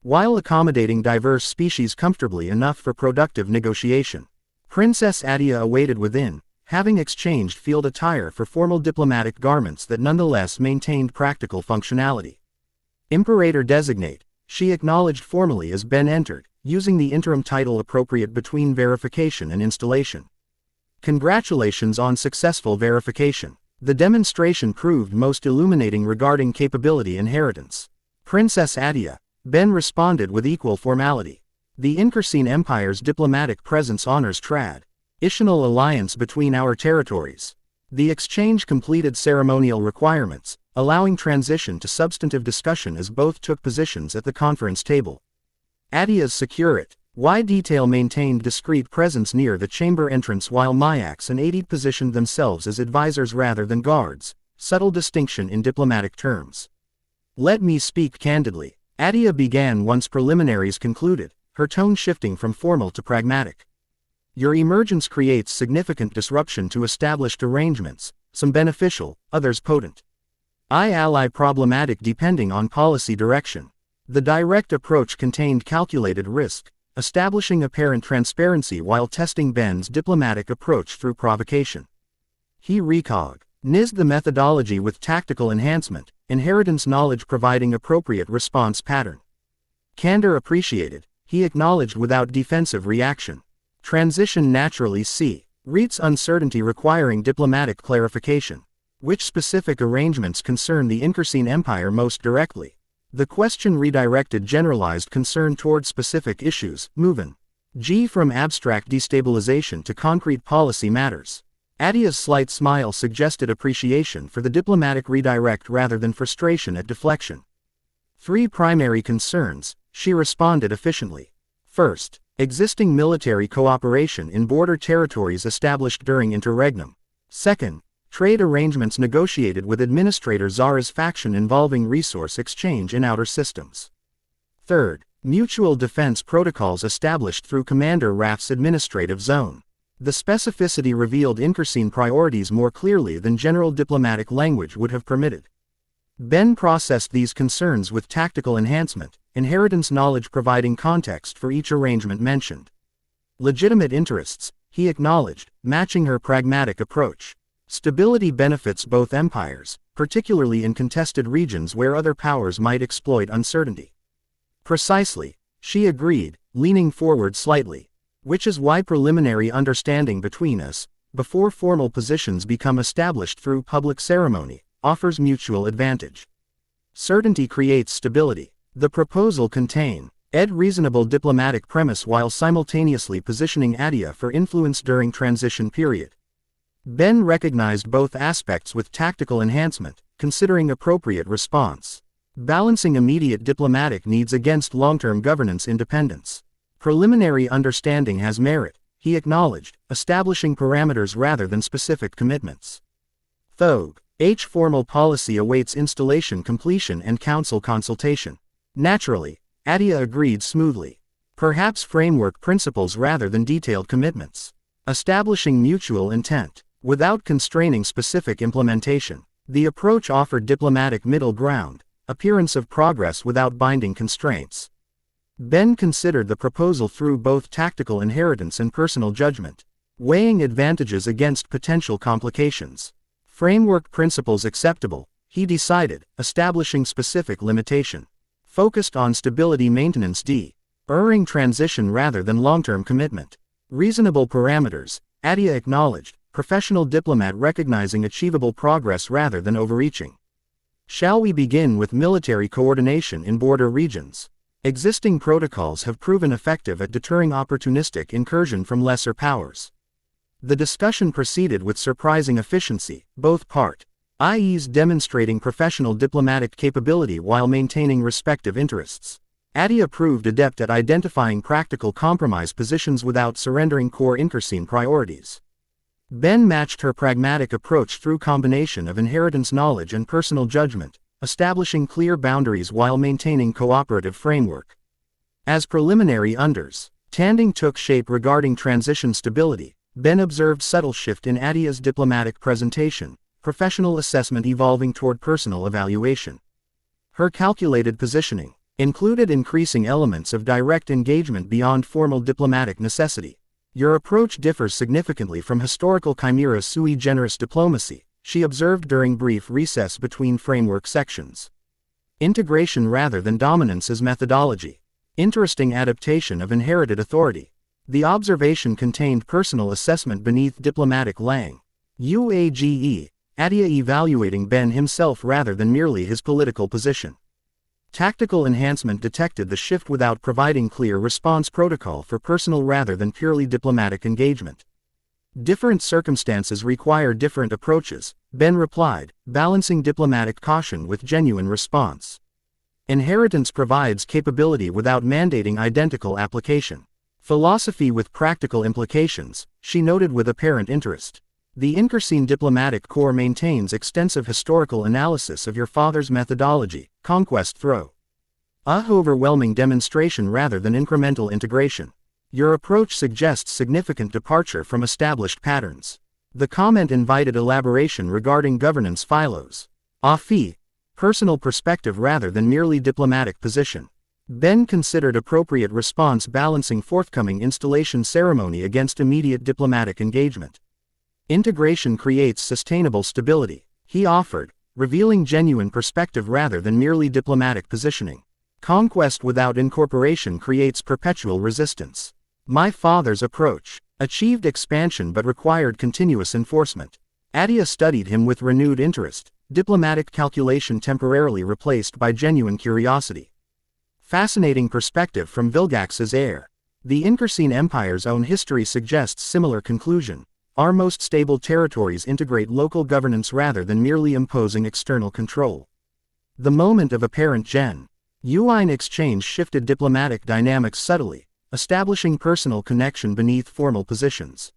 while accommodating diverse species comfortably enough for productive negotiation. Princess Attea awaited within, having exchanged field attire for formal diplomatic garments that nonetheless maintained practical functionality. Imperator designate, she acknowledged formally as Ben entered, using the interim title appropriate between verification and installation. Congratulations on successful verification. The demonstration proved most illuminating regarding capability inheritance. Princess Attea, Ben responded with equal formality. The Incursine Empire's diplomatic presence honors traditional alliance between our territories. The exchange completed ceremonial requirements, allowing transition to substantive discussion as both took positions at the conference table. Attea's security detail maintained discreet presence near the chamber entrance while Myaxx and Adid positioned themselves as advisors rather than guards, subtle distinction in diplomatic terms. Let me speak candidly. Attea began once preliminaries concluded, her tone shifting from formal to pragmatic. Your emergence creates significant disruption to established arrangements, some beneficial, others potent. I ally problematic depending on policy direction. The direct approach contained calculated risk, establishing apparent transparency while testing Ben's diplomatic approach through provocation. He recognized the methodology with tactical enhancement, inheritance knowledge providing appropriate response pattern. Candor appreciated, he acknowledged without defensive reaction. Transition naturally reads uncertainty requiring diplomatic clarification. Which specific arrangements concern the Incarsine Empire most directly? The question redirected generalized concern toward specific issues, moving from abstract destabilization to concrete policy matters. Attea's slight smile suggested appreciation for the diplomatic redirect rather than frustration at deflection. 3 primary concerns, she responded efficiently. First, existing military cooperation in border territories established during interregnum. Second, trade arrangements negotiated with Administrator Zara's faction involving resource exchange in outer systems. Third, mutual defense protocols established through Commander Raph's administrative zone. The specificity revealed Incarsine priorities more clearly than general diplomatic language would have permitted. Ben processed these concerns with tactical enhancement, inheritance knowledge providing context for each arrangement mentioned. Legitimate interests, he acknowledged, matching her pragmatic approach. Stability benefits both empires, particularly in contested regions where other powers might exploit uncertainty. Precisely, she agreed, leaning forward slightly. Which is why preliminary understanding between us, before formal positions become established through public ceremony, offers mutual advantage. Certainty creates stability. The proposal contained reasonable diplomatic premise while simultaneously positioning Attea for influence during transition period. Ben recognized both aspects with tactical enhancement, considering appropriate response. Balancing immediate diplomatic needs against long-term governance independence. Preliminary understanding has merit, he acknowledged, establishing parameters rather than specific commitments. Formal policy awaits installation completion and council consultation. Naturally, Attea agreed smoothly. Perhaps framework principles rather than detailed commitments. Establishing mutual intent, without constraining specific implementation. The approach offered diplomatic middle ground, appearance of progress without binding constraints. Ben considered the proposal through both tactical inheritance and personal judgment, weighing advantages against potential complications. Framework principles acceptable, he decided, establishing specific limitation. Focused on stability maintenance erring transition rather than long-term commitment. Reasonable parameters, Attea acknowledged, professional diplomat recognizing achievable progress rather than overreaching. Shall we begin with military coordination in border regions? Existing protocols have proven effective at deterring opportunistic incursion from lesser powers. The discussion proceeded with surprising efficiency, both parties demonstrating professional diplomatic capability while maintaining respective interests. Attea proved adept at identifying practical compromise positions without surrendering core Incarsine priorities. Ben matched her pragmatic approach through combination of inheritance knowledge and personal judgment, establishing clear boundaries while maintaining cooperative framework. As preliminary understanding took shape regarding transition stability, Ben observed subtle shift in Attea's diplomatic presentation, professional assessment evolving toward personal evaluation. Her calculated positioning included increasing elements of direct engagement beyond formal diplomatic necessity. Your approach differs significantly from historical chimera sui generis diplomacy, she observed during brief recess between framework sections. Integration rather than dominance as methodology. Interesting adaptation of inherited authority. The observation contained personal assessment beneath diplomatic language, Attea evaluating Ben himself rather than merely his political position. Tactical enhancement detected the shift without providing clear response protocol for personal rather than purely diplomatic engagement. Different circumstances require different approaches, Ben replied, balancing diplomatic caution with genuine response. Inheritance provides capability without mandating identical application. Philosophy with practical implications, she noted with apparent interest. The Incarsine diplomatic corps maintains extensive historical analysis of your father's methodology, conquest through overwhelming demonstration rather than incremental integration. Your approach suggests significant departure from established patterns. The comment invited elaboration regarding governance philos. Personal perspective rather than merely diplomatic position. Ben considered appropriate response balancing forthcoming installation ceremony against immediate diplomatic engagement. Integration creates sustainable stability, he offered, revealing genuine perspective rather than merely diplomatic positioning. Conquest without incorporation creates perpetual resistance. My father's approach achieved expansion but required continuous enforcement. Attea studied him with renewed interest, diplomatic calculation temporarily replaced by genuine curiosity. Fascinating perspective from Vilgax's Heir. The Incarsine Empire's own history suggests similar conclusion. Our most stable territories integrate local governance rather than merely imposing external control. The moment of apparent genuine exchange shifted diplomatic dynamics subtly, establishing personal connection beneath formal positions.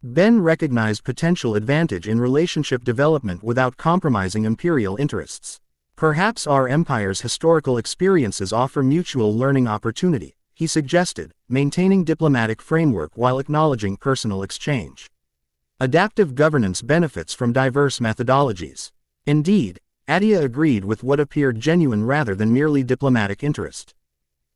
Ben recognized potential advantage in relationship development without compromising imperial interests. Perhaps our empire's historical experiences offer mutual learning opportunity, he suggested, maintaining diplomatic framework while acknowledging personal exchange. Adaptive governance benefits from diverse methodologies. Indeed, Attea agreed with what appeared genuine rather than merely diplomatic interest.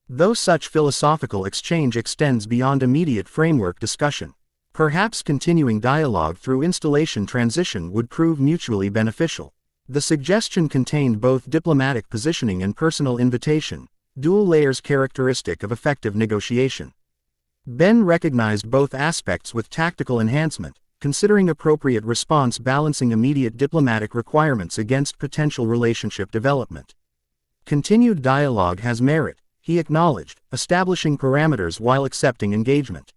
Though such philosophical exchange extends beyond immediate framework discussion, perhaps continuing dialogue through installation transition would prove mutually beneficial. The suggestion contained both diplomatic positioning and personal invitation, dual layers characteristic of effective negotiation. Ben recognized both aspects with tactical enhancement, considering appropriate response balancing immediate diplomatic requirements against potential relationship development. Continued dialogue has merit, he acknowledged, establishing parameters while accepting engagement.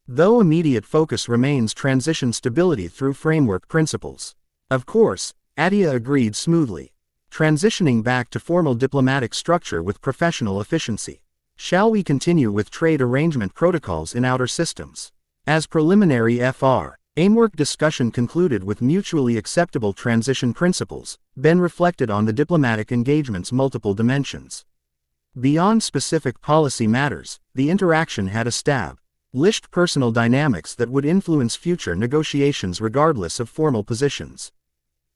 Though immediate focus remains transition stability through framework principles. Of course, Attea agreed smoothly. Transitioning back to formal diplomatic structure with professional efficiency. Shall we continue with trade arrangement protocols in outer systems? As preliminary framework discussion concluded with mutually acceptable transition principles, Ben reflected on the diplomatic engagement's multiple dimensions. Beyond specific policy matters, the interaction had established personal dynamics that would influence future negotiations regardless of formal positions.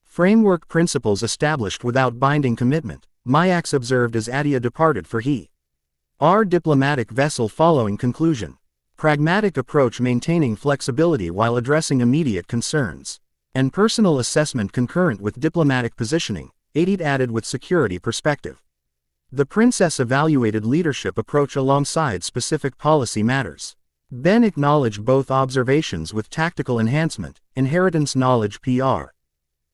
Framework principles established without binding commitment, Myaxx observed as Attea departed for our diplomatic vessel following conclusion. Pragmatic approach maintaining flexibility while addressing immediate concerns. And personal assessment concurrent with diplomatic positioning, added with security perspective. The princess evaluated leadership approach alongside specific policy matters. Ben acknowledged both observations with tactical enhancement, inheritance knowledge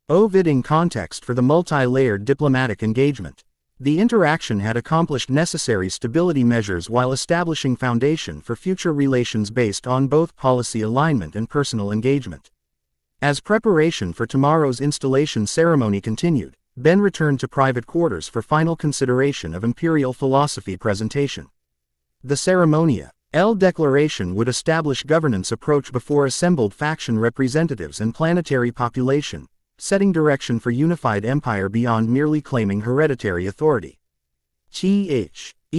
providing context for the multi-layered diplomatic engagement. The interaction had accomplished necessary stability measures while establishing foundation for future relations based on both policy alignment and personal engagement. As preparation for tomorrow's installation ceremony continued, Ben returned to private quarters for final consideration of imperial philosophy presentation. The ceremonial declaration would establish governance approach before assembled faction representatives and planetary population, setting direction for unified empire beyond merely claiming hereditary authority.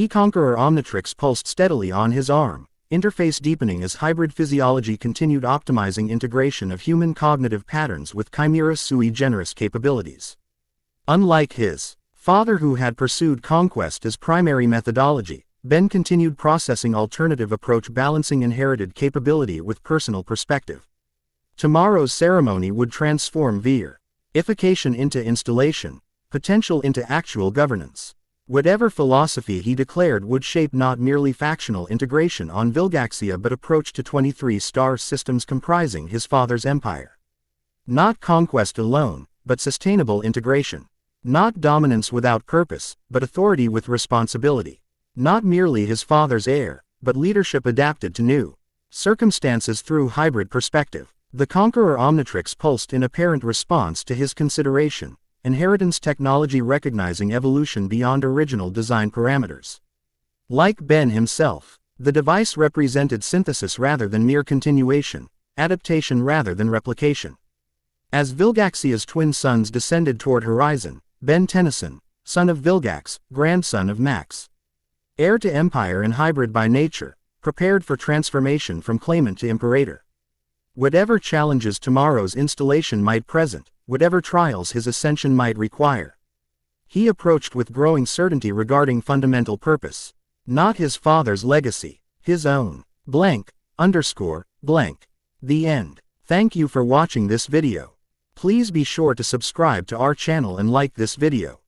Conqueror Omnitrix pulsed steadily on his arm, interface deepening as hybrid physiology continued optimizing integration of human cognitive patterns with chimera sui generis capabilities. Unlike his father who had pursued conquest as primary methodology, Ben continued processing alternative approach balancing inherited capability with personal perspective. Tomorrow's ceremony would transform verification into installation, potential into actual governance. Whatever philosophy he declared would shape not merely factional integration on Vilgaxia but approach to 23 star systems comprising his father's empire. Not conquest alone, but sustainable integration. Not dominance without purpose, but authority with responsibility. Not merely his father's heir, but leadership adapted to new circumstances through hybrid perspective. The Conqueror Omnitrix pulsed in apparent response to his consideration, inheritance technology recognizing evolution beyond original design parameters. Like Ben himself, the device represented synthesis rather than mere continuation, adaptation rather than replication. As Vilgaxia's twin sons descended toward horizon, Ben Tennyson, son of Vilgax, grandson of Myaxx, heir to empire and hybrid by nature, prepared for transformation from claimant to imperator. Whatever challenges tomorrow's installation might present, whatever trials his ascension might require, He approached with growing certainty regarding fundamental purpose. Not his father's legacy, his own. Blank, underscore, blank. The end. Thank you for watching this video. Please be sure to subscribe to our channel and like this video.